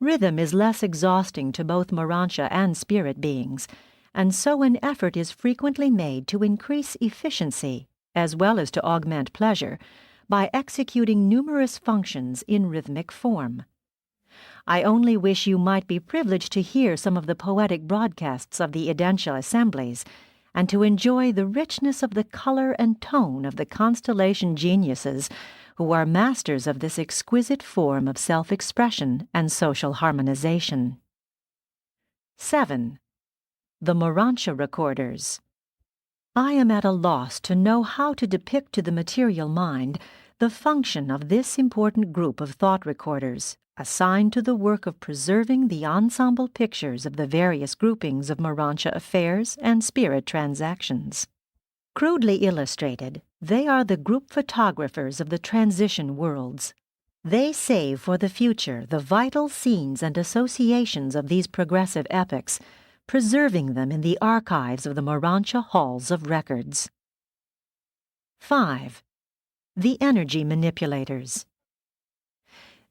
Rhythm is less exhausting to both Urantia and spirit beings, and so an effort is frequently made to increase efficiency, as well as to augment pleasure, by executing numerous functions in rhythmic form. I only wish you might be privileged to hear some of the poetic broadcasts of the Urantia assemblies, and to enjoy the richness of the color and tone of the constellation geniuses who are masters of this exquisite form of self-expression and social harmonization. 7. The Urantia recorders. I am at a loss to know how to depict to the material mind the function of this important group of thought recorders, assigned to the work of preserving the ensemble pictures of the various groupings of Urantia affairs and spirit transactions. Crudely illustrated, they are the group photographers of the transition worlds. They save for the future the vital scenes and associations of these progressive epochs, preserving them in the archives of the Urantia halls of records. 5. The energy manipulators.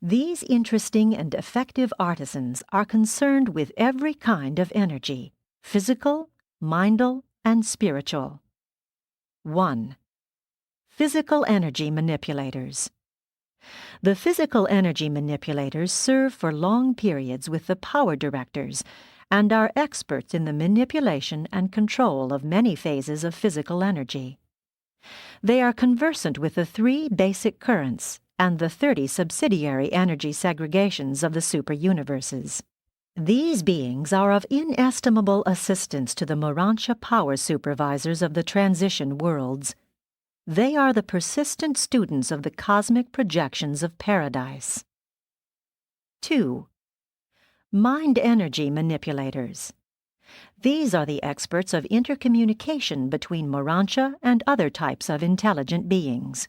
These interesting and effective artisans are concerned with every kind of energy, physical, mindal, and spiritual. 1. Physical energy manipulators. The physical energy manipulators serve for long periods with the power directors and are experts in the manipulation and control of many phases of physical energy. They are conversant with the 3 basic currents and the 30 subsidiary energy segregations of the superuniverses. These beings are of inestimable assistance to the Urantia power supervisors of the transition worlds. They are the persistent students of the cosmic projections of paradise. 2. Mind energy manipulators. These are the experts of intercommunication between Urantia and other types of intelligent beings.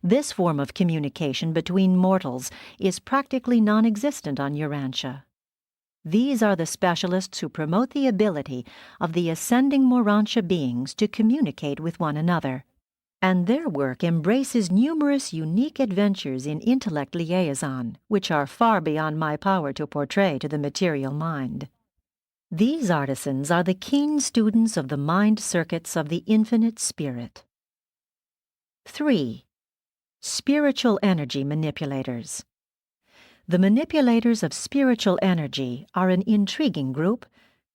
This form of communication between mortals is practically non-existent on Urantia. These are the specialists who promote the ability of the ascending Urantia beings to communicate with one another, and their work embraces numerous unique adventures in intellect liaison, which are far beyond my power to portray to the material mind. These artisans are the keen students of the mind circuits of the infinite spirit. 3. Spiritual energy manipulators. The manipulators of spiritual energy are an intriguing group.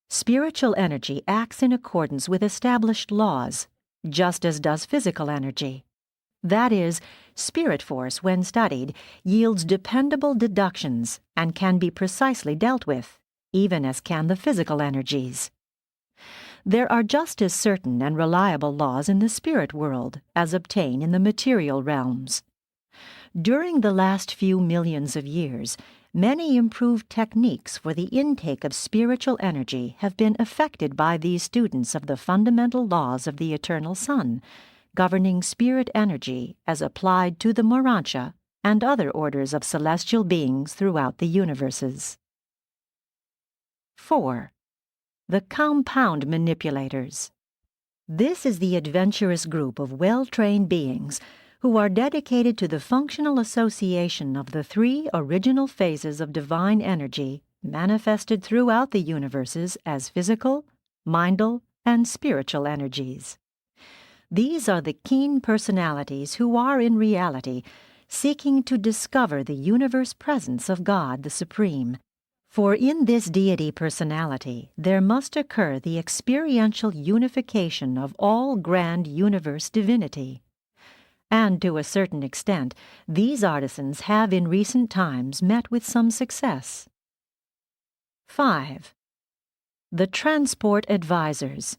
Spiritual energy acts in accordance with established laws, just as does physical energy. That is, spirit force, when studied, yields dependable deductions and can be precisely dealt with, even as can the physical energies. There are just as certain and reliable laws in the spirit world as obtain in the material realms. During the last few millions of years, many improved techniques for the intake of spiritual energy have been effected by these students of the fundamental laws of the eternal sun, governing spirit energy as applied to the Urantia and other orders of celestial beings throughout the universes. 4. The compound manipulators. This is the adventurous group of well-trained beings who are dedicated to the functional association of the 3 original phases of divine energy manifested throughout the universes as physical, mindal, and spiritual energies. These are the keen personalities who are in reality seeking to discover the universe presence of God the Supreme. For in this deity personality there must occur the experiential unification of all grand universe divinity. And to a certain extent, these artisans have in recent times met with some success. 5. The transport advisors.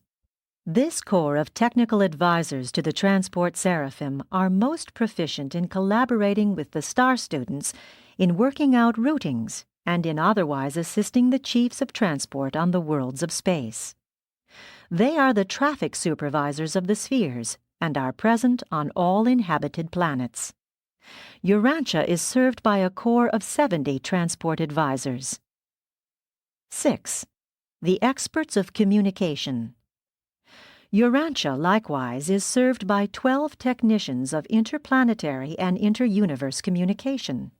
This corps of technical advisors to the Transport Seraphim are most proficient in collaborating with the star students in working out routings and in otherwise assisting the chiefs of transport on the worlds of space. They are the traffic supervisors of the spheres and are present on all inhabited planets. Urantia is served by a corps of 70 transport advisors. 6. The experts of communication. Urantia, likewise, is served by 12 technicians of interplanetary and inter-universe communication.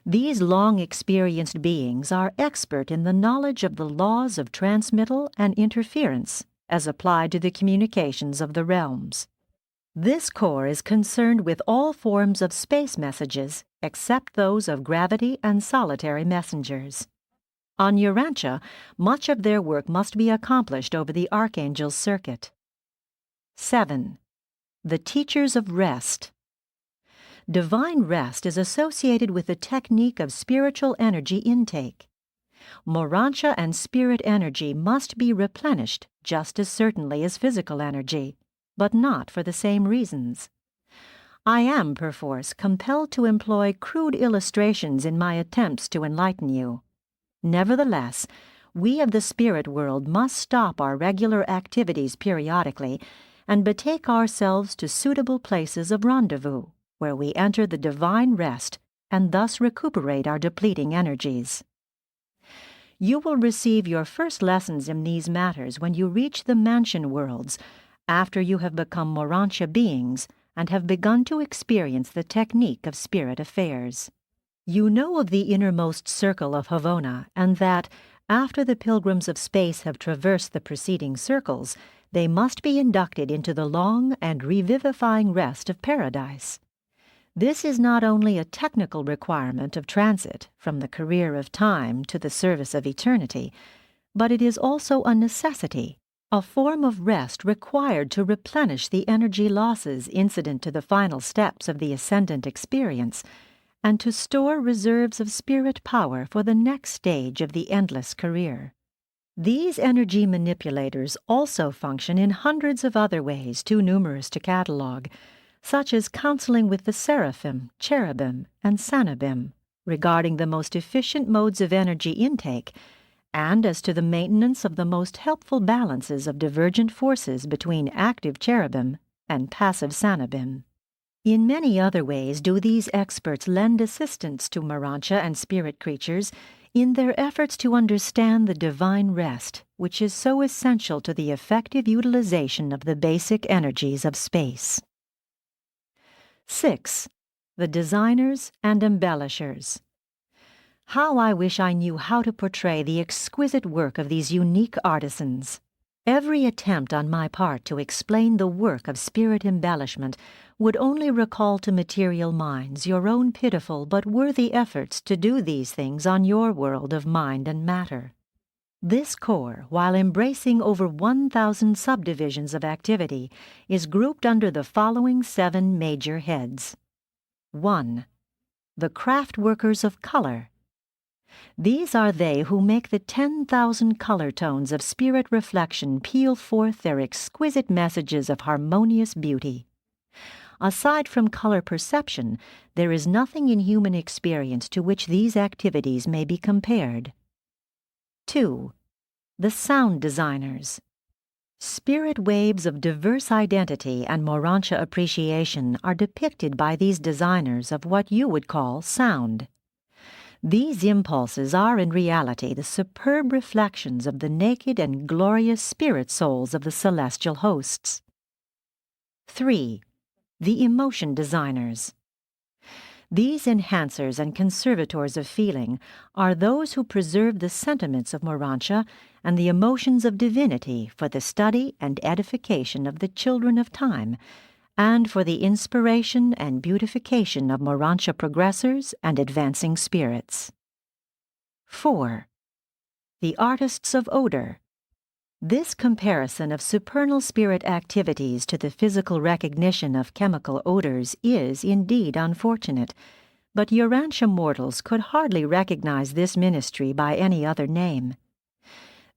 These long-experienced beings are expert in the knowledge of the laws of transmittal and interference as applied to the communications of the realms. This corps is concerned with all forms of space messages except those of gravity and solitary messengers. On Urantia, much of their work must be accomplished over the Archangel's circuit. 7. The teachers of rest. Divine rest is associated with the technique of spiritual energy intake. Morantia and spirit energy must be replenished just as certainly as physical energy, but not for the same reasons. I am, perforce, compelled to employ crude illustrations in my attempts to enlighten you. Nevertheless, we of the spirit world must stop our regular activities periodically and betake ourselves to suitable places of rendezvous, where we enter the divine rest and thus recuperate our depleting energies. You will receive your first lessons in these matters when you reach the mansion worlds, after you have become Morantia beings and have begun to experience the technique of spirit affairs. You know of the innermost circle of Havona, and that, after the pilgrims of space have traversed the preceding circles, they must be inducted into the long and revivifying rest of paradise. This is not only a technical requirement of transit from the career of time to the service of eternity, but it is also a necessity, a form of rest required to replenish the energy losses incident to the final steps of the ascendant experience, and to store reserves of spirit power for the next stage of the endless career. These energy manipulators also function in hundreds of other ways too numerous to catalogue, such as counseling with the seraphim, cherubim, and sanabim regarding the most efficient modes of energy intake, and as to the maintenance of the most helpful balances of divergent forces between active cherubim and passive sanabim. In many other ways do these experts lend assistance to Morantia and spirit creatures in their efforts to understand the divine rest, which is so essential to the effective utilization of the basic energies of space. 6. The designers and embellishers. How I wish I knew how to portray the exquisite work of these unique artisans. Every attempt on my part to explain the work of spirit embellishment would only recall to material minds your own pitiful but worthy efforts to do these things on your world of mind and matter. This corps, while embracing over 1,000 subdivisions of activity, is grouped under the following 7 major heads. 1. The craft workers of color. These are they who make the 10,000 color tones of spirit reflection peal forth their exquisite messages of harmonious beauty. Aside from color perception, there is nothing in human experience to which these activities may be compared. 2. The sound designers. Spirit waves of diverse identity and Morantia appreciation are depicted by these designers of what you would call sound. These impulses are in reality the superb reflections of the naked and glorious spirit souls of the celestial hosts. 3. The emotion designers. These enhancers and conservators of feeling are those who preserve the sentiments of Morantia and the emotions of divinity for the study and edification of the children of time, and for the inspiration and beautification of Morantia progressors and advancing spirits. 4. The artists of odor. This comparison of supernal spirit activities to the physical recognition of chemical odors is indeed unfortunate, but Urantia mortals could hardly recognize this ministry by any other name.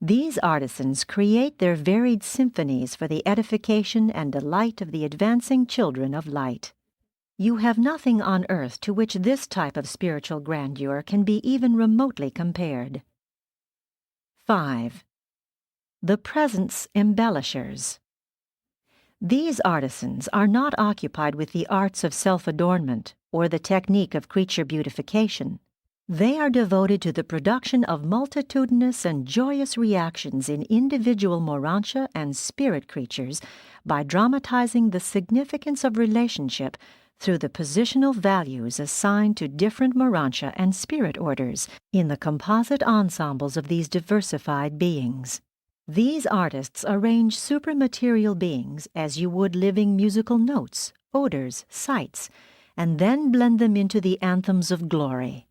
These artisans create their varied symphonies for the edification and delight of the advancing children of light. You have nothing on earth to which this type of spiritual grandeur can be even remotely compared. 5. The presence embellishers. These artisans are not occupied with the arts of self-adornment or the technique of creature beautification. They are devoted to the production of multitudinous and joyous reactions in individual Morantia and spirit creatures by dramatizing the significance of relationship through the positional values assigned to different Morantia and spirit orders in the composite ensembles of these diversified beings. These artists arrange supramaterial beings as you would living musical notes, odors, sights, and then blend them into the anthems of glory.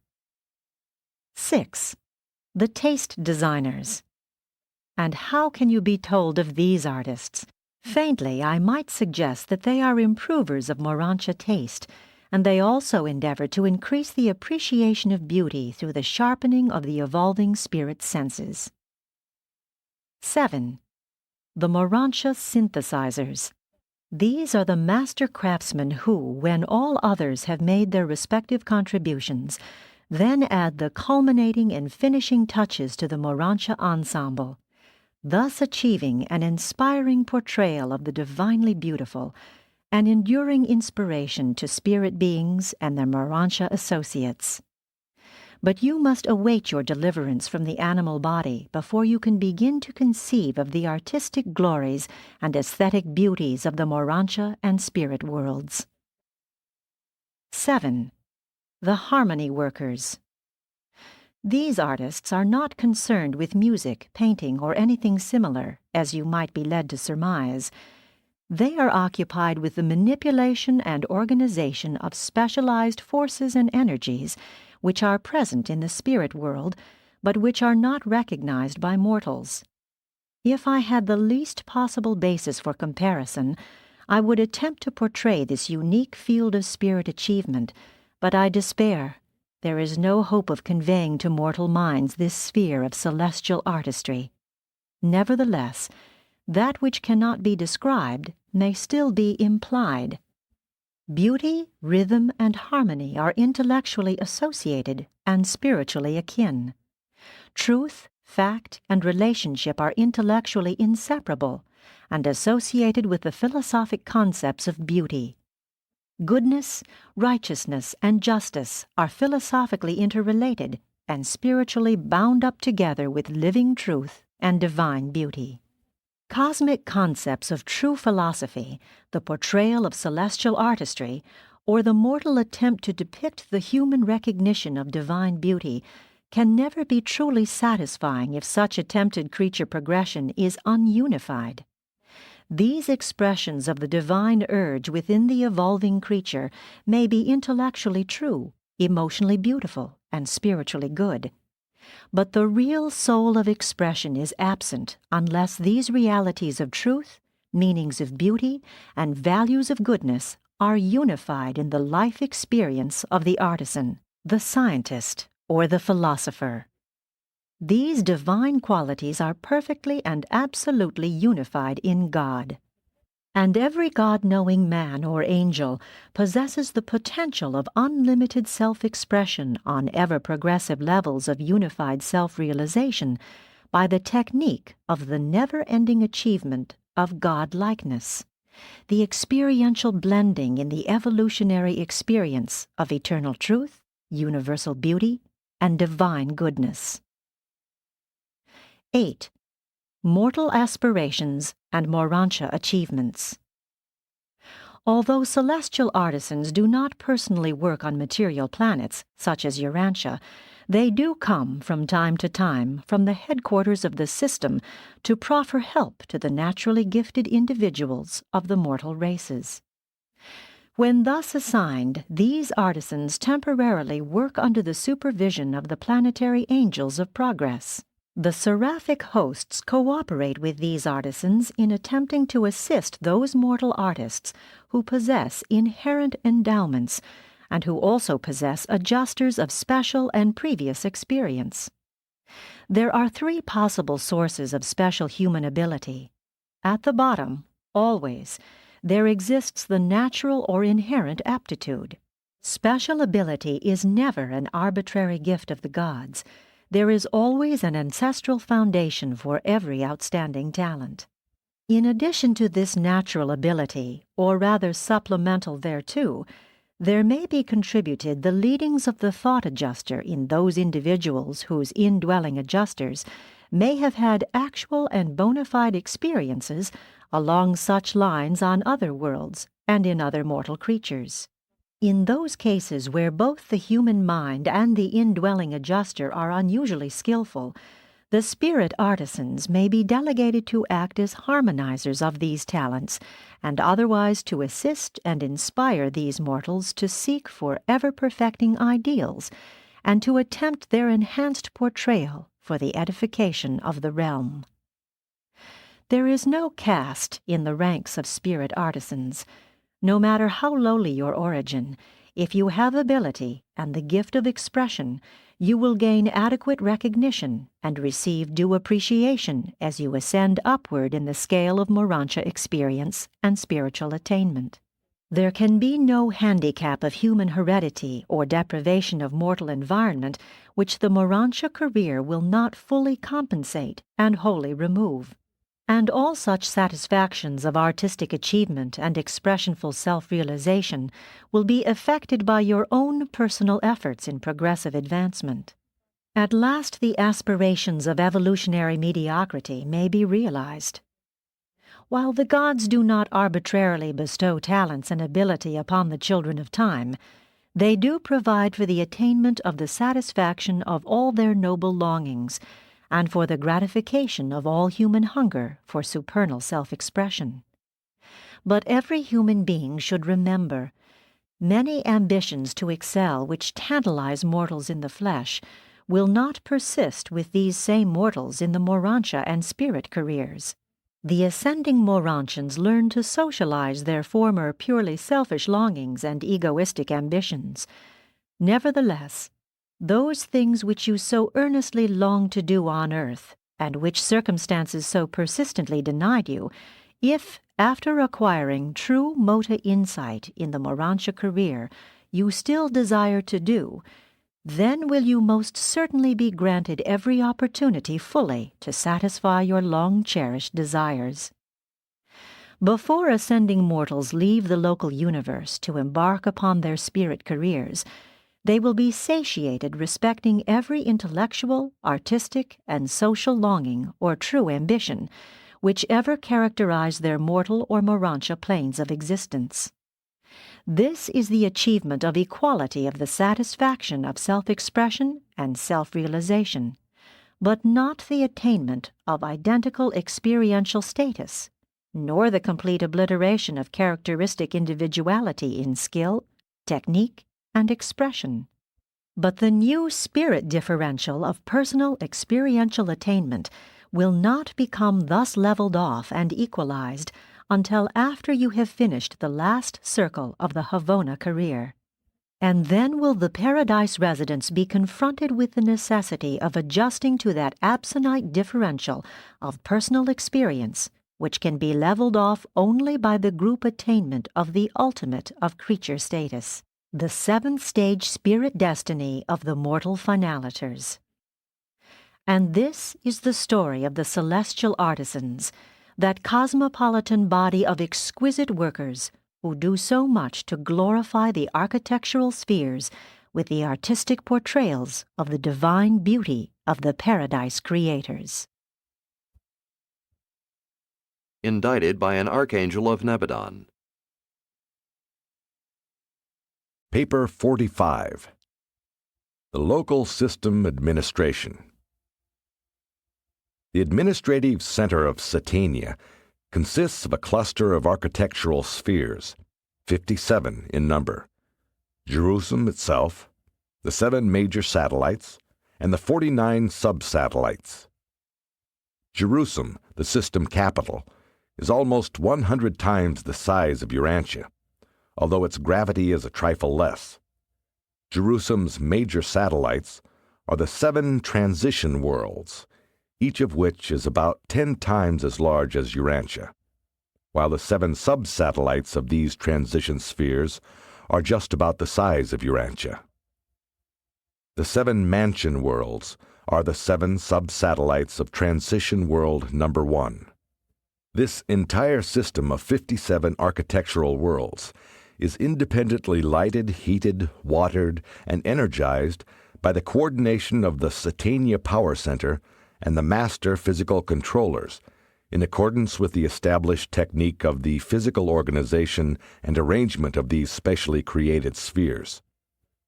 6. The taste designers. And how can you be told of these artists? Faintly, I might suggest that they are improvers of Morantia taste, and they also endeavor to increase the appreciation of beauty through the sharpening of the evolving spirit senses. 7. The Morantia synthesizers. These are the master craftsmen who, when all others have made their respective contributions, then add the culminating and finishing touches to the Morantia ensemble, thus achieving an inspiring portrayal of the divinely beautiful, an enduring inspiration to spirit beings and their Morantia associates. But you must await your deliverance from the animal body before you can begin to conceive of the artistic glories and aesthetic beauties of the Morantia and spirit worlds. 7. The harmony workers. These artists are not concerned with music, painting, or anything similar, as you might be led to surmise. They are occupied with the manipulation and organization of specialized forces and energies which are present in the spirit world, but which are not recognized by mortals. If I had the least possible basis for comparison, I would attempt to portray this unique field of spirit achievement, but I despair. There is no hope of conveying to mortal minds this sphere of celestial artistry. Nevertheless, that which cannot be described may still be implied. Beauty, rhythm, and harmony are intellectually associated and spiritually akin. Truth, fact, and relationship are intellectually inseparable and associated with the philosophic concepts of beauty. Goodness, righteousness, and justice are philosophically interrelated and spiritually bound up together with living truth and divine beauty. Cosmic concepts of true philosophy, the portrayal of celestial artistry, or the mortal attempt to depict the human recognition of divine beauty can never be truly satisfying if such attempted creature progression is ununified. These expressions of the divine urge within the evolving creature may be intellectually true, emotionally beautiful, and spiritually good. But the real soul of expression is absent unless these realities of truth, meanings of beauty, and values of goodness are unified in the life experience of the artisan, the scientist, or the philosopher. These divine qualities are perfectly and absolutely unified in God. And every God-knowing man or angel possesses the potential of unlimited self-expression on ever-progressive levels of unified self-realization by the technique of the never-ending achievement of God-likeness, the experiential blending in the evolutionary experience of eternal truth, universal beauty, and divine goodness. 8. Mortal aspirations and Morantia achievements. Although celestial artisans do not personally work on material planets, such as Urantia, they do come from time to time from the headquarters of the system to proffer help to the naturally gifted individuals of the mortal races. When thus assigned, these artisans temporarily work under the supervision of the planetary angels of progress. The seraphic hosts cooperate with these artisans in attempting to assist those mortal artists who possess inherent endowments and who also possess adjusters of special and previous experience. There are three possible sources of special human ability. At the bottom, always, there exists the natural or inherent aptitude. Special ability is never an arbitrary gift of the gods. There is always an ancestral foundation for every outstanding talent. In addition to this natural ability, or rather supplemental thereto, there may be contributed the leadings of the thought adjuster in those individuals whose indwelling adjusters may have had actual and bona fide experiences along such lines on other worlds and in other mortal creatures. In those cases where both the human mind and the indwelling adjuster are unusually skillful, the spirit artisans may be delegated to act as harmonizers of these talents, and otherwise to assist and inspire these mortals to seek for ever-perfecting ideals, and to attempt their enhanced portrayal for the edification of the realm. There is no caste in the ranks of spirit artisans. No matter how lowly your origin, if you have ability and the gift of expression, you will gain adequate recognition and receive due appreciation as you ascend upward in the scale of Urantia experience and spiritual attainment. There can be no handicap of human heredity or deprivation of mortal environment which the Urantia career will not fully compensate and wholly remove. And all such satisfactions of artistic achievement and expressionful self-realization will be effected by your own personal efforts in progressive advancement. At last the aspirations of evolutionary mediocrity may be realized. While the gods do not arbitrarily bestow talents and ability upon the children of time, they do provide for the attainment of the satisfaction of all their noble longings, and for the gratification of all human hunger for supernal self-expression. But every human being should remember, many ambitions to excel which tantalize mortals in the flesh will not persist with these same mortals in the Urantia and spirit careers. The ascending Urantians learn to socialize their former purely selfish longings and egoistic ambitions. Nevertheless, those things which you so earnestly long to do on earth, and which circumstances so persistently denied you, if, after acquiring true mota insight in the Urantia career, you still desire to do, then will you most certainly be granted every opportunity fully to satisfy your long-cherished desires. Before ascending mortals leave the local universe to embark upon their spirit careers, they will be satiated respecting every intellectual, artistic, and social longing or true ambition, whichever characterize their mortal or Urantia planes of existence. This is the achievement of equality of the satisfaction of self-expression and self-realization, but not the attainment of identical experiential status, nor the complete obliteration of characteristic individuality in skill, technique, and expression. But the new spirit differential of personal experiential attainment will not become thus leveled off and equalized until after you have finished the last circle of the Havona career. And then will the paradise residents be confronted with the necessity of adjusting to that absonite differential of personal experience, which can be leveled off only by the group attainment of the ultimate of creature status, the seventh-stage spirit destiny of the mortal finalators. And this is the story of the celestial artisans, that cosmopolitan body of exquisite workers who do so much to glorify the architectural spheres with the artistic portrayals of the divine beauty of the paradise creators. Indicted by an Archangel of Nebadon. Paper 45. The Local System Administration. The administrative center of Satania consists of a cluster of architectural spheres, 57 in number: Jerusalem itself, the 7 major satellites, and the 49 sub-satellites. Jerusalem, the system capital, is almost 100 times the size of Urantia, although its gravity is a trifle less. Jerusalem's major satellites are the 7 transition worlds, each of which is about 10 times as large as Urantia, while the 7 sub-satellites of these transition spheres are just about the size of Urantia. The 7 mansion worlds are the 7 sub-satellites of transition world number 1. This entire system of 57 architectural worlds is independently lighted, heated, watered, and energized by the coordination of the Satania Power Center and the master physical controllers, in accordance with the established technique of the physical organization and arrangement of these specially created spheres.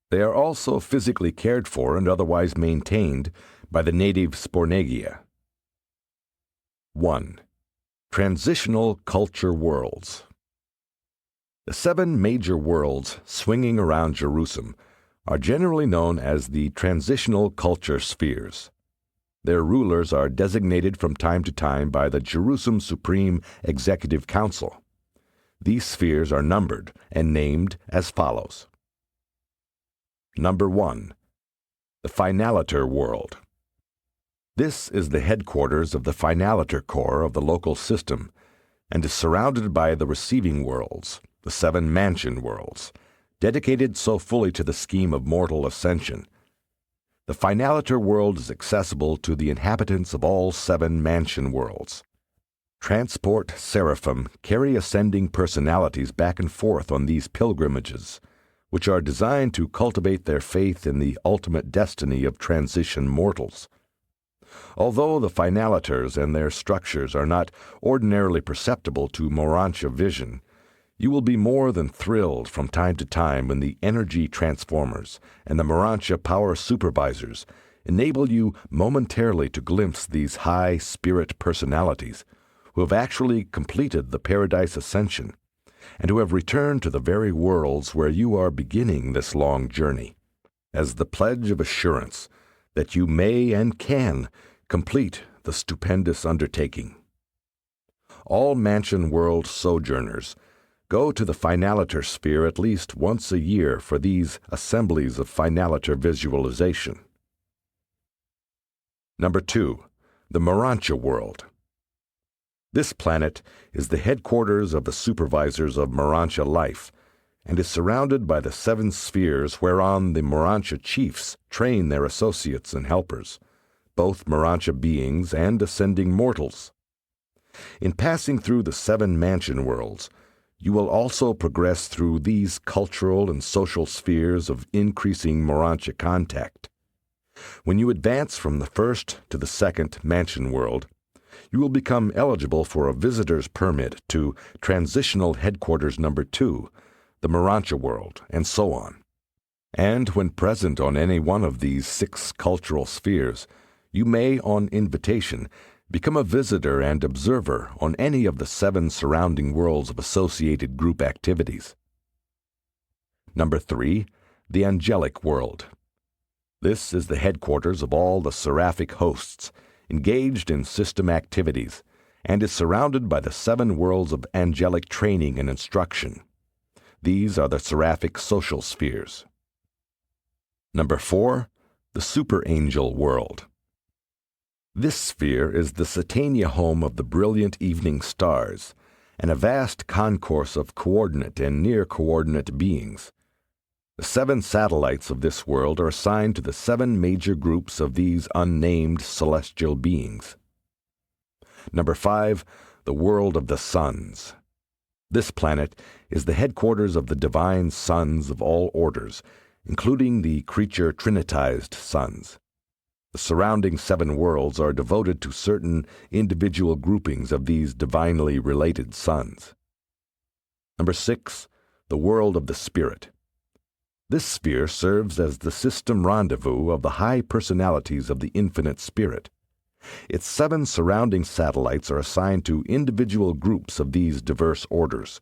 They are also physically cared for and otherwise maintained by the native Spornegia. 1. Transitional Culture Worlds. The 7 major worlds swinging around Jerusalem are generally known as the transitional culture spheres. Their rulers are designated from time to time by the Jerusalem Supreme Executive Council. These spheres are numbered and named as follows. Number 1. The Finaliter World. This is the headquarters of the Finaliter Corps of the local system and is surrounded by the receiving worlds, the 7 mansion worlds, dedicated so fully to the scheme of mortal ascension. The Finaliter world is accessible to the inhabitants of all 7 mansion worlds. Transport Seraphim carry ascending personalities back and forth on these pilgrimages, which are designed to cultivate their faith in the ultimate destiny of transition mortals. Although the finaliters and their structures are not ordinarily perceptible to Morantia vision, you will be more than thrilled from time to time when the energy transformers and the Morantia power supervisors enable you momentarily to glimpse these high spirit personalities who have actually completed the Paradise Ascension and who have returned to the very worlds where you are beginning this long journey, as the pledge of assurance that you may and can complete the stupendous undertaking. All mansion world sojourners go to the Finaliter sphere at least once a year for these assemblies of Finaliter visualization. Number 2. The Morantia world. This planet is the headquarters of the supervisors of Morantia life and is surrounded by the 7 spheres whereon the Morantia chiefs train their associates and helpers, both Morantia beings and ascending mortals. In passing through the 7 mansion worlds, you will also progress through these cultural and social spheres of increasing Morantia contact. When you advance from the first to the 2nd mansion world, you will become eligible for a visitor's permit to Transitional Headquarters Number 2, the Morantia world, and so on. And when present on any one of these 6 cultural spheres, you may, on invitation, become a visitor and observer on any of the 7 surrounding worlds of associated group activities. Number 3. The Angelic World. This is the headquarters of all the seraphic hosts engaged in system activities and is surrounded by the 7 worlds of angelic training and instruction. These are the seraphic social spheres. Number 4. The Super Angel World. This sphere is the Satania home of the brilliant evening stars and a vast concourse of coordinate and near-coordinate beings. The 7 satellites of this world are assigned to the 7 major groups of these unnamed celestial beings. Number 5. The World of the Suns. This planet is the headquarters of the divine suns of all orders, including the creature trinitized suns. The surrounding 7 worlds are devoted to certain individual groupings of these divinely related suns. Number 6. The World of the Spirit. This sphere serves as the system rendezvous of the high personalities of the infinite spirit. Its 7 surrounding satellites are assigned to individual groups of these diverse orders.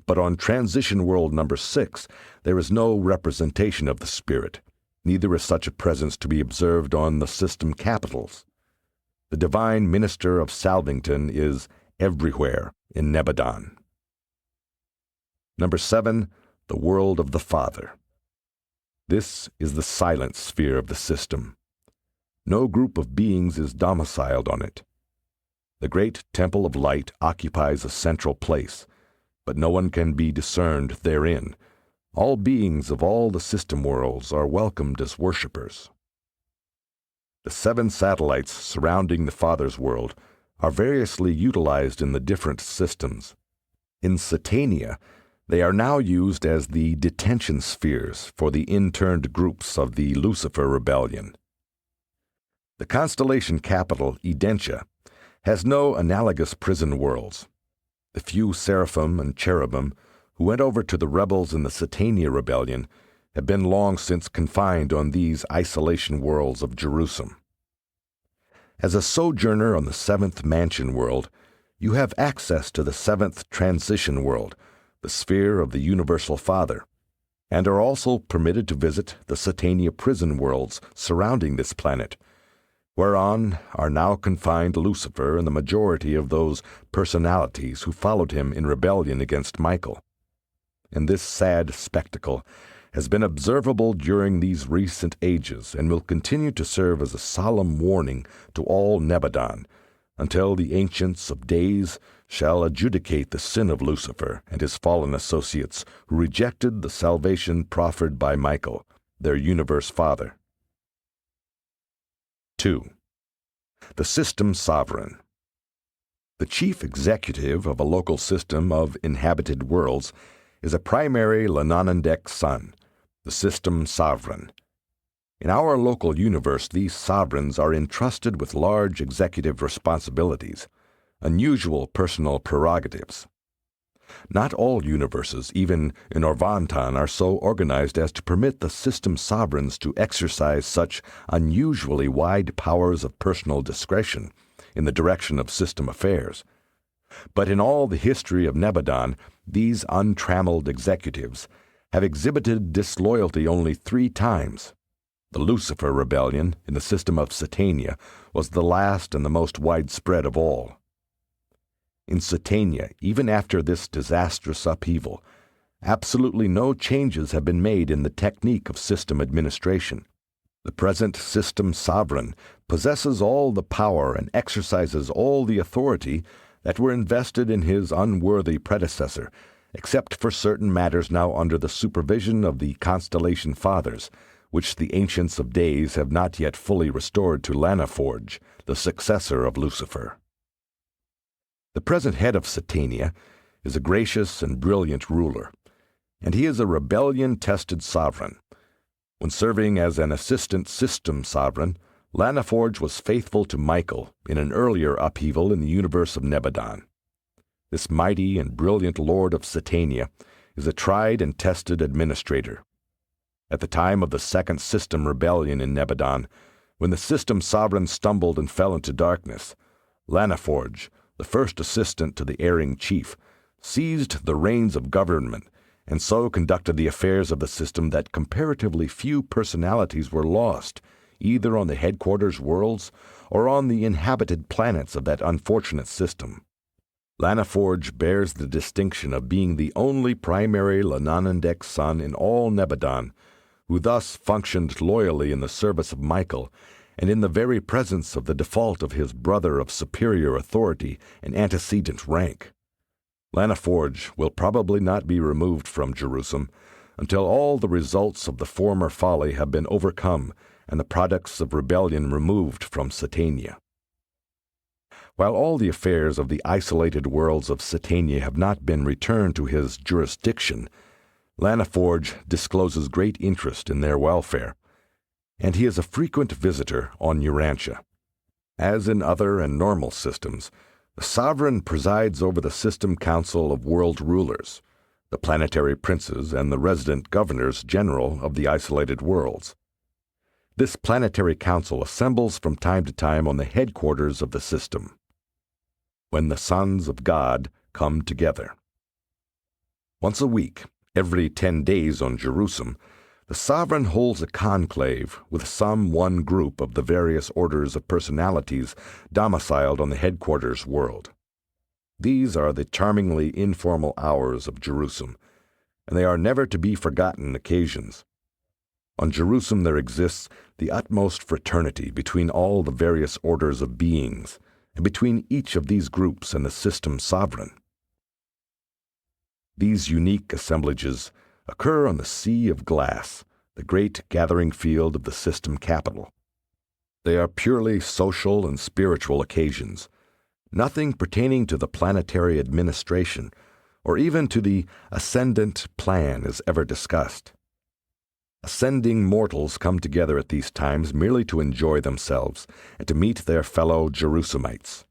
But on Transition World Number 6, there is no representation of the spirit. Neither is such a presence to be observed on the system capitals. The divine minister of Salvington is everywhere in Nebadon. Number 7. The World of the Father. This is the silent sphere of the system, No group of beings is domiciled on it. The great temple of light occupies a central place, but no one can be discerned therein. All beings of all the system worlds are welcomed as worshippers. The 7 satellites surrounding the Father's world are variously utilized in the different systems. In Satania, they are now used as the detention spheres for the interned groups of the Lucifer Rebellion. The constellation capital, Urantia, has no analogous prison worlds. The few seraphim and cherubim who went over to the rebels in the Satania Rebellion have been long since confined on these isolation worlds of Jerusalem. As a sojourner on the 7th mansion world, you have access to the 7th transition world, the sphere of the Universal Father, and are also permitted to visit the Satania prison worlds surrounding this planet, whereon are now confined Lucifer and the majority of those personalities who followed him in rebellion against Michael. And this sad spectacle has been observable during these recent ages and will continue to serve as a solemn warning to all Nebadon, until the Ancients of Days shall adjudicate the sin of Lucifer and his fallen associates who rejected the salvation proffered by Michael, their universe father. 2. The System Sovereign. The chief executive of a local system of inhabited worlds is a primary Lananandek son, the System Sovereign. In our local universe, these sovereigns are entrusted with large executive responsibilities, unusual personal prerogatives. Not all universes, even in Orvantan, are so organized as to permit the system sovereigns to exercise such unusually wide powers of personal discretion in the direction of system affairs. But in all the history of Nebadon, these untrammeled executives have exhibited disloyalty only 3 times. The Lucifer Rebellion in the system of Satania was the last and the most widespread of all. In Satania, even after this disastrous upheaval, absolutely no changes have been made in the technique of system administration. The present system sovereign possesses all the power and exercises all the authority that were invested in his unworthy predecessor, except for certain matters now under the supervision of the Constellation Fathers, which the Ancients of Days have not yet fully restored to Lanaforge, the successor of Lucifer. The present head of Satania is a gracious and brilliant ruler, and he is a rebellion-tested sovereign. When serving as an assistant system sovereign, Lanaforge was faithful to Michael in an earlier upheaval in the universe of Nebadon. This mighty and brilliant lord of Satania is a tried and tested administrator. At the time of the second system rebellion in Nebadon, when the system sovereign stumbled and fell into darkness, Lanaforge, the first assistant to the erring chief, seized the reins of government and so conducted the affairs of the system that comparatively few personalities were lost, either on the headquarters worlds or on the inhabited planets of that unfortunate system. Lanaforge bears the distinction of being the only primary Lananandek son in all Nebadon, who thus functioned loyally in the service of Michael and in the very presence of the default of his brother of superior authority and antecedent rank. Lanaforge will probably not be removed from Jerusalem until all the results of the former folly have been overcome and the products of rebellion removed from Satania. While all the affairs of the isolated worlds of Satania have not been returned to his jurisdiction, Lanaforge discloses great interest in their welfare, and he is a frequent visitor on Urantia. As in other and normal systems, the sovereign presides over the system council of world rulers, the planetary princes and the resident governors general of the isolated worlds. This planetary council assembles from time to time on the headquarters of the system, when the sons of God come together. Once a week, every 10 days on Jerusalem, the sovereign holds a conclave with some one group of the various orders of personalities domiciled on the headquarters world. These are the charmingly informal hours of Jerusalem, and they are never to be forgotten occasions. On Jerusalem there exists the utmost fraternity between all the various orders of beings, and between each of these groups and the system sovereign. These unique assemblages occur on the Sea of Glass, the great gathering field of the system capital. They are purely social and spiritual occasions. Nothing pertaining to the planetary administration or even to the ascendant plan is ever discussed. Ascending mortals come together at these times merely to enjoy themselves and to meet their fellow Jerusalemites.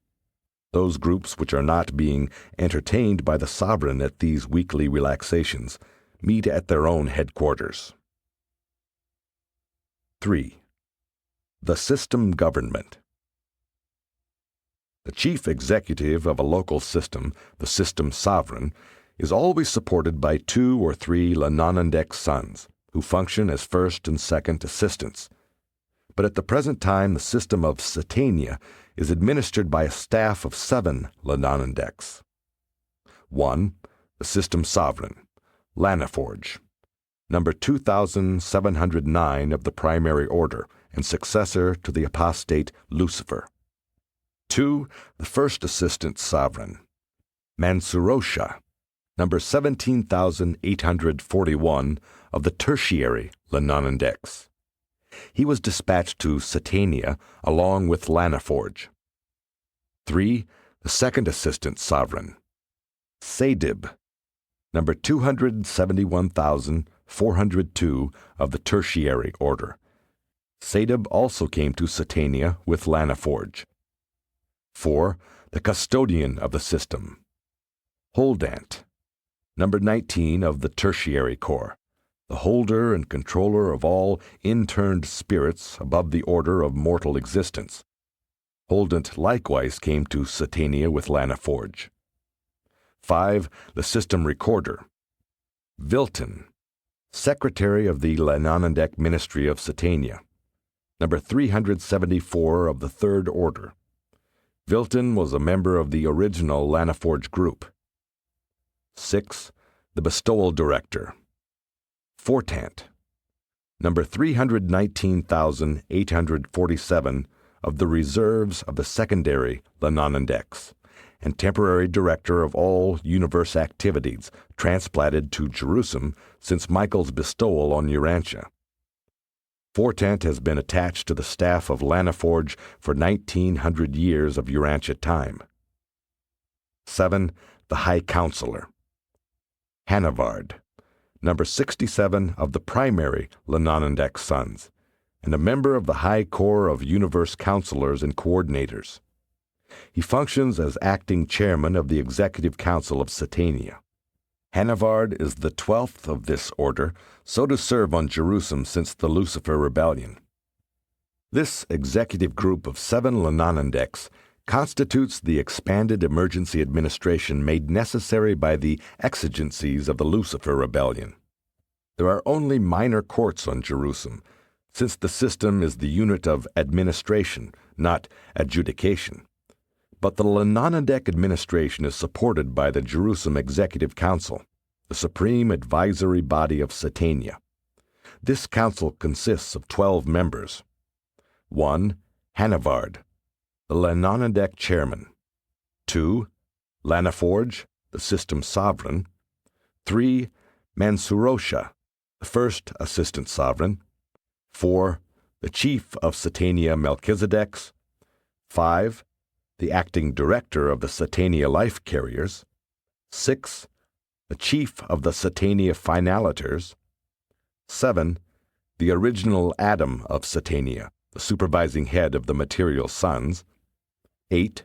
Those groups which are not being entertained by the sovereign at these weekly relaxations meet at their own headquarters. 3. The system government. The chief executive of a local system, the system sovereign, is always supported by 2 or 3 Lananandek sons, who function as first and second assistants. But at the present time the system of Satania is administered by a staff of 7 Lananandeks. 1. The system sovereign, Lanaforge, number 2709 of the primary order, and successor to the apostate Lucifer. 2. The first assistant sovereign, Mansurosha, number 17,841 of the tertiary Lananandeks. He was dispatched to Satania along with Lanaforge. 3. The second assistant sovereign, Sadib, number 271,402 of the tertiary order. Sadib also came to Satania with Lanaforge. 4. The custodian of the system, Holdant, number 19 of the tertiary corps, the holder and controller of all interned spirits above the order of mortal existence. Holdant likewise came to Satania with Lanaforge. 5. The system recorder, Vilton, secretary of the Lananandek Ministry of Satania, number 374 of the third order. Vilton was a member of the original Lanaforge group. 6. The bestowal director, Fortant, number 319,847 of the reserves of the secondary Lananandeks, and temporary director of all universe activities transplanted to Jerusalem since Michael's bestowal on Urantia. Fortant has been attached to the staff of Lanaforge for 1900 years of Urantia time. 7. The High Counselor, Hanavard, number 67 of the primary Lananandek sons, and a member of the High Corps of Universe Counselors and Coordinators. He functions as acting chairman of the Executive Council of Satania. Hanavard is the 12th of this order, so to serve on Jerusalem since the Lucifer Rebellion. This executive group of 7 Lananandeks constitutes the expanded emergency administration made necessary by the exigencies of the Lucifer Rebellion. There are only minor courts on Jerusalem, since the system is the unit of administration, not adjudication. But the Lananandek administration is supported by the Jerusalem Executive Council, the supreme advisory body of Satania. This council consists of 12 members. 1. Hanavard, the Lananandek chairman. 2. Lanaforge, the system sovereign. 3. Mansurosha, the first assistant sovereign. 4. The chief of Satania Melchizedeks. 5. The acting director of the Satania Life Carriers. 6. The chief of the Satania Finaliters. 7. The original Adam of Satania, the supervising head of the material sons. 8.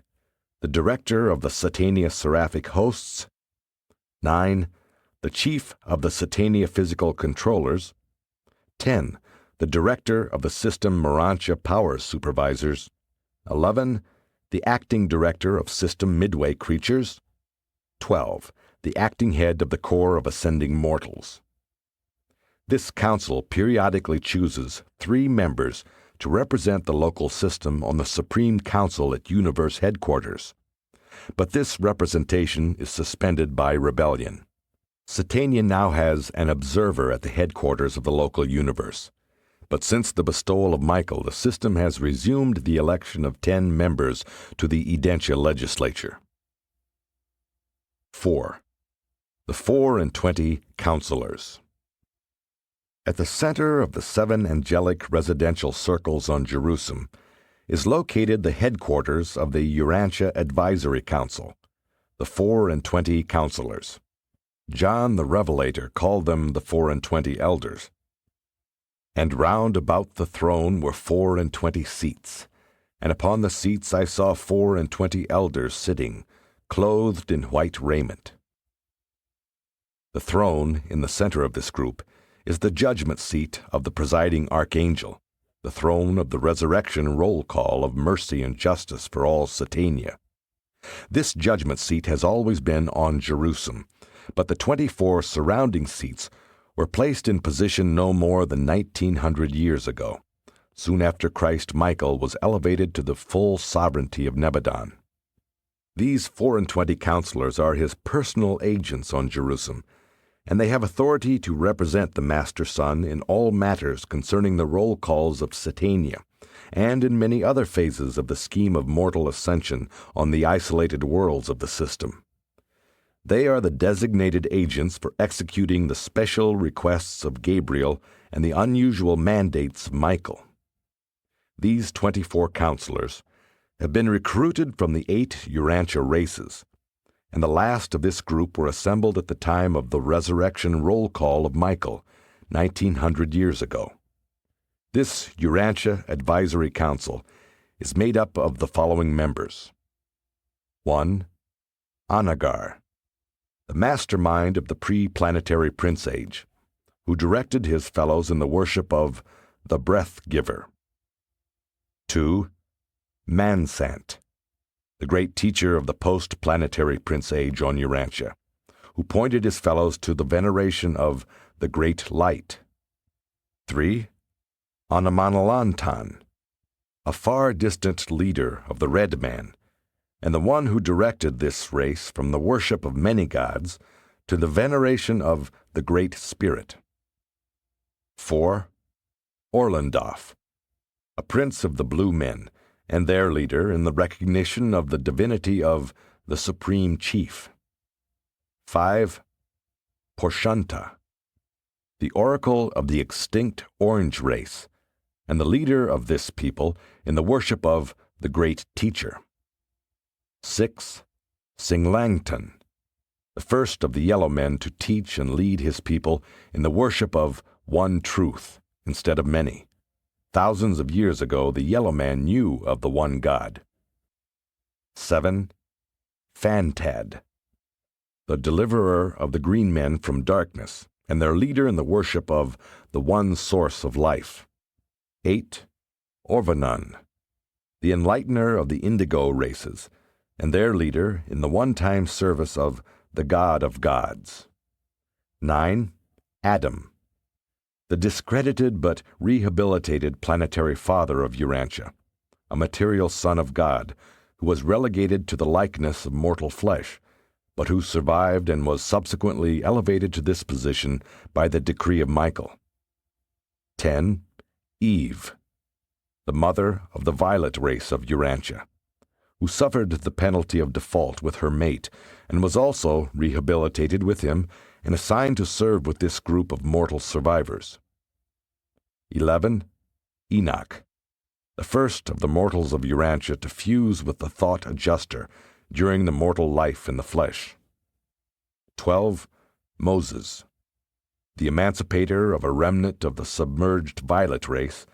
The director of the Satania Seraphic Hosts. 9. The chief of the Satania Physical Controllers. 10. The director of the System Urantia Power Supervisors. 11. The acting director of System Midway Creatures. 12. The acting head of the Corps of Ascending Mortals. This council periodically chooses 3 members to represent the local system on the Supreme Council at Universe Headquarters. But this representation is suspended by rebellion. Satania now has an observer at the headquarters of the local universe. But since the bestowal of Michael, the system has resumed the election of 10 members to the Urantia legislature. 4. The 24 counselors. At the center of the 7 angelic residential circles on Jerusalem is located the headquarters of the Urantia Advisory Council, the 24 counselors. John the Revelator called them the 24 elders. And round about the throne were 24 seats, and upon the seats I saw 24 elders sitting, clothed in white raiment. The throne, in the center of this group, is the judgment seat of the presiding archangel, the throne of the resurrection roll call of mercy and justice for all Satania. This judgment seat has always been on Jerusalem, but the 24 surrounding seats were placed in position no more than 1900 years ago, soon after Christ Michael was elevated to the full sovereignty of Nebadon. These 24 counselors are his personal agents on Jerusalem, and they have authority to represent the Master Son in all matters concerning the roll calls of Satania, and in many other phases of the scheme of mortal ascension on the isolated worlds of the system. They are the designated agents for executing the special requests of Gabriel and the unusual mandates of Michael. These 24 counselors have been recruited from the 8 Urantia races, and the last of this group were assembled at the time of the resurrection roll call of Michael, 1900 years ago. This Urantia Advisory Council is made up of the following members. 1. Anagar, the mastermind of the pre-planetary Prince Age, who directed his fellows in the worship of the Breath Giver. 2. Mansant, the great teacher of the post-planetary Prince Age on Urantia, who pointed his fellows to the veneration of the Great Light. 3. Anamanalantan, a far-distant leader of the Red Man, and the one who directed this race from the worship of many gods to the veneration of the Great Spirit. 4. Orlandoff, a prince of the Blue Men, and their leader in the recognition of the divinity of the Supreme Chief. 5. Porshunta, the oracle of the extinct Orange race, and the leader of this people in the worship of the Great Teacher. 6. Singlangton, the first of the Yellow Men to teach and lead his people in the worship of one truth instead of many. Thousands of years ago, the Yellow Man knew of the one God. 7. Fantad, the deliverer of the Green Men from darkness, and their leader in the worship of the one source of life. 8. Orvanon, the enlightener of the Indigo races, and their leader in the one-time service of the God of Gods. 9. Adam, the discredited but rehabilitated planetary father of Urantia, a material son of God who was relegated to the likeness of mortal flesh, but who survived and was subsequently elevated to this position by the decree of Michael. 10. Eve, the mother of the violet race of Urantia, who suffered the penalty of default with her mate and was also rehabilitated with him and assigned to serve with this group of mortal survivors. 11. Enoch, the first of the mortals of Urantia to fuse with the thought adjuster during the mortal life in the flesh. 12. Moses, the emancipator of a remnant of the submerged violet race,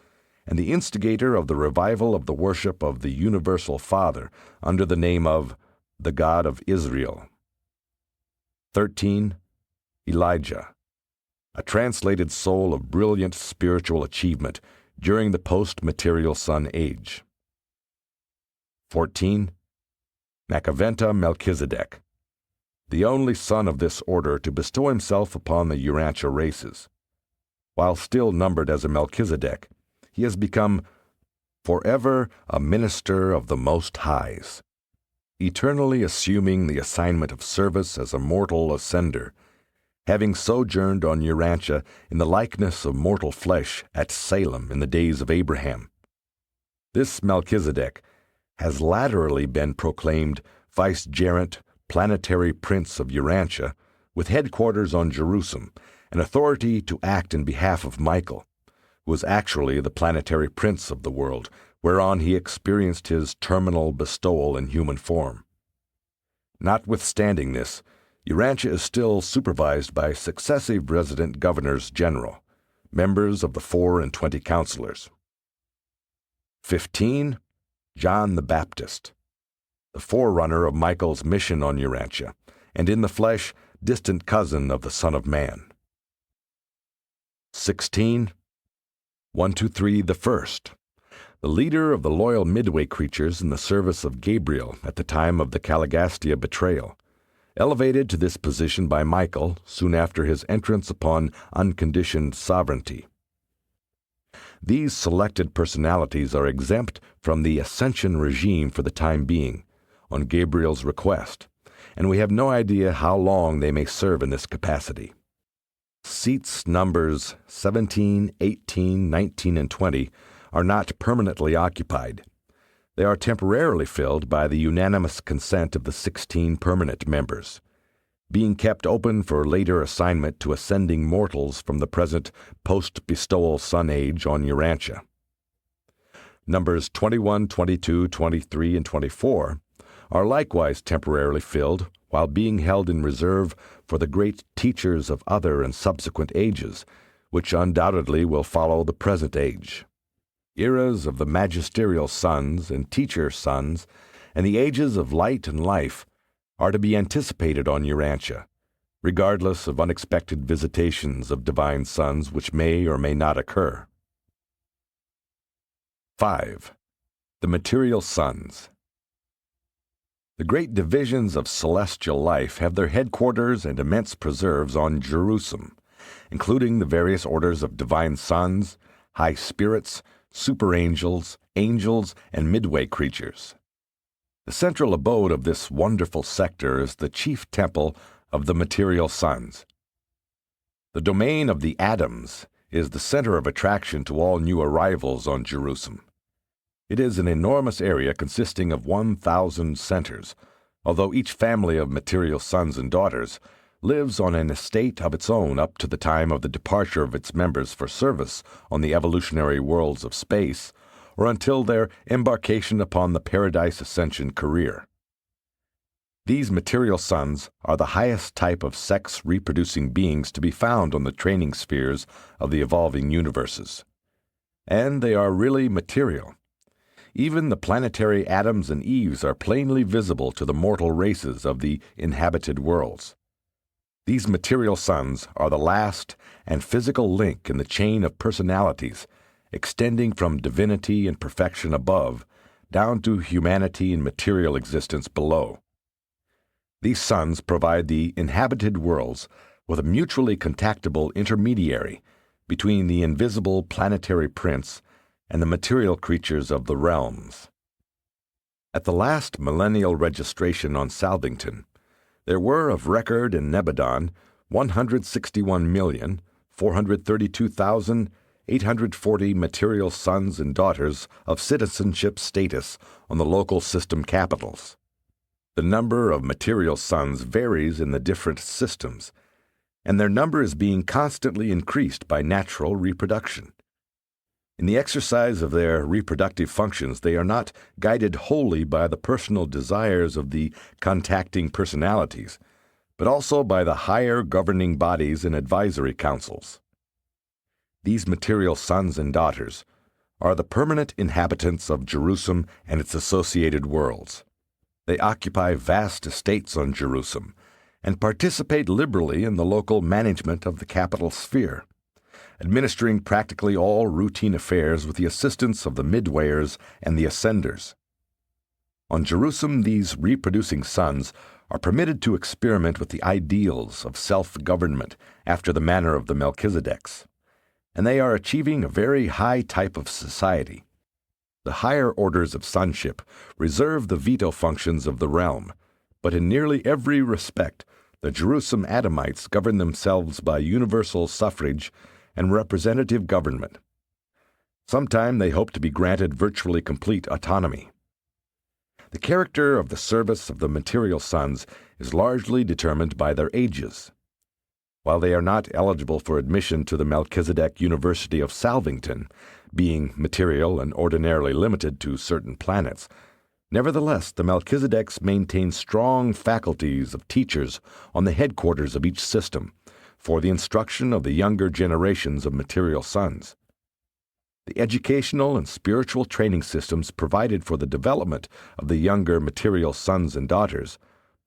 and the instigator of the revival of the worship of the Universal Father under the name of the God of Israel. 13. Elijah, a translated soul of brilliant spiritual achievement during the post-material Sun Age. 14. Macaventa Melchizedek, the only son of this order to bestow himself upon the Urantia races. While still numbered as a Melchizedek, he has become forever a minister of the Most Highs, eternally assuming the assignment of service as a mortal ascender, having sojourned on Urantia in the likeness of mortal flesh at Salem in the days of Abraham. This Melchizedek has laterally been proclaimed vicegerent planetary prince of Urantia, with headquarters on Jerusalem and authority to act in behalf of Michael, who was actually the planetary prince of the world, whereon he experienced his terminal bestowal in human form. Notwithstanding this, Urantia is still supervised by successive resident governors general, members of the 24 councilors. 15. John the Baptist, the forerunner of Michael's mission on Urantia, and in the flesh, distant cousin of the Son of Man. 16. 123 the First, the leader of the loyal Midway creatures in the service of Gabriel at the time of the Caligastia betrayal, elevated to this position by Michael soon after his entrance upon unconditioned sovereignty. These selected personalities are exempt from the ascension regime for the time being, on Gabriel's request, and we have no idea how long they may serve in this capacity. Seats numbers 17, 18, 19, and 20 are not permanently occupied. They are temporarily filled by the unanimous consent of the 16 permanent members, being kept open for later assignment to ascending mortals from the present post-bestowal sun age on Urantia. Numbers 21, 22, 23, and 24 are likewise temporarily filled while being held in reserve for the great teachers of other and subsequent ages, which undoubtedly will follow the present age. Eras of the magisterial sons and teacher sons, and the ages of light and life, are to be anticipated on Urantia, regardless of unexpected visitations of divine sons which may or may not occur. 5. The material sons. The great divisions of celestial life have their headquarters and immense preserves on Jerusalem, including the various orders of divine sons, high spirits, superangels, angels, and midway creatures. The central abode of this wonderful sector is the chief temple of the material sons. The domain of the atoms is the center of attraction to all new arrivals on Jerusalem. It is an enormous area consisting of 1,000 centers, although each family of material sons and daughters lives on an estate of its own up to the time of the departure of its members for service on the evolutionary worlds of space, or until their embarkation upon the Paradise Ascension career. These material sons are the highest type of sex-reproducing beings to be found on the training spheres of the evolving universes. And they are really material. Even the planetary Adams and Eves are plainly visible to the mortal races of the inhabited worlds. These material sons are the last and physical link in the chain of personalities, extending from divinity and perfection above down to humanity and material existence below. These sons provide the inhabited worlds with a mutually contactable intermediary between the invisible planetary prince and the material creatures of the realms. At the last millennial registration on Salvington, there were of record in Nebadon 161,432,840 material sons and daughters of citizenship status on the local system capitals. The number of material sons varies in the different systems, and their number is being constantly increased by natural reproduction. In the exercise of their reproductive functions, they are not guided wholly by the personal desires of the contacting personalities, but also by the higher governing bodies and advisory councils. These material sons and daughters are the permanent inhabitants of Jerusalem and its associated worlds. They occupy vast estates on Jerusalem and participate liberally in the local management of the capital sphere, administering practically all routine affairs with the assistance of the midwayers and the ascenders. On Jerusalem, these reproducing sons are permitted to experiment with the ideals of self-government after the manner of the Melchizedeks, and they are achieving a very high type of society. The higher orders of sonship reserve the veto functions of the realm, but in nearly every respect the Jerusalem Adamites govern themselves by universal suffrage and representative government. Sometime they hope to be granted virtually complete autonomy. The character of the service of the material sons is largely determined by their ages. While they are not eligible for admission to the Melchizedek University of Salvington, being material and ordinarily limited to certain planets, nevertheless the Melchizedeks maintain strong faculties of teachers on the headquarters of each system for the instruction of the younger generations of material sons. The educational and spiritual training systems provided for the development of the younger material sons and daughters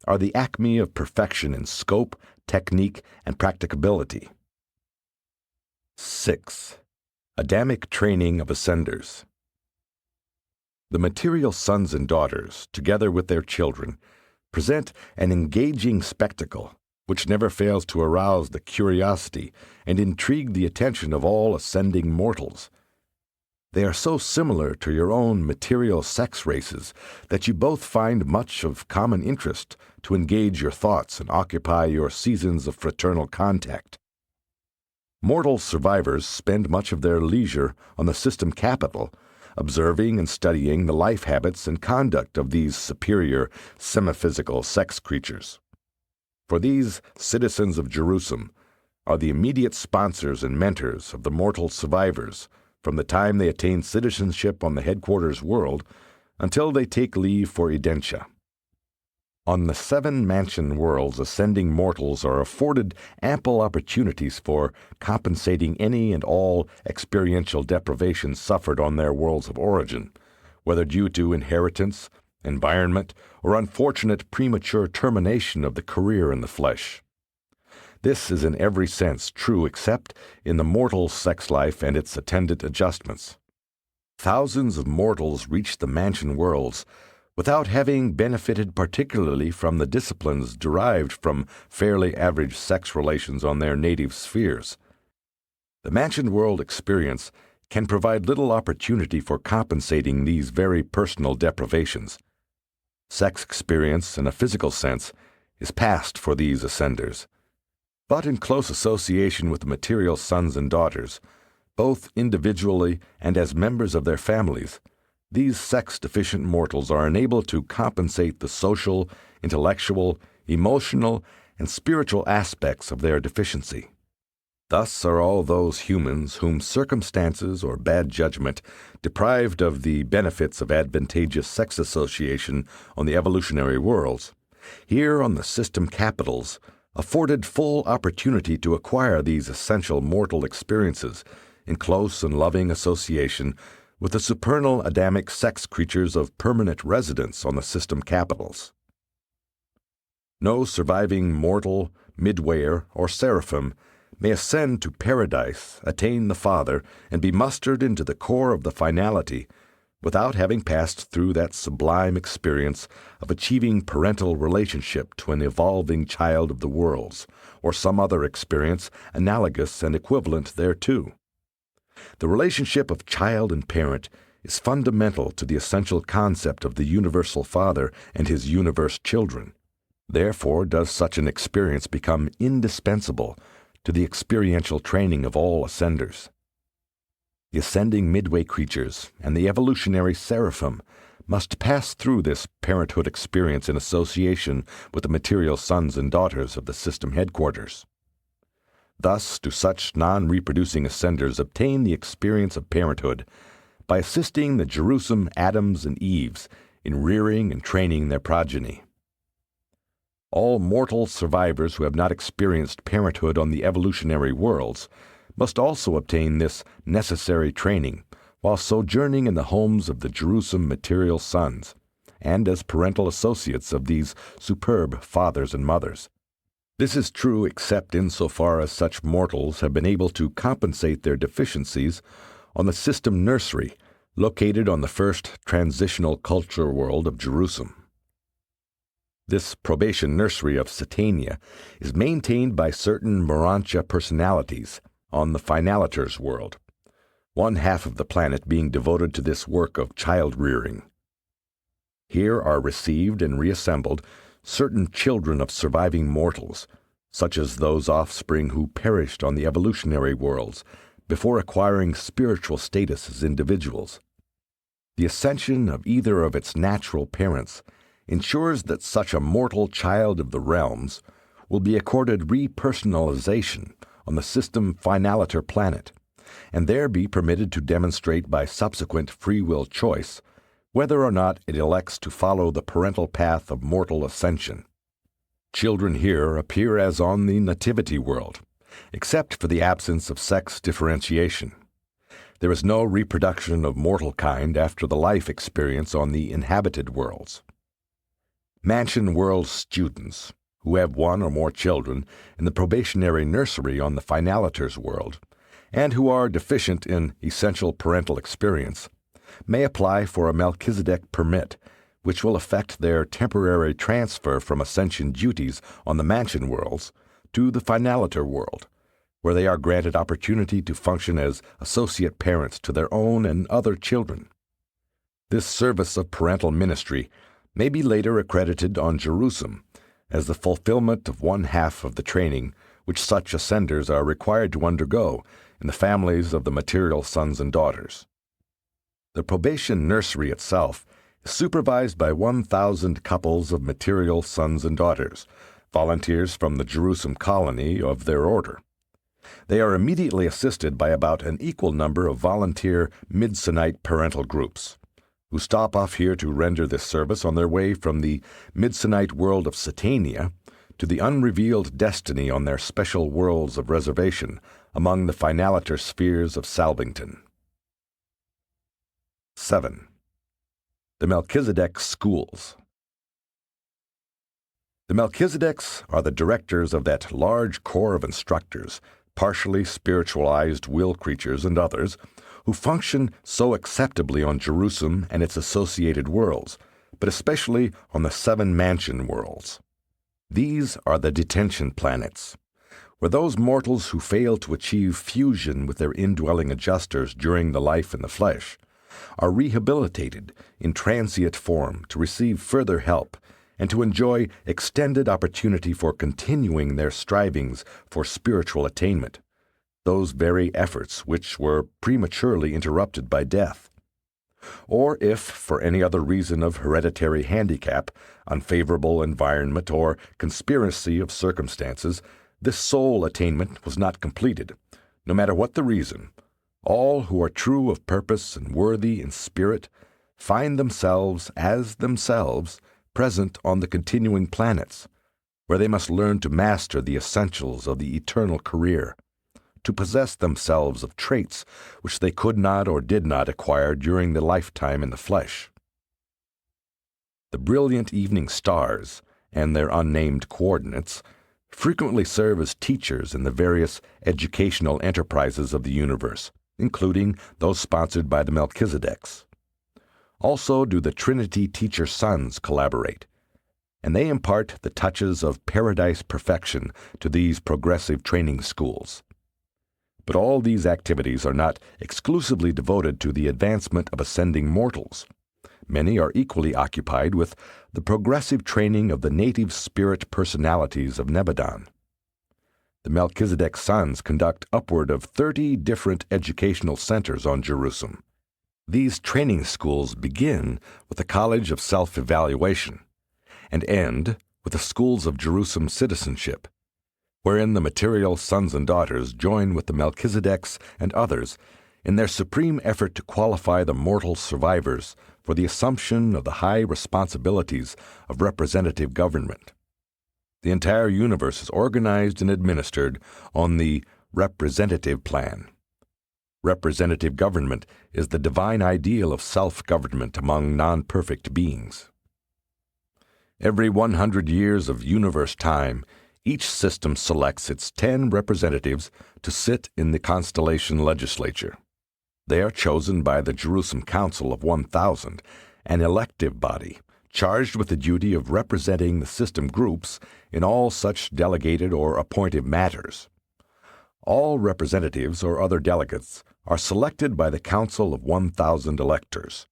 are the acme of perfection in scope, technique, and practicability. 6. Adamic training of ascenders. The material sons and daughters, together with their children, present an engaging spectacle which never fails to arouse the curiosity and intrigue the attention of all ascending mortals. They are so similar to your own material sex races that you both find much of common interest to engage your thoughts and occupy your seasons of fraternal contact. Mortal survivors spend much of their leisure on the system capital, observing and studying the life habits and conduct of these superior semiphysical sex creatures. For these citizens of Jerusalem are the immediate sponsors and mentors of the mortal survivors from the time they attain citizenship on the headquarters world until they take leave for Urantia. On the 7 mansion worlds, ascending mortals are afforded ample opportunities for compensating any and all experiential deprivations suffered on their worlds of origin, whether due to inheritance, environment, or unfortunate premature termination of the career in the flesh. This is in every sense true except in the mortal sex life and its attendant adjustments. Thousands of mortals reach the mansion worlds without having benefited particularly from the disciplines derived from fairly average sex relations on their native spheres. The mansion world experience can provide little opportunity for compensating these very personal deprivations. Sex experience, in a physical sense, is past for these ascenders. But in close association with the material sons and daughters, both individually and as members of their families, these sex-deficient mortals are enabled to compensate the social, intellectual, emotional, and spiritual aspects of their deficiency. Thus are all those humans whom circumstances or bad judgment deprived of the benefits of advantageous sex association on the evolutionary worlds, here on the system capitals, afforded full opportunity to acquire these essential mortal experiences in close and loving association with the supernal Adamic sex creatures of permanent residence on the system capitals. No surviving mortal, midwayer, or seraphim may ascend to paradise, attain the Father, and be mustered into the core of the finality without having passed through that sublime experience of achieving parental relationship to an evolving child of the worlds, or some other experience analogous and equivalent thereto. The relationship of child and parent is fundamental to the essential concept of the universal Father and his universe children. Therefore does such an experience become indispensable to the experiential training of all ascenders. The ascending midway creatures and the evolutionary seraphim must pass through this parenthood experience in association with the material sons and daughters of the system headquarters. Thus do such non-reproducing ascenders obtain the experience of parenthood by assisting the Jerusalem Adams and Eves in rearing and training their progeny. All mortal survivors who have not experienced parenthood on the evolutionary worlds must also obtain this necessary training while sojourning in the homes of the Jerusalem material sons, and as parental associates of these superb fathers and mothers. This is true except insofar as such mortals have been able to compensate their deficiencies on the system nursery located on the first transitional culture world of Jerusalem. This probation nursery of Satania is maintained by certain Urantia personalities on the finaliters world, one half of the planet being devoted to this work of child-rearing. Here are received and reassembled certain children of surviving mortals, such as those offspring who perished on the evolutionary worlds before acquiring spiritual status as individuals. The ascension of either of its natural parents ensures that such a mortal child of the realms will be accorded repersonalization on the system finaliter planet, and there be permitted to demonstrate by subsequent free will choice whether or not it elects to follow the parental path of mortal ascension. Children here appear as on the nativity world, except for the absence of sex differentiation. There is no reproduction of mortal kind after the life experience on the inhabited worlds. Mansion world students, who have one or more children in the probationary nursery on the finaliter's world, and who are deficient in essential parental experience, may apply for a Melchizedek permit, which will affect their temporary transfer from ascension duties on the mansion worlds to the finaliter world, where they are granted opportunity to function as associate parents to their own and other children. This service of parental ministry may be later accredited on Jerusalem as the fulfillment of one half of the training which such ascenders are required to undergo in the families of the material sons and daughters. The probation nursery itself is supervised by 1,000 couples of material sons and daughters, volunteers from the Jerusalem colony of their order. They are immediately assisted by about an equal number of volunteer Midsonite parental groups, who stop off here to render this service on their way from the Midsonite world of Satania to the unrevealed destiny on their special worlds of reservation among the finaliter spheres of Salvington. 7. The Melchizedek Schools. The Melchizedeks are the directors of that large corps of instructors, partially spiritualized will creatures and others, who function so acceptably on Jerusalem and its associated worlds, but especially on the 7 mansion worlds. These are the detention planets, where those mortals who fail to achieve fusion with their indwelling adjusters during the life in the flesh are rehabilitated in transient form to receive further help and to enjoy extended opportunity for continuing their strivings for spiritual attainment, those very efforts which were prematurely interrupted by death. Or if, for any other reason of hereditary handicap, unfavorable environment, or conspiracy of circumstances, this soul attainment was not completed, no matter what the reason, all who are true of purpose and worthy in spirit find themselves, as themselves, present on the continuing planets, where they must learn to master the essentials of the eternal career, to possess themselves of traits which they could not or did not acquire during the lifetime in the flesh. The brilliant evening stars and their unnamed coordinates frequently serve as teachers in the various educational enterprises of the universe, including those sponsored by the Melchizedeks. Also do the Trinity teacher sons collaborate, and they impart the touches of paradise perfection to these progressive training schools. But all these activities are not exclusively devoted to the advancement of ascending mortals. Many are equally occupied with the progressive training of the native spirit personalities of Nebadon. The Melchizedek sons conduct upward of 30 different educational centers on Jerusalem. These training schools begin with the College of Self-Evaluation and end with the Schools of Jerusalem Citizenship, wherein the material sons and daughters join with the Melchizedeks and others in their supreme effort to qualify the mortal survivors for the assumption of the high responsibilities of representative government. The entire universe is organized and administered on the representative plan. Representative government is the divine ideal of self-government among non-perfect beings. Every 100 years of universe time, each system selects its 10 representatives to sit in the constellation legislature. They are chosen by the Jerusalem Council of 1,000, an elective body charged with the duty of representing the system groups in all such delegated or appointed matters. All representatives or other delegates are selected by the Council of 1,000 electors,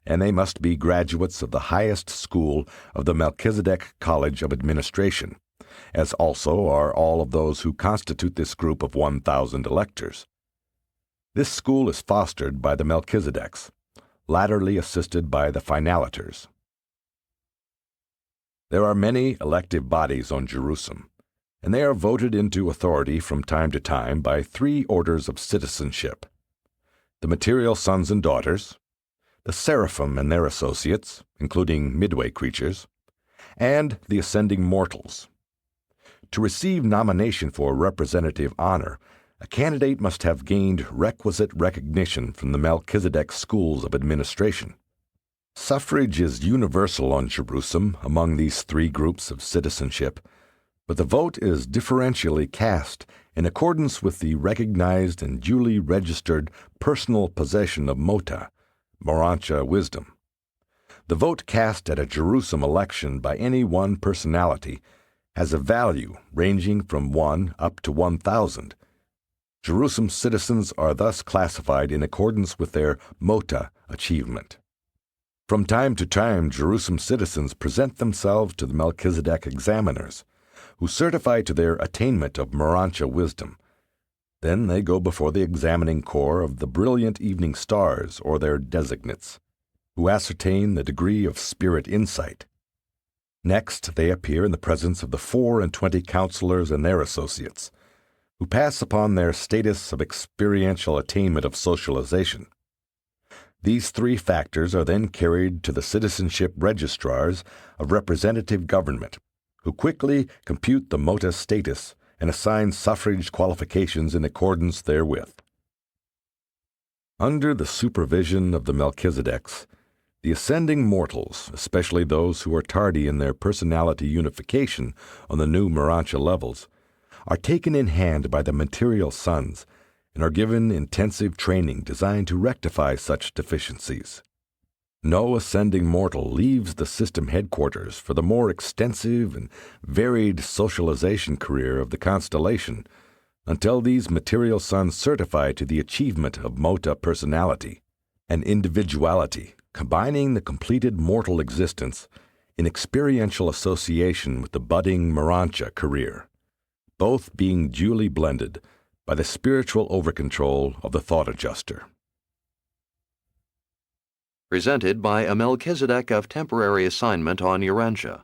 and they must be graduates of the highest school of the Melchizedek College of Administration, as also are all of those who constitute this group of 1,000 electors. This school is fostered by the Melchizedeks, latterly assisted by the Finalitors. There are many elective bodies on Jerusalem, and they are voted into authority from time to time by 3 orders of citizenship: the material sons and daughters, the seraphim and their associates, including midway creatures, and the ascending mortals. To receive nomination for representative honor, a candidate must have gained requisite recognition from the Melchizedek schools of administration. Suffrage is universal on Jerusalem among these 3 groups of citizenship, but the vote is differentially cast in accordance with the recognized and duly registered personal possession of Mota, Urantia wisdom. The vote cast at a Jerusalem election by any one personality has a value ranging from 1 up to 1,000. Jerusalem citizens are thus classified in accordance with their Mota achievement. From time to time, Jerusalem citizens present themselves to the Melchizedek examiners, who certify to their attainment of Urantia wisdom. Then they go before the examining corps of the brilliant evening stars or their designates, who ascertain the degree of spirit insight. Next, they appear in the presence of the 24 counselors and their associates, who pass upon their status of experiential attainment of socialization. These 3 factors are then carried to the citizenship registrars of representative government, who quickly compute the Mota status and assign suffrage qualifications in accordance therewith. Under the supervision of the Melchizedeks, the ascending mortals, especially those who are tardy in their personality unification on the new Urantia levels, are taken in hand by the material sons and are given intensive training designed to rectify such deficiencies. No ascending mortal leaves the system headquarters for the more extensive and varied socialization career of the constellation until these material sons certify to the achievement of Mota personality and individuality, combining the completed mortal existence in experiential association with the budding Urantia career, both being duly blended by the spiritual overcontrol of the thought adjuster. Presented by a Melchizedek of temporary assignment on Urantia.